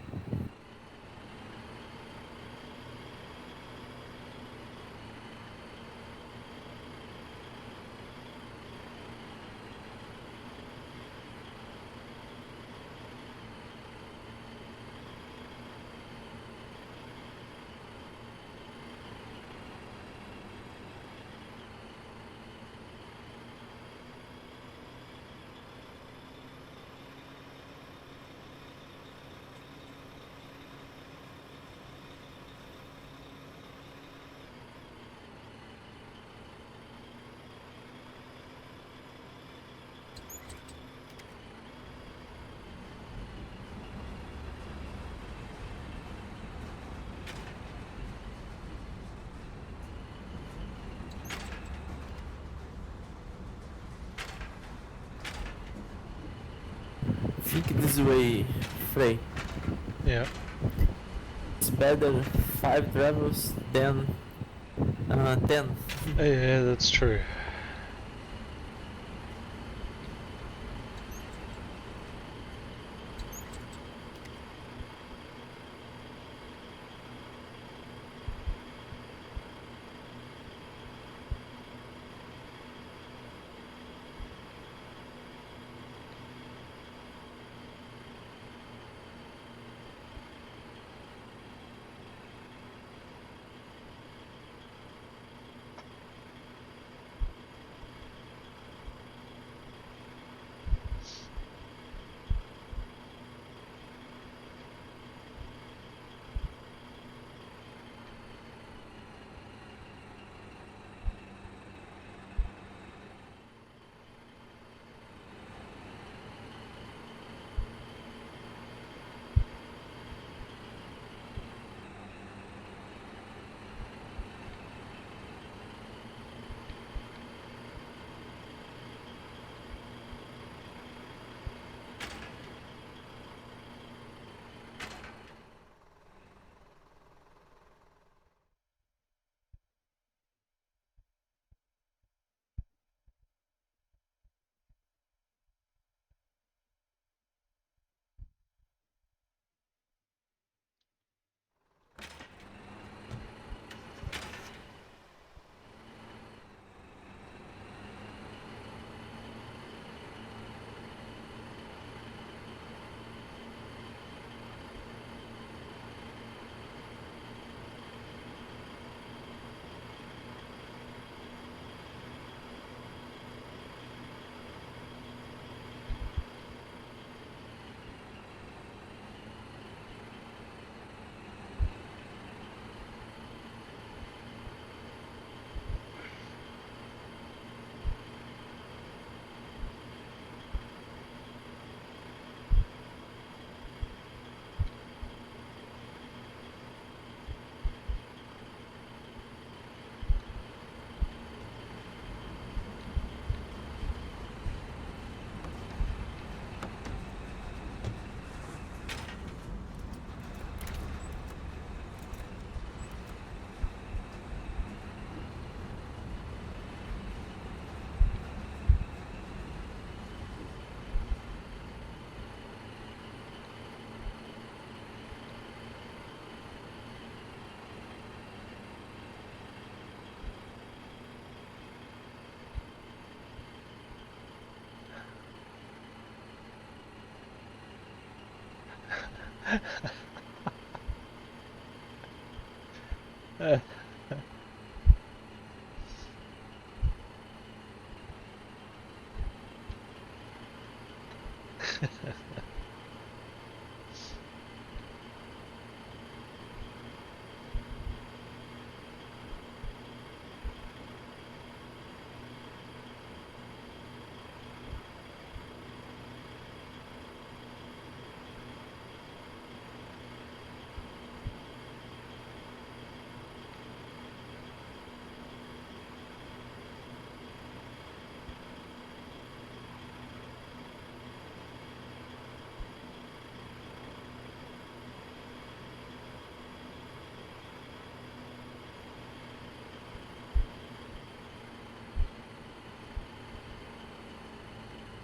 S7: think this way, Frey.
S1: Yeah.
S7: It's better 5 travels than 10.
S1: Yeah, that's true.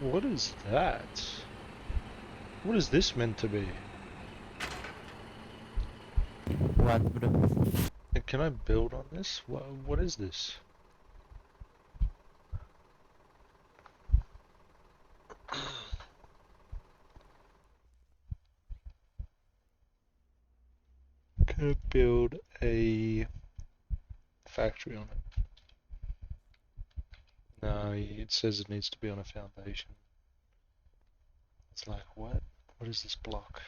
S1: What is that? What is this meant to be?
S7: What, bro?
S1: Can I build on this? What is this? Can I build a factory on it? No, it says it needs to be on a foundation. It's like, what? What is this block?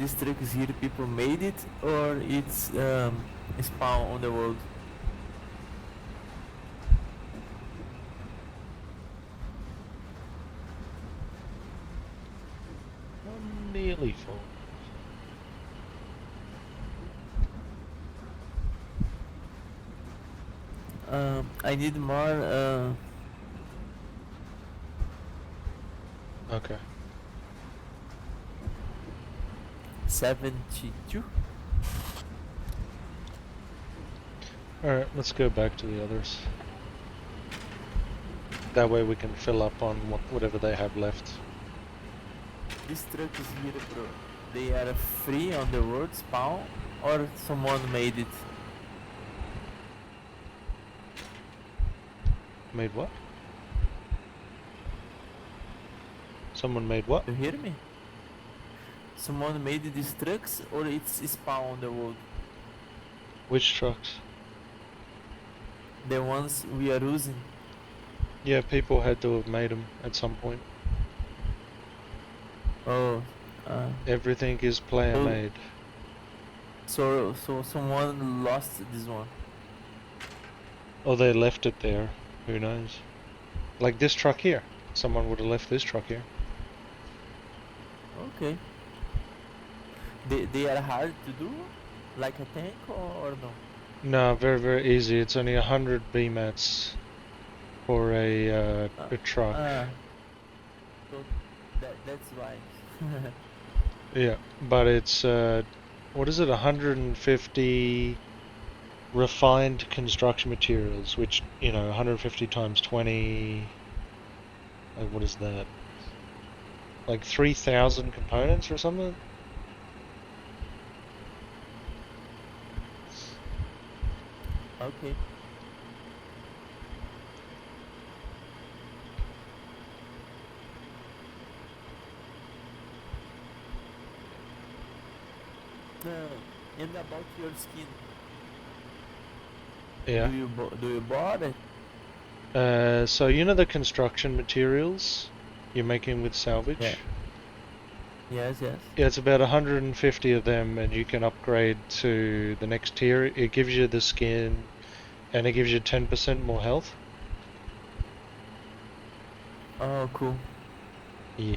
S7: these trucks here, people made it, or it's spawn on the world?
S1: I'm nearly full.
S7: I need more.
S1: Okay.
S7: 72.
S1: Alright, let's go back to the others. That way we can fill up on whatever they have left.
S7: These trucks here, bro, they are free on the world spawn, or someone made it?
S1: Made what? Someone made what?
S7: You hear me? Someone made these trucks, or it's spawn on the world?
S1: Which trucks?
S7: The ones we are using.
S1: Yeah, people had to have made them at some point.
S7: Oh,
S1: Everything is player
S7: Oh.
S1: made.
S7: so someone lost this one.
S1: Or they left it there. Who knows? Like this truck here. Someone would have left this truck here.
S7: Okay. They are hard to do, like a tank, or no?
S1: No, very, very easy. It's only 100 BMATs for a truck.
S7: So that's why.
S1: Yeah, but it's, what is it, 150 refined construction materials, which, 150 times 20, like, what is that? Like 3,000 components or something?
S7: Okay. And about your skin,
S1: Yeah.
S7: do you bought it?
S1: So the construction materials you're making with salvage?
S7: Yeah. Yes.
S1: Yeah, it's about 150 of them, and you can upgrade to the next tier. It gives you the skin, and it gives you 10% more health.
S7: Oh, cool.
S1: Yeah.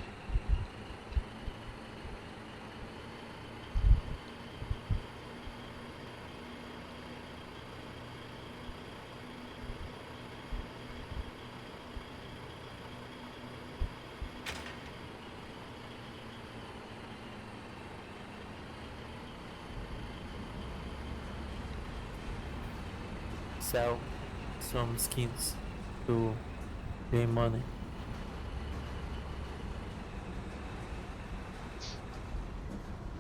S7: Sell some skins to gain money.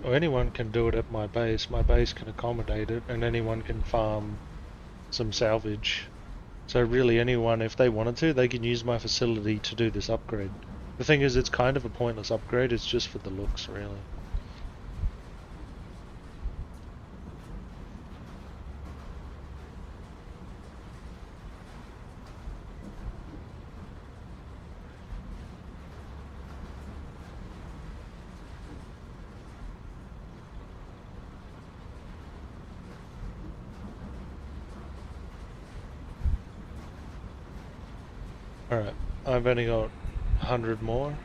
S1: Or anyone can do it at my base. My base can accommodate it, and anyone can farm some salvage. So really anyone, if they wanted to, they can use my facility to do this upgrade. The thing is, it's kind of a pointless upgrade. It's just for the looks, really. Alright, I've only got 100 more.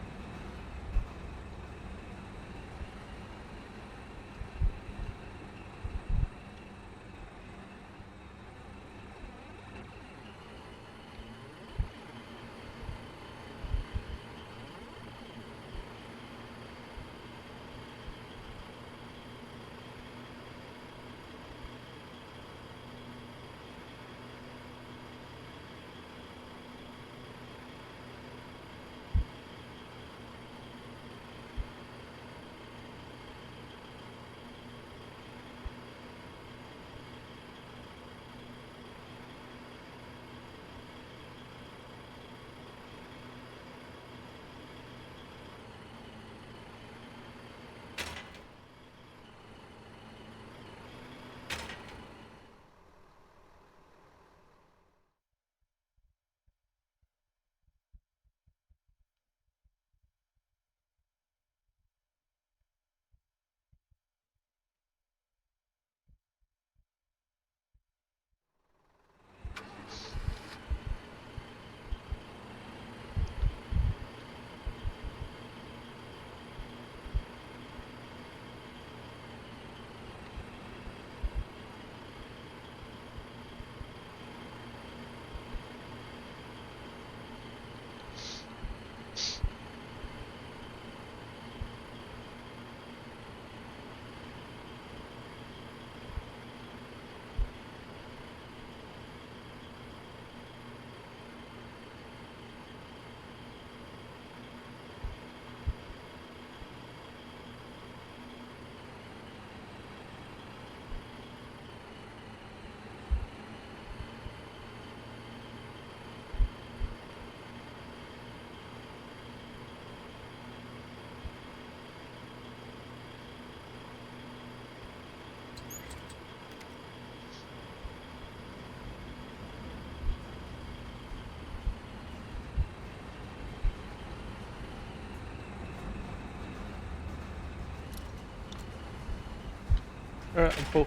S1: Alright, I'm full.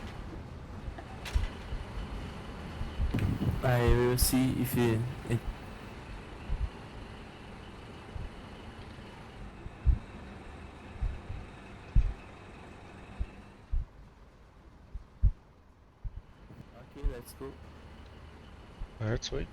S7: I will see if it okay, let's go.
S1: Alright, sweet.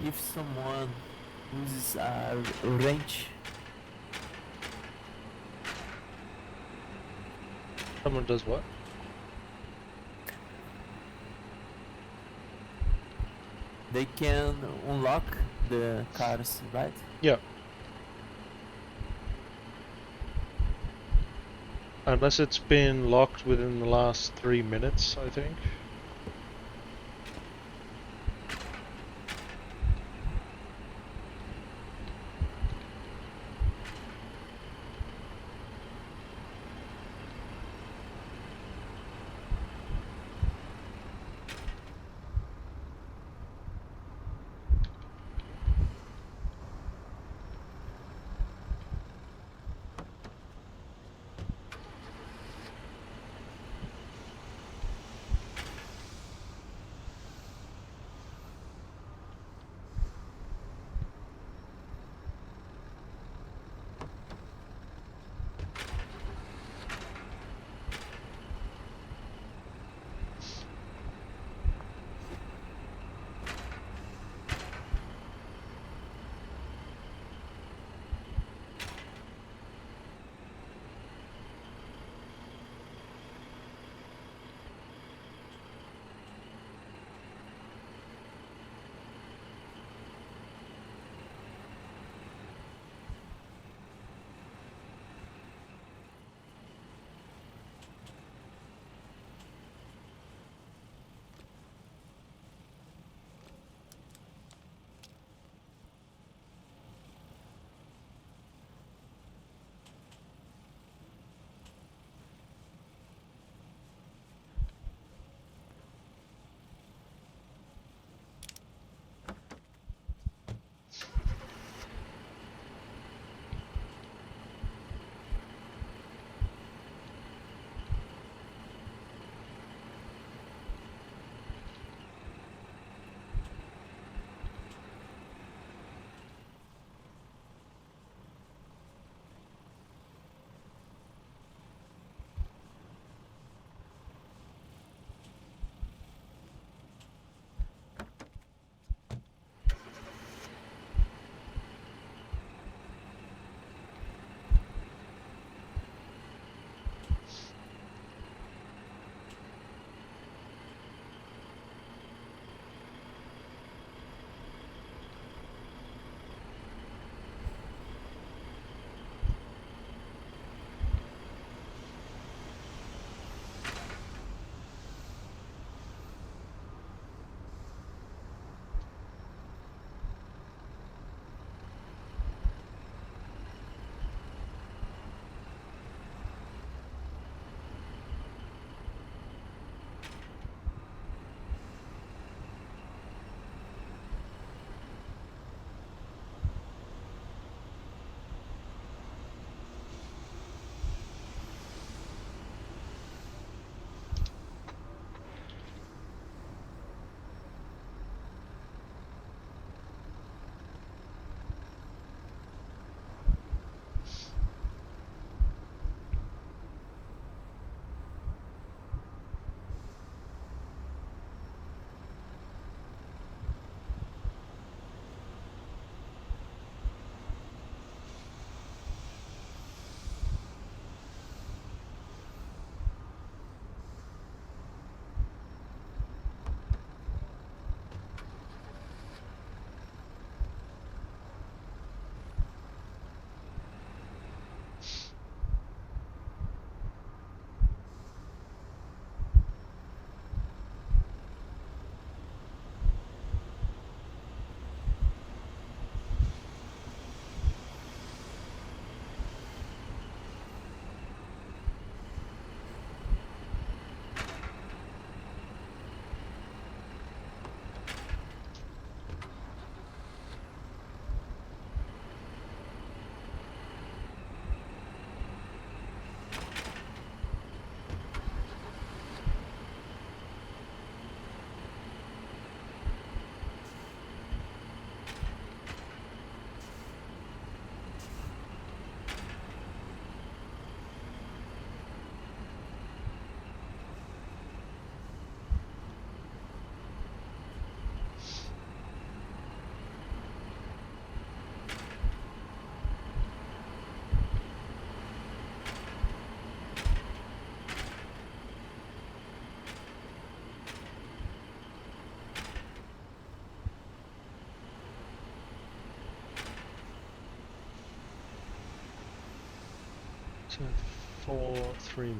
S7: If someone uses a wrench,
S1: Someone does what?
S7: they can unlock the cars, right?
S1: Yeah. Unless it's been locked within the last 3 minutes, I think. So 3 more.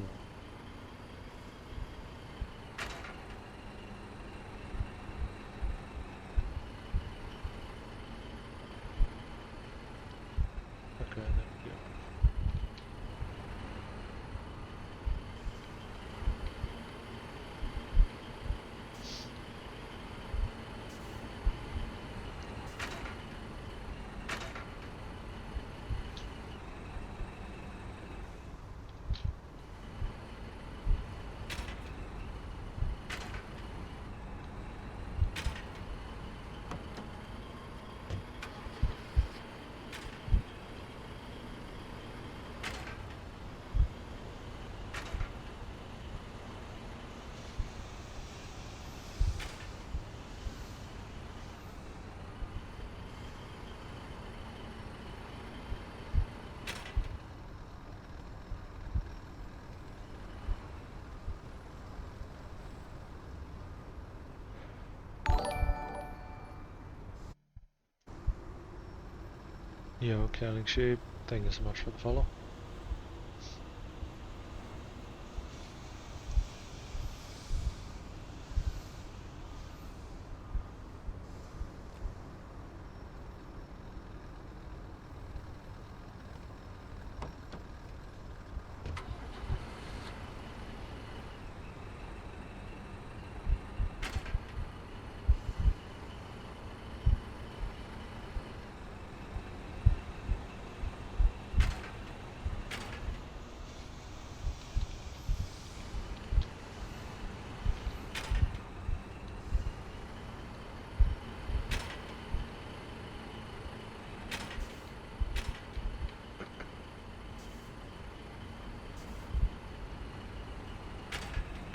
S1: Okay, there we go. Yo, Counting Sheep, thank you so much for the follow.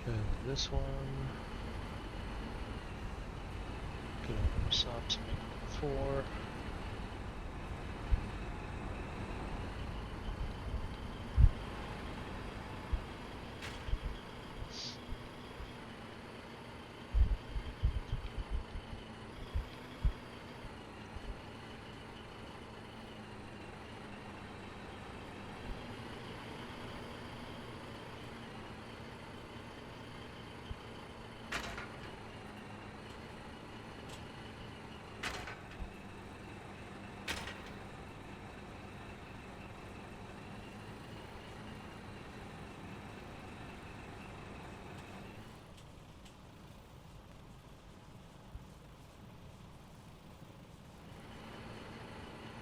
S1: Okay, this one. Get on the sub to make it 4.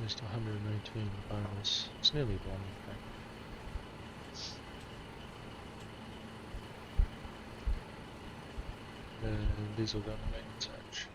S1: Just 119 bonus. It's nearly 1, in fact. And these will go in the main search.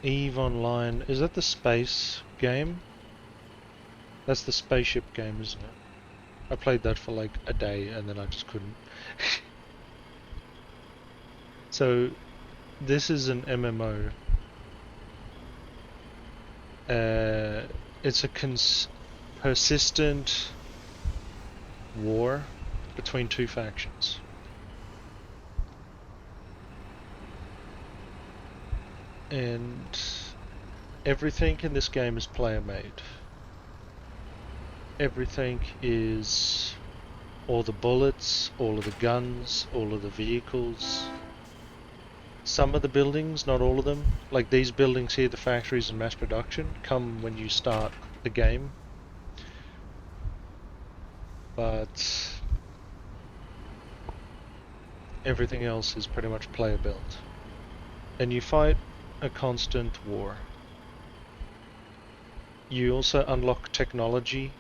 S1: Eve Online, is that the space game? That's the spaceship game, isn't it? I played that for like a day and then I just couldn't. So, this is an MMO. It's a persistent war between 2 factions. And everything in this game is player made. Everything is all the bullets, all of the guns, all of the vehicles. Some of the buildings, not all of them, like these buildings here, the factories and mass production, come when you start the game. But everything else is pretty much player built. And you fight a constant war. You also unlock technology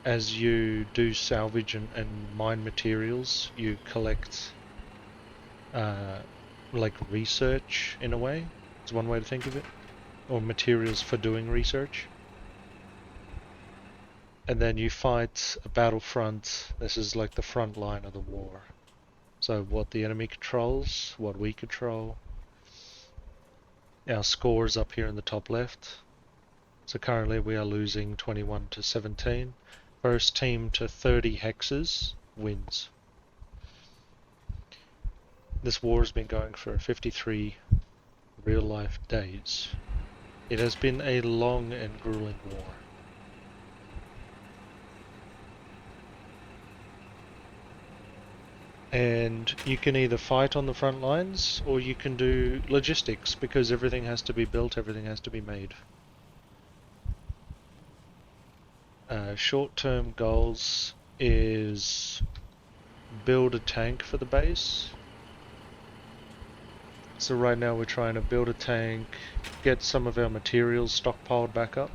S1: as you do salvage and mine materials. You collect like research in a way. It's one way to think of it. Or materials for doing research. And then you fight a battlefront. This is like the front line of the war. So what the enemy controls, what we control. Our scores up here in the top left. So currently we are losing 21 to 17. First team to 30 hexes wins. This war has been going for 53 real life days. It has been a long and grueling war. And you can either fight on the front lines or you can do logistics, because everything has to be built, everything has to be made. Short-term goals is build a tank for the base. So right now we're trying to build a tank, get some of our materials stockpiled back up.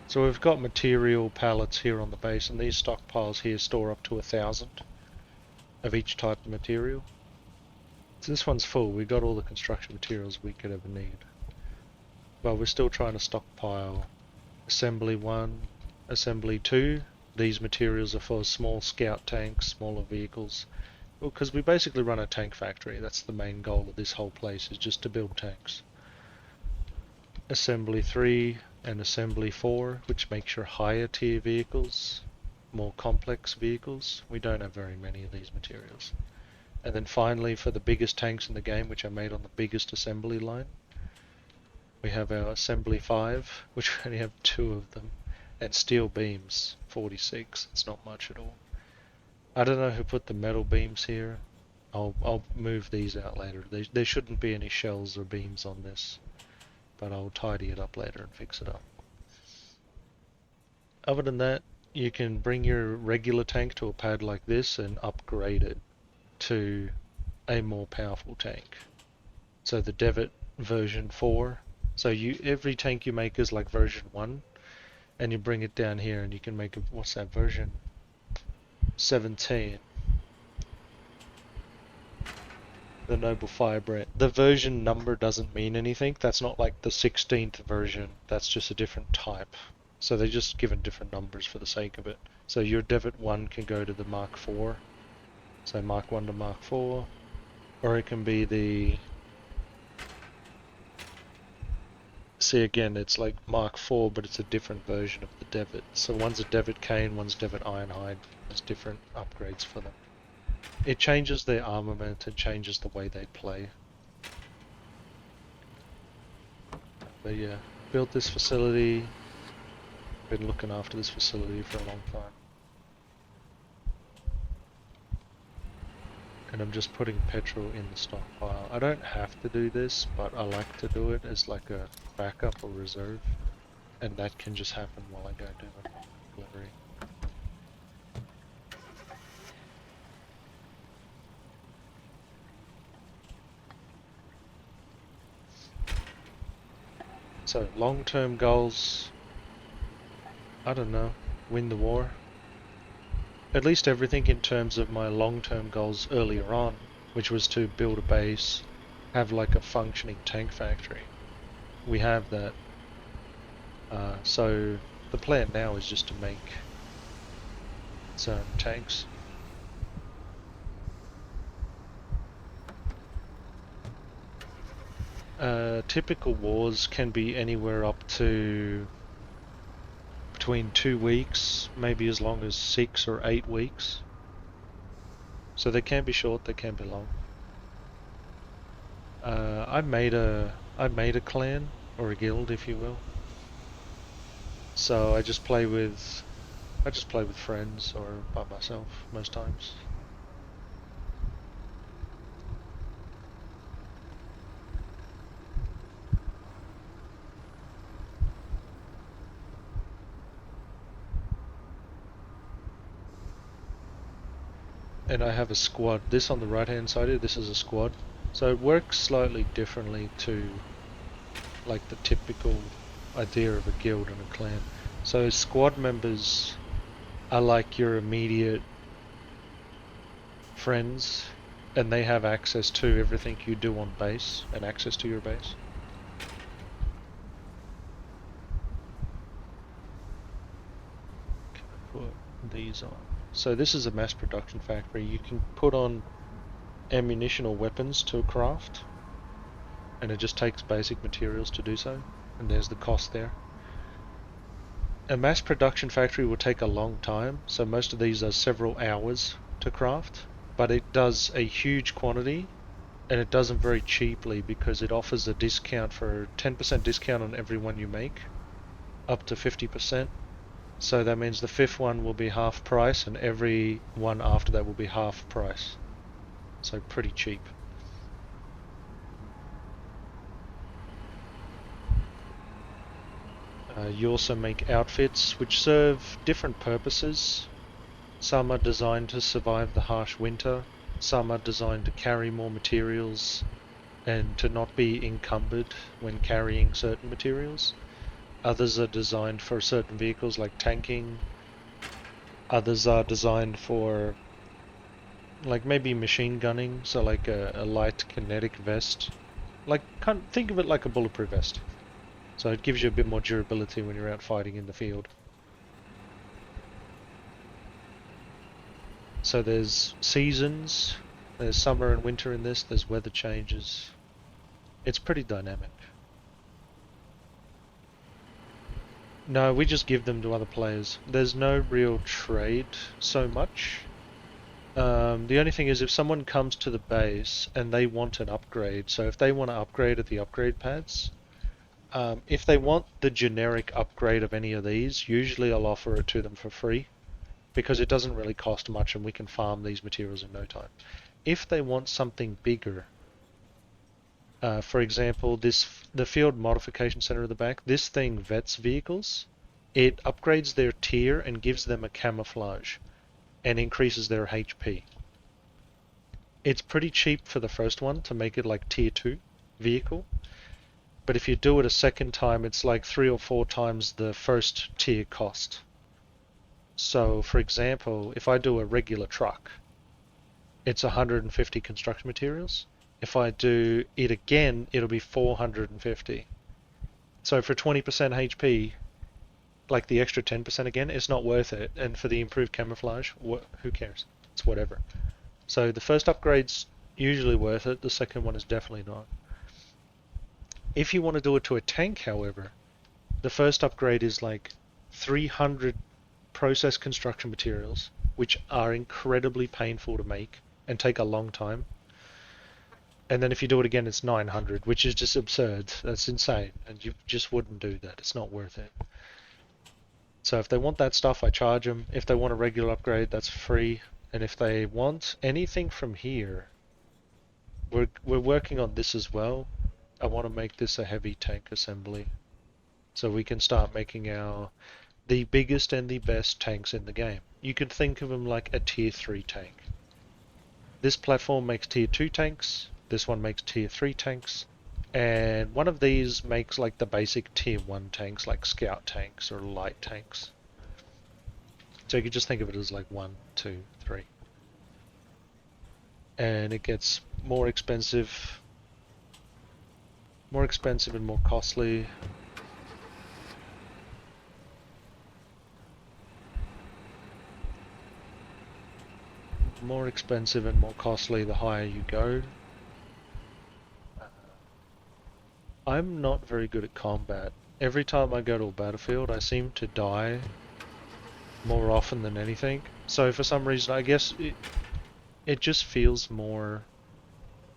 S1: So we've got material pallets here on the base, and these stockpiles here store up to 1,000 of each type of material. So this one's full. We got all the construction materials we could ever need. But we're still trying to stockpile Assembly 1, Assembly 2. These materials are for small scout tanks, smaller vehicles. Well, because we basically run a tank factory. That's the main goal of this whole place, is just to build tanks. Assembly 3 and Assembly 4, which makes your higher tier vehicles, more complex vehicles. We don't have very many of these materials. And then finally, for the biggest tanks in the game, which are made on the biggest assembly line, we have our Assembly 5, which we only have 2 of them, and steel beams, 46. It's not much at all. I don't know who put the metal beams here. I'll move these out later. There shouldn't be any shells or beams on this, but I'll tidy it up later and fix it up. Other than that, you can bring your regular tank to a pad like this and upgrade it to a more powerful tank. So the Devitt version 4. So every tank you make is like version 1, and you bring it down here and you can make what's that, version 17. The Noble Firebrand. The version number doesn't mean anything. That's not like the 16th version. That's just a different type. So they're just given different numbers for the sake of it. So your Devitt 1 can go to the Mark 4. So Mark 1 to Mark 4. Or it can be the... See, again, it's like Mark 4, but it's a different version of the Devitt. So one's a Devitt Cane, one's Devitt Ironhide. There's different upgrades for them. It changes their armament and changes the way they play. But yeah, built this facility. Been looking after this facility for a long time. And I'm just putting petrol in the stockpile. I don't have to do this, but I like to do it as like a backup or reserve. And that can just happen while I go do a delivery. So long-term goals, I don't know, win the war. At least everything in terms of my long-term goals earlier on, which was to build a base, have like a functioning tank factory. We have that. So the plan now is just to make some tanks. Typical wars can be anywhere up to between 2 weeks, maybe as long as 6 or 8 weeks. So they can be short, they can be long. I made a clan, or a guild if you will. So I just play with friends or by myself most times. And I have a squad. This on the right hand side here, this is a squad. So it works slightly differently to like the typical idea of a guild and a clan. So squad members are like your immediate friends, and they have access to everything you do on base and access to your base. Can I put these on? So this is a mass production factory. You can put on ammunition or weapons to craft, and it just takes basic materials to do so, and there's the cost there. a mass production factory will take a long time, so most of these are several hours to craft, but it does a huge quantity and it does them very cheaply because it offers a discount for 10% discount on every one you make, up to 50%. So that means the fifth one will be half price and every one after that will be half price. So pretty cheap. You also make outfits which serve different purposes. Some are designed to survive the harsh winter, some are designed to carry more materials and to not be encumbered when carrying certain materials. Others are designed for certain vehicles like tanking. Others are designed for like maybe machine gunning, so like a light kinetic vest. Like think of it like a bulletproof vest. So it gives you a bit more durability when you're out fighting in the field. So there's seasons, there's summer and winter in this, there's weather changes. It's pretty dynamic. No, we just give them to other players. There's no real trade so much. The only thing is if someone comes to the base and they want an upgrade, so if they want to upgrade at the upgrade pads, if they want the generic upgrade of any of these, usually I'll offer it to them for free because it doesn't really cost much and we can farm these materials in no time. If they want something bigger, for example, the field modification center at the back, this thing vets vehicles. It upgrades their tier and gives them a camouflage and increases their HP. It's pretty cheap for the first one to make it like tier 2 vehicle, but if you do it a second time, it's like 3 or 4 times the first tier cost. So, for example, if I do a regular truck, it's 150 construction materials. If I do it again, it'll be 450. So for 20% HP, like the extra 10% again, it's not worth it. And for the improved camouflage, who cares? It's whatever. So the first upgrade's usually worth it. The second one is definitely not. If you want to do it to a tank, however, the first upgrade is like 300 processed construction materials, which are incredibly painful to make and take a long time. And then if you do it again, it's 900, which is just absurd. That's insane. And you just wouldn't do that. It's not worth it. So if they want that stuff, I charge them. If they want a regular upgrade, that's free. And if they want anything from here, we're working on this as well. I want to make this a heavy tank assembly. So we can start making the biggest and the best tanks in the game. You could think of them like a tier 3 tank. This platform makes tier 2 tanks. This one makes tier 3 tanks, and one of these makes like the basic tier 1 tanks like scout tanks or light tanks. So you could just think of it as like 1, 2, 3. And it gets more expensive and more costly. More expensive and more costly the higher you go. I'm not very good at combat. Every time I go to a battlefield, I seem to die more often than anything. So for some reason, I guess it just feels more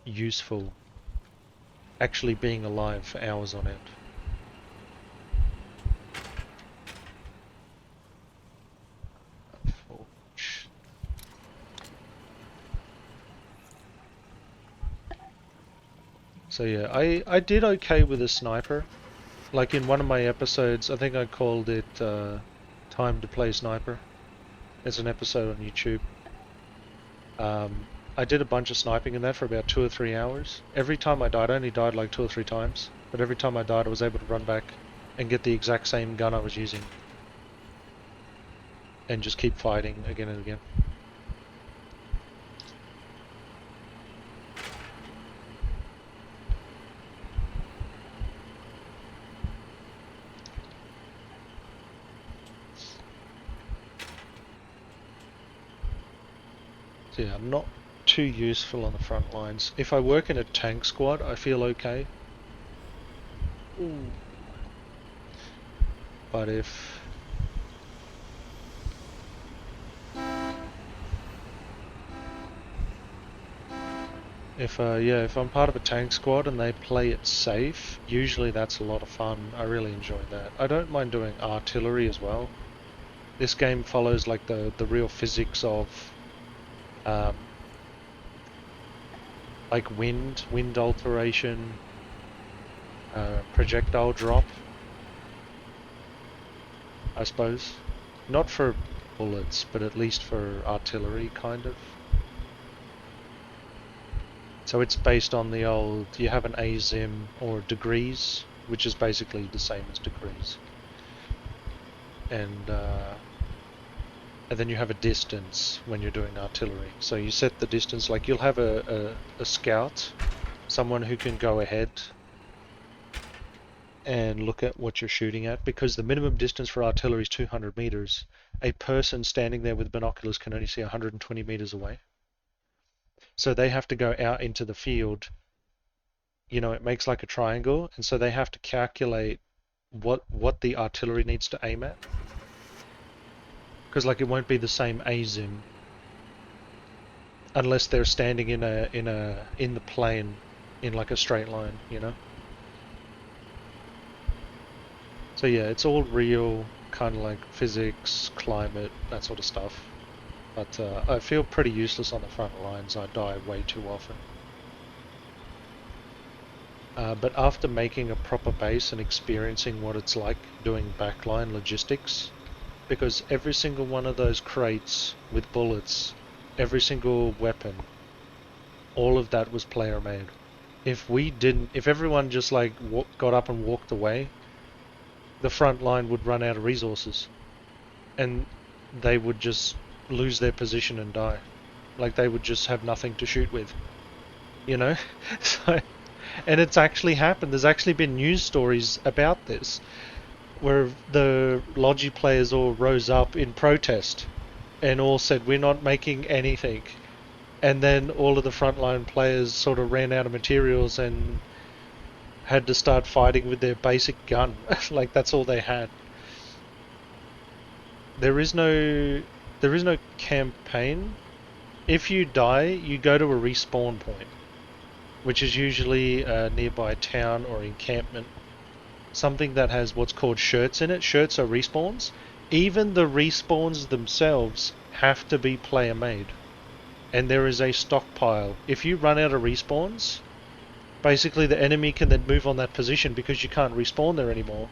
S1: useful actually being alive for hours on end. So yeah, I did okay with a sniper. Like in one of my episodes, I think I called it Time to Play Sniper. It's an episode on YouTube. I did a bunch of sniping in that for about 2 or 3 hours. Every time I died, I only died like 2 or 3 times. But every time I died, I was able to run back and get the exact same gun I was using. And just keep fighting again and again. So yeah, I'm not too useful on the front lines. If I work in a tank squad, I feel okay. Ooh. But if If I'm part of a tank squad and they play it safe, usually that's a lot of fun. I really enjoy that. I don't mind doing artillery as well. This game follows like the real physics of um, like wind alteration, projectile drop, I suppose. Not for bullets, but at least for artillery, kind of. So it's based on the old, you have an ASIM or degrees, which is basically the same as degrees. And then you have a distance when you're doing artillery. So you set the distance, like you'll have a scout, someone who can go ahead and look at what you're shooting at, because the minimum distance for artillery is 200 meters. A person standing there with binoculars can only see 120 meters away. So they have to go out into the field. You know, it makes like a triangle, and so they have to calculate what the artillery needs to aim at. Because like it won't be the same ASIM unless they're standing in the plane in like a straight line, you know. So yeah, it's all real, kind of like physics, climate, that sort of stuff. But I feel pretty useless on the front lines. I die way too often. But after making a proper base and experiencing what it's like doing backline logistics, because every single one of those crates with bullets, every single weapon, all of that was player made. If everyone just like got up and walked away, the front line would run out of resources, and they would just lose their position and die. Like they would just have nothing to shoot with, you know? So, and it's actually happened. There's actually been news stories about this, where the Logi players all rose up in protest and all said, we're not making anything. And then all of the frontline players sort of ran out of materials and had to start fighting with their basic gun. Like that's all they had. There is no campaign. If you die, you go to a respawn point, which is usually a nearby town or encampment. Something that has what's called shirts in it. Shirts are respawns. Even the respawns themselves have to be player made. And there is a stockpile. If you run out of respawns, basically the enemy can then move on that position because you can't respawn there anymore.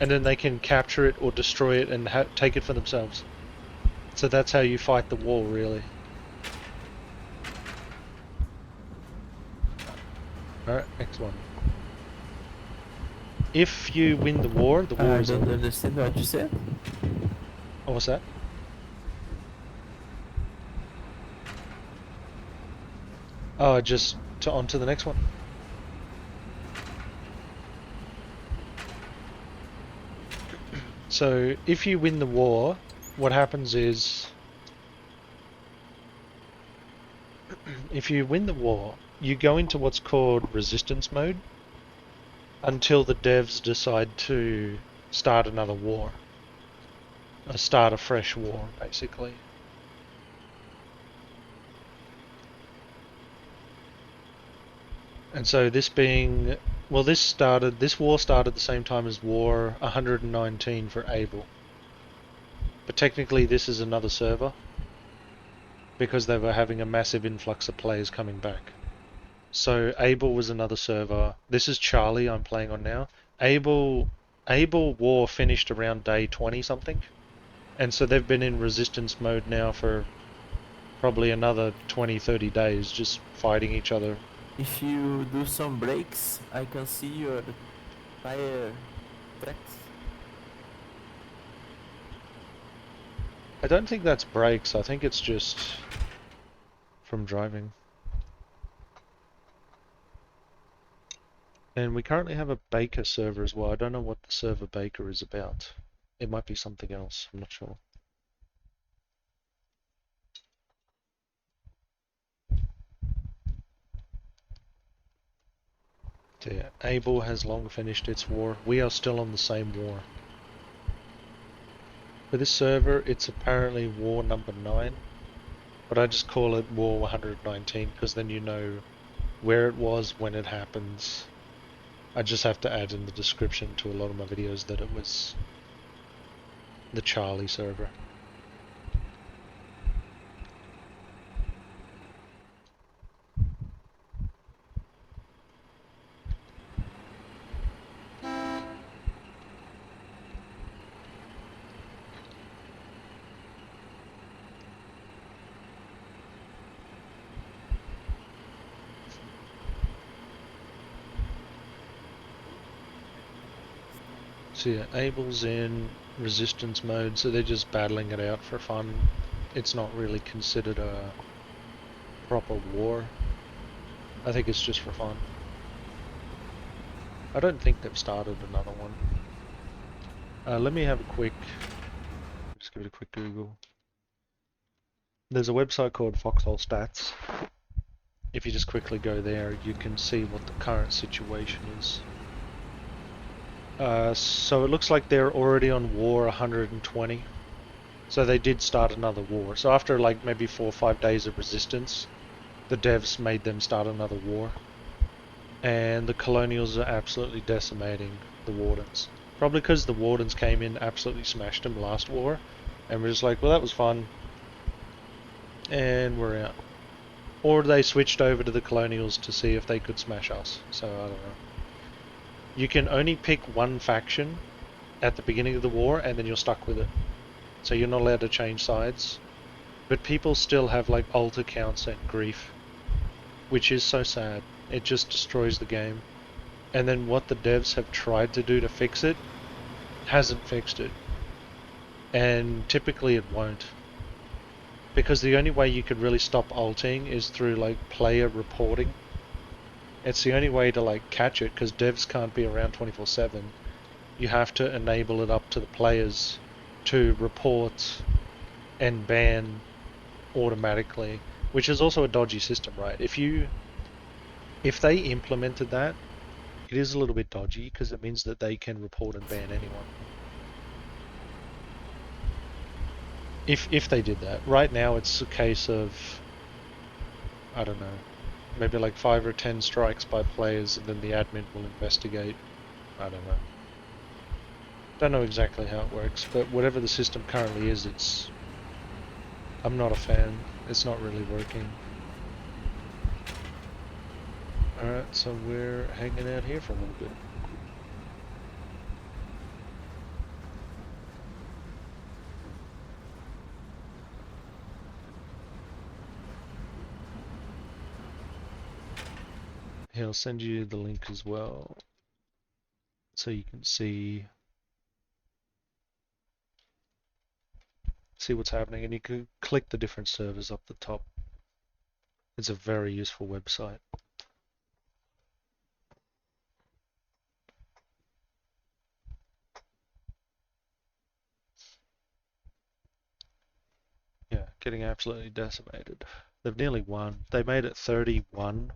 S1: And then they can capture it or destroy it and take it for themselves. So that's how you fight the war, really. Alright, next one. If you win the war
S7: I
S1: is
S7: don't
S1: over.
S7: understand what you said.
S1: Oh, what's that? Oh, just on to the next one. So, if you win the war, what happens is, if you win the war, you go into what's called resistance mode until the devs decide to start another war. Start a fresh war, basically. And so this being, well, this war started the same time as War 119 for Able. But technically this is another server, because they were having a massive influx of players coming back. So Able was another server. This is Charlie I'm playing on now. Able War finished around day 20 something. And so they've been in resistance mode now for probably another 20-30 days, just fighting each other.
S7: If you do some breaks, I can see your tire tracks.
S1: I don't think that's brakes, I think it's just from driving. And we currently have a Baker server as well. I don't know what the server Baker is about. It might be something else, I'm not sure. Yeah, Able has long finished its war. We are still on the same war. For this server, it's apparently war number 9. But I just call it war 119 because then you know where it was when it happens. I just have to add in the description to a lot of my videos that it was the Charlie server. So yeah, Abel's in resistance mode, so they're just battling it out for fun. It's not really considered a proper war. I think it's just for fun. I don't think they've started another one. Let me have a quick, just give it a quick Google. There's a website called Foxhole Stats. If you just quickly go there, you can see what the current situation is. So it looks like they're already on war 120. So they did start another war. So after like maybe 4 or 5 days of resistance, the devs made them start another war. And the colonials are absolutely decimating the wardens. Probably because the wardens came in, absolutely smashed them last war. And we're just like, well, that was fun. And we're out. Or they switched over to the colonials to see if they could smash us. So I don't know. You can only pick one faction at the beginning of the war, and then you're stuck with it. So you're not allowed to change sides. But people still have like alt accounts and grief, which is so sad. It just destroys the game. And then what the devs have tried to do to fix it hasn't fixed it. And typically it won't. Because the only way you could really stop alting is through like player reporting. It's the only way to like catch it, because devs can't be around 24/7. You have to enable it up to the players to report and ban automatically, which is also a dodgy system, right? If they implemented that, it is a little bit dodgy because it means that they can report and ban anyone. If they did that. Right now it's a case of, I don't know, maybe like 5 or 10 strikes by players and then the admin will investigate. I don't know. Don't know exactly how it works, but whatever the system currently is, I'm not a fan. It's not really working. Alright, so we're hanging out here for a little bit. Here, I'll send you the link as well, so you can see what's happening, and you can click the different servers up the top. It's a very useful website. Yeah, getting absolutely decimated. They've nearly won. They made it 31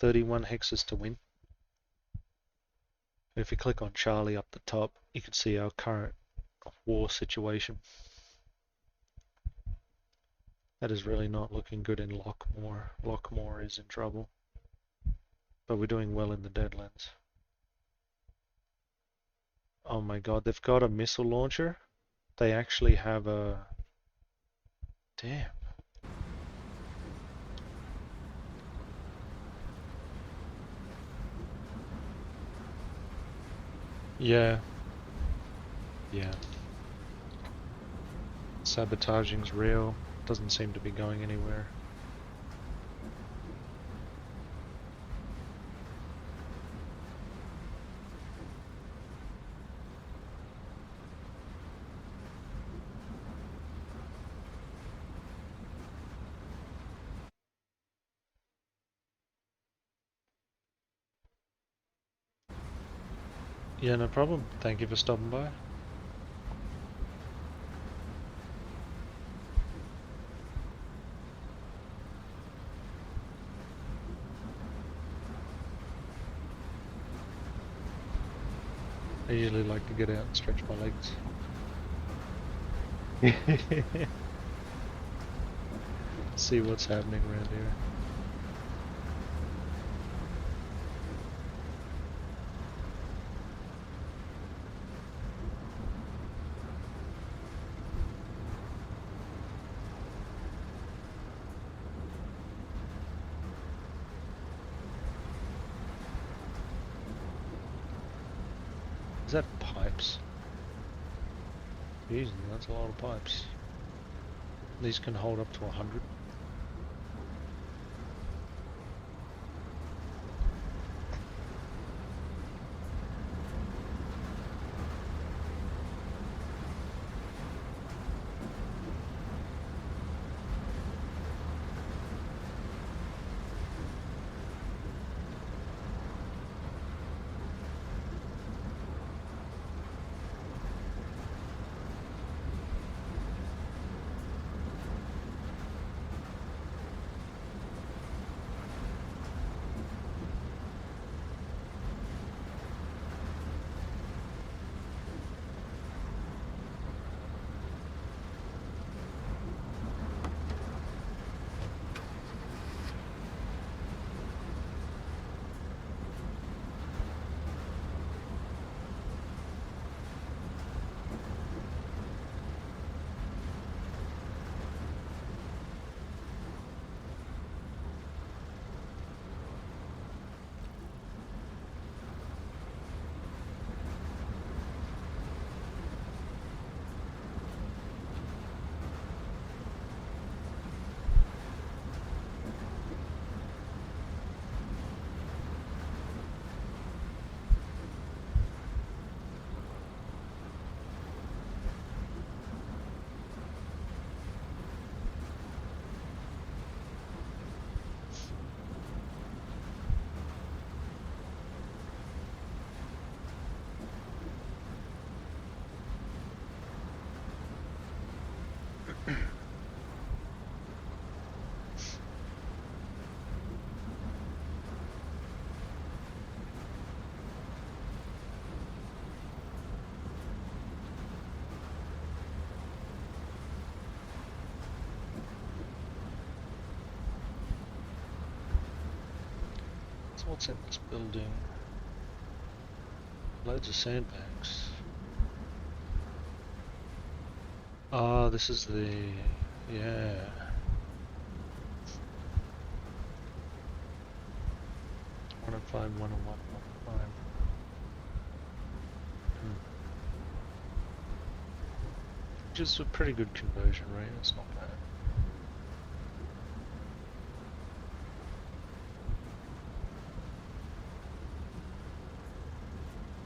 S1: hexes to win. If you click on Charlie up the top, you can see our current war situation. That is really not looking good in Lockmore. Lockmore is in trouble. But we're doing well in the Deadlands. Oh my god, they've got a missile launcher. They actually have a... Damn. Yeah. Yeah. Sabotaging's real. Doesn't seem to be going anywhere. Yeah, no problem. Thank you for stopping by. I usually like to get out and stretch my legs. See what's happening around here. Is that pipes? Jesus, that's a lot of pipes. These can hold up to 100. So what's in this building? Loads of sandbags. Oh, this is the... yeah. 105, 101, 105. Which is a pretty good conversion rate, it's not bad.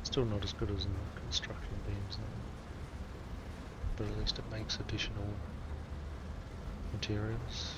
S1: Still not as good as in the construction beams though. But at least it makes additional materials.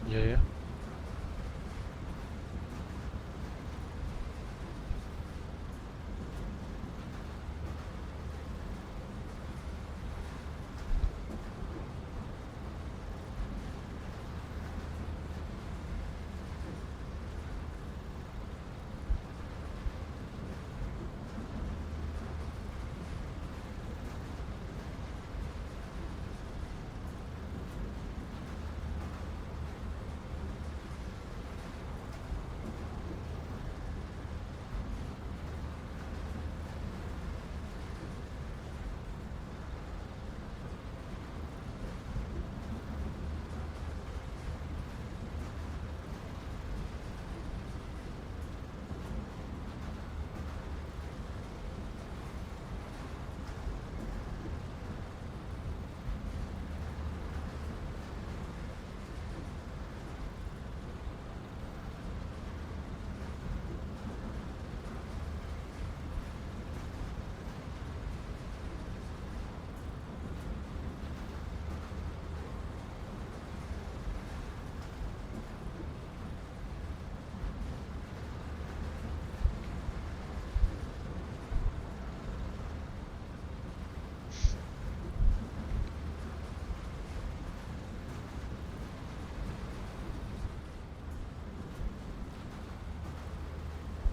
S1: Yeah.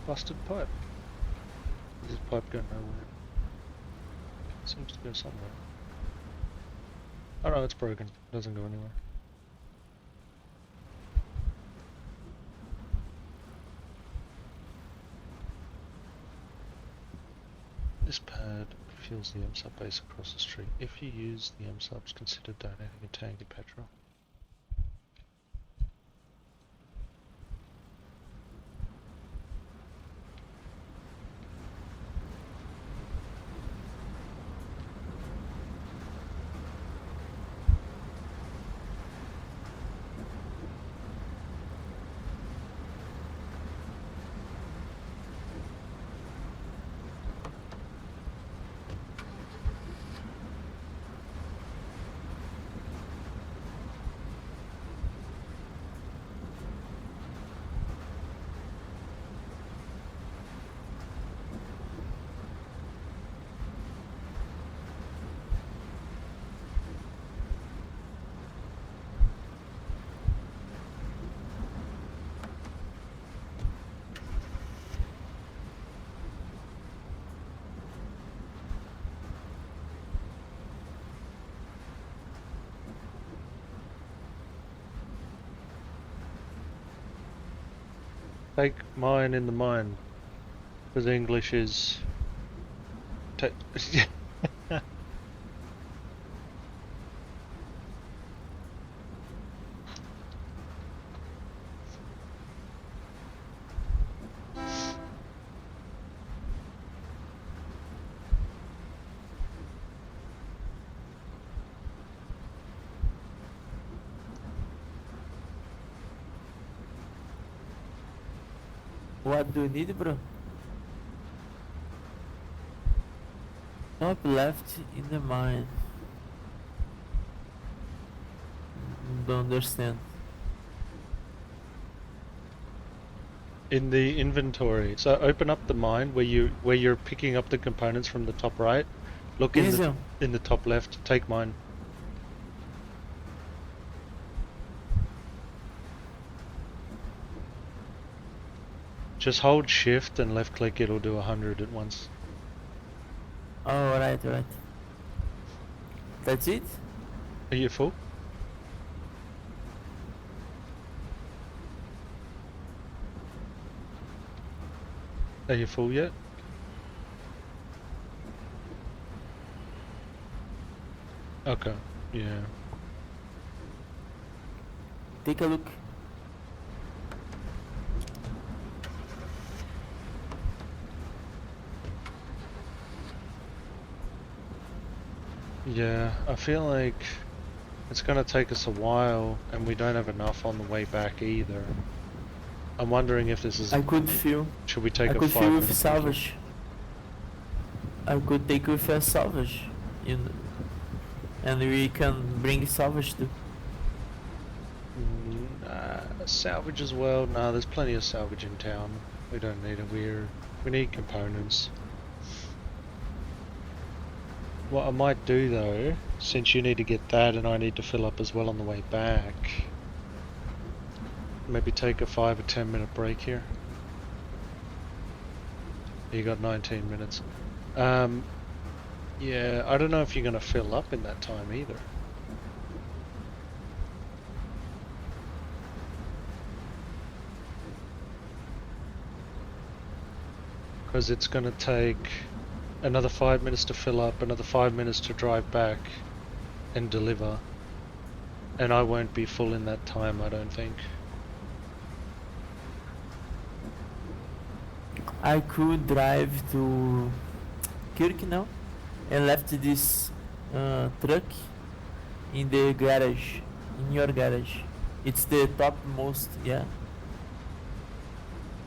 S1: Busted pipe. Does this pipe go nowhere? It seems to go somewhere. Oh no, it's broken. Doesn't go anywhere. This pad fuels the M-sub base across the street. If you use the M-subs, consider donating a tank of petrol. Take mine in the mine. Because English is...
S7: What do you need, bro? Top left in the mine. Don't understand.
S1: In the inventory. So open up the mine where you're picking up the components from the top right. Look in the top left. Take mine. Just hold shift and left click, it'll do 100 at once.
S7: Oh, right. That's it?
S1: Are you full? Are you full yet? Okay, yeah.
S7: Take a look.
S1: Yeah, I feel like it's gonna take us a while and we don't have enough on the way back either. I'm wondering if this is...
S7: I could feel.
S1: Should we take
S7: I
S1: a
S7: could
S1: 5
S7: feel
S1: minute
S7: with salvage. I could take with a salvage, and we can bring salvage too.
S1: Salvage as well? Nah, there's plenty of salvage in town. We don't need it. We need components. What I might do though, since you need to get that and I need to fill up as well on the way back, maybe take a 5 or 10 minute break here. You got 19 minutes. Yeah, I don't know if you're gonna fill up in that time either. Because it's gonna take another 5 minutes to fill up, another 5 minutes to drive back and deliver. And I won't be full in that time, I don't think.
S7: I could drive to Kirk now and left this truck in the garage, in your garage. It's the topmost, yeah,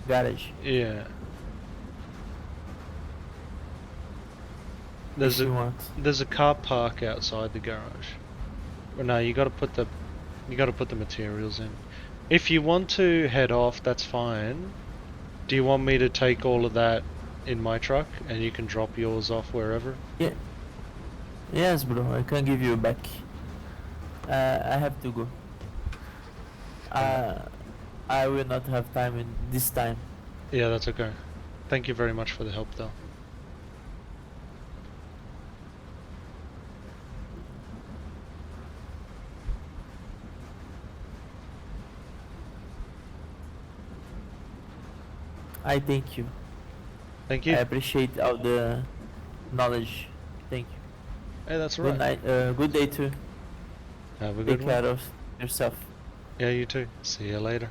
S7: garage.
S1: Yeah.
S7: If you want.
S1: There's a car park outside the garage. Well, no, you gotta put the materials in. If you want to head off, that's fine. Do you want me to take all of that in my truck and you can drop yours off wherever?
S7: Yeah. Yes, bro. I can give you back. I have to go. I will not have time in this time.
S1: Yeah, that's okay. Thank you very much for the help, though.
S7: I thank you.
S1: Thank
S7: I
S1: you.
S7: appreciate all the knowledge. Thank you.
S1: Hey, that's
S7: Good
S1: right.
S7: night. Good day too.
S1: Have a
S7: Take
S1: good one.
S7: care of yourself.
S1: Yeah, you too. See you later.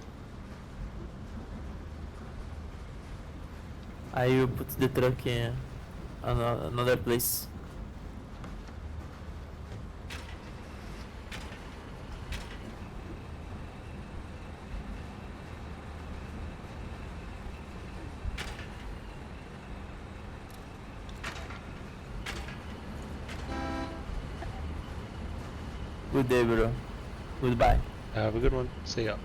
S7: I will put the truck in another place. Good day, bro. Goodbye.
S1: Have a good one. See ya.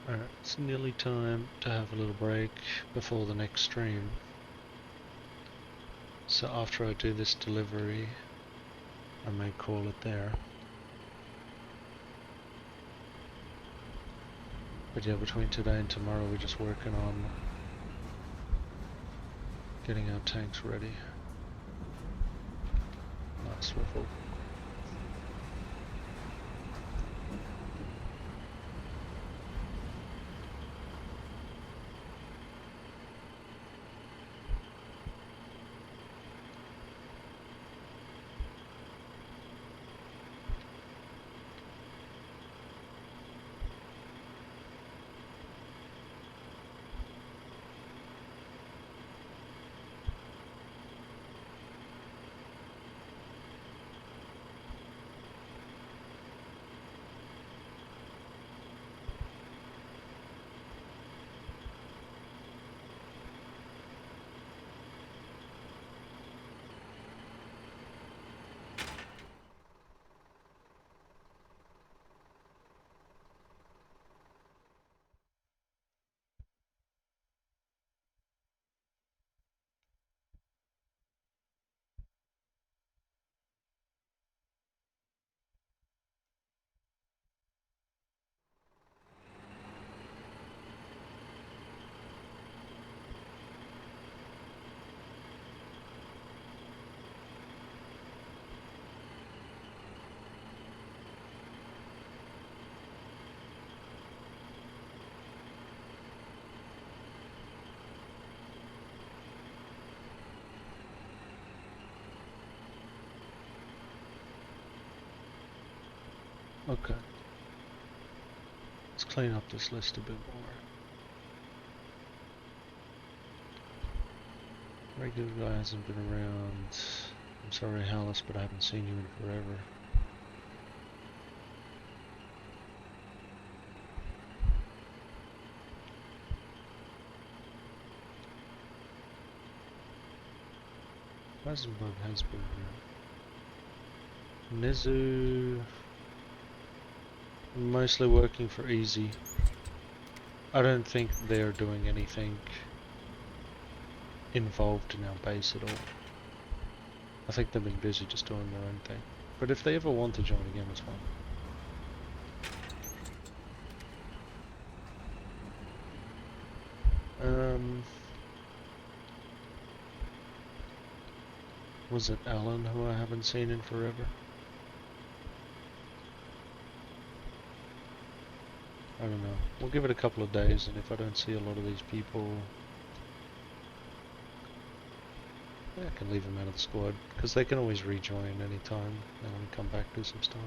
S1: Alright, it's nearly time to have a little break before the next stream. So after I do this delivery, I may call it there. But yeah, between today and tomorrow we're just working on getting our tanks ready. Nice swivel. Okay. Let's clean up this list a bit more. Regular guy hasn't been around. I'm sorry, Hallis, but I haven't seen you in forever. Weisenberg has been around. Nizu, mostly working for Easy. I don't think they're doing anything involved in our base at all. I think they've been busy just doing their own thing. But if they ever want to join again, it's fine. Was it Alan who I haven't seen in forever? I don't know. We'll give it a couple of days, and if I don't see a lot of these people, yeah, I can leave them out of the squad, because they can always rejoin anytime they want to come back do some stuff.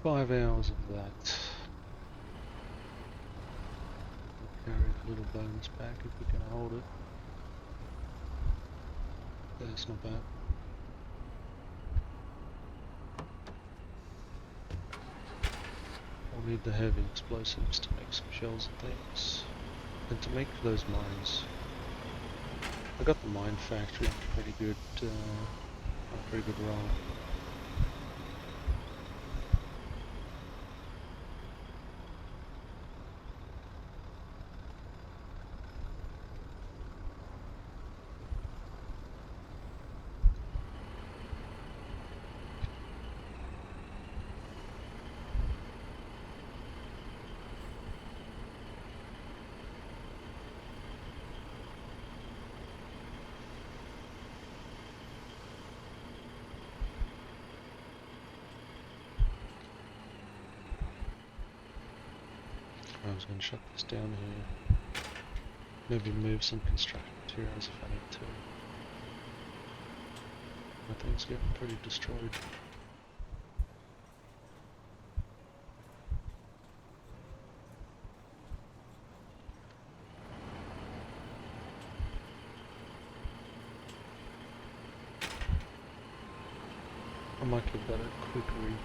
S1: Five hours of that. We'll carry a little bonus back if we can hold it. That's not bad. We'll need the heavy explosives to make some shells and things. And to make those mines. I got the mine factory on a pretty good roll. I was going to shut this down here. Maybe move some construction materials if I need to. My thing's getting pretty destroyed. I might give that a quick repair.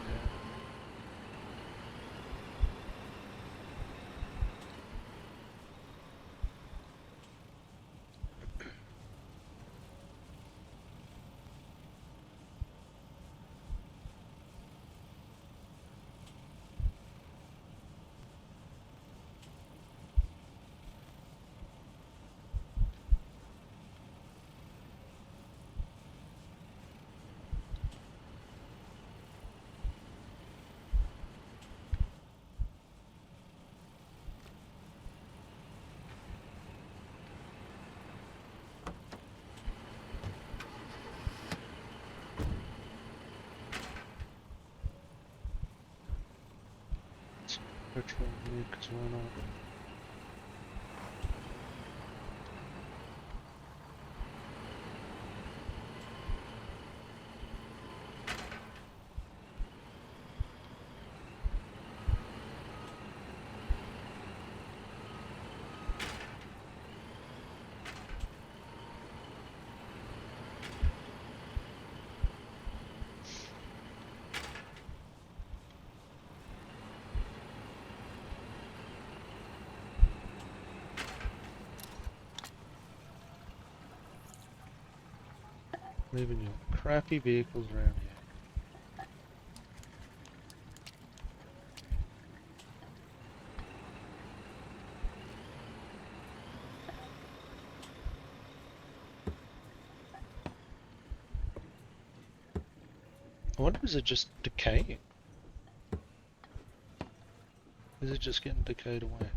S1: petrol here, because why not? Leaving your crappy vehicles around here. I wonder, is it just decaying? Is it just getting decayed away?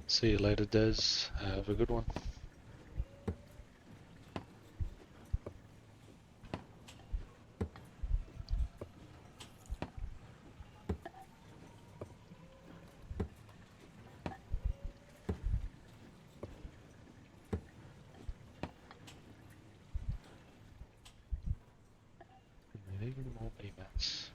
S1: See you later, Des. Have a good one. Even more payments.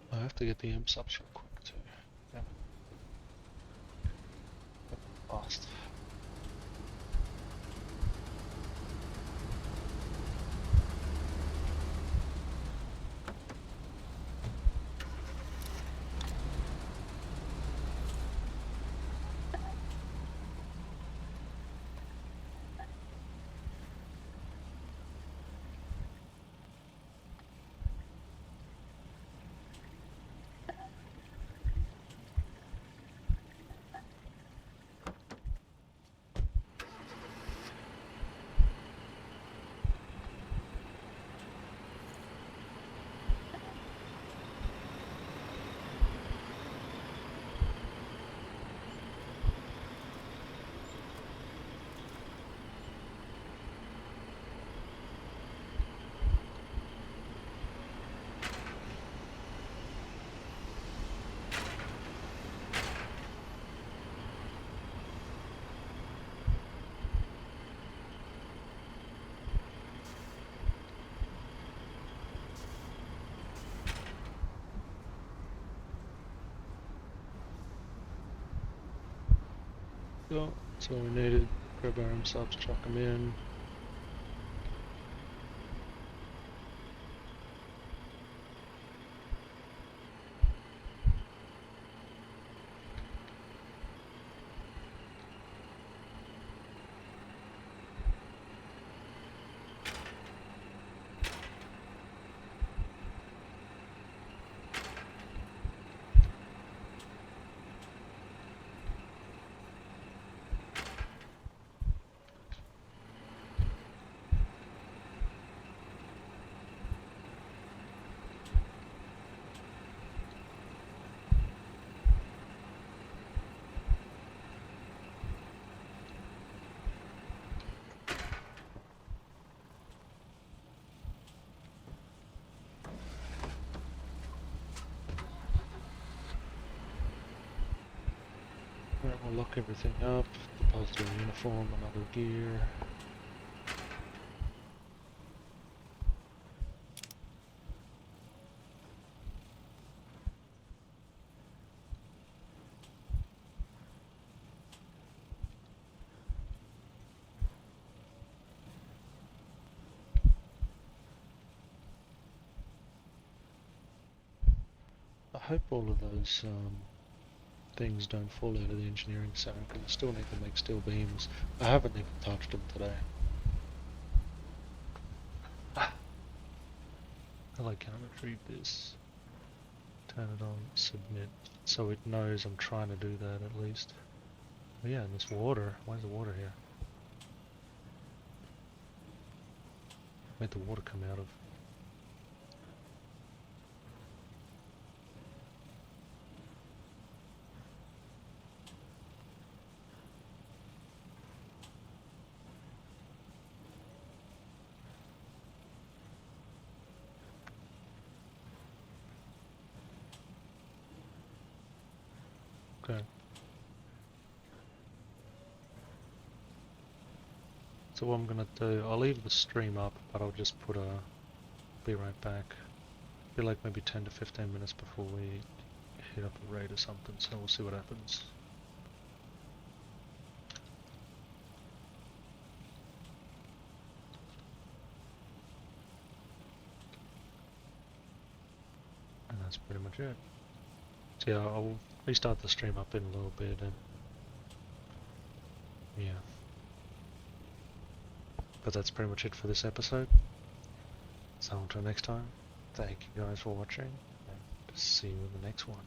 S1: I have to get the imps up real quick too. Yeah. Fast. Go. That's all we needed. Grab our imps up, chuck them in. Alright, we'll lock everything up. Deposit a uniform and other gear. I hope all of those things don't fall out of the engineering zone, because I still need to make steel beams. I haven't even touched them today. Well, I can't retrieve this. Turn it on, submit. So it knows I'm trying to do that at least. Oh yeah, and this water. Where's the water here? Where'd the water come out of? Okay. So what I'm gonna do, I'll leave the stream up, but I'll just put a, be right back. Be like maybe 10 to 15 minutes before we hit up a raid or something, so we'll see what happens. And that's pretty much it. So yeah, I'll restart the stream up in a little bit and yeah. But that's pretty much it for this episode. So until next time, thank you guys for watching and see you in the next one.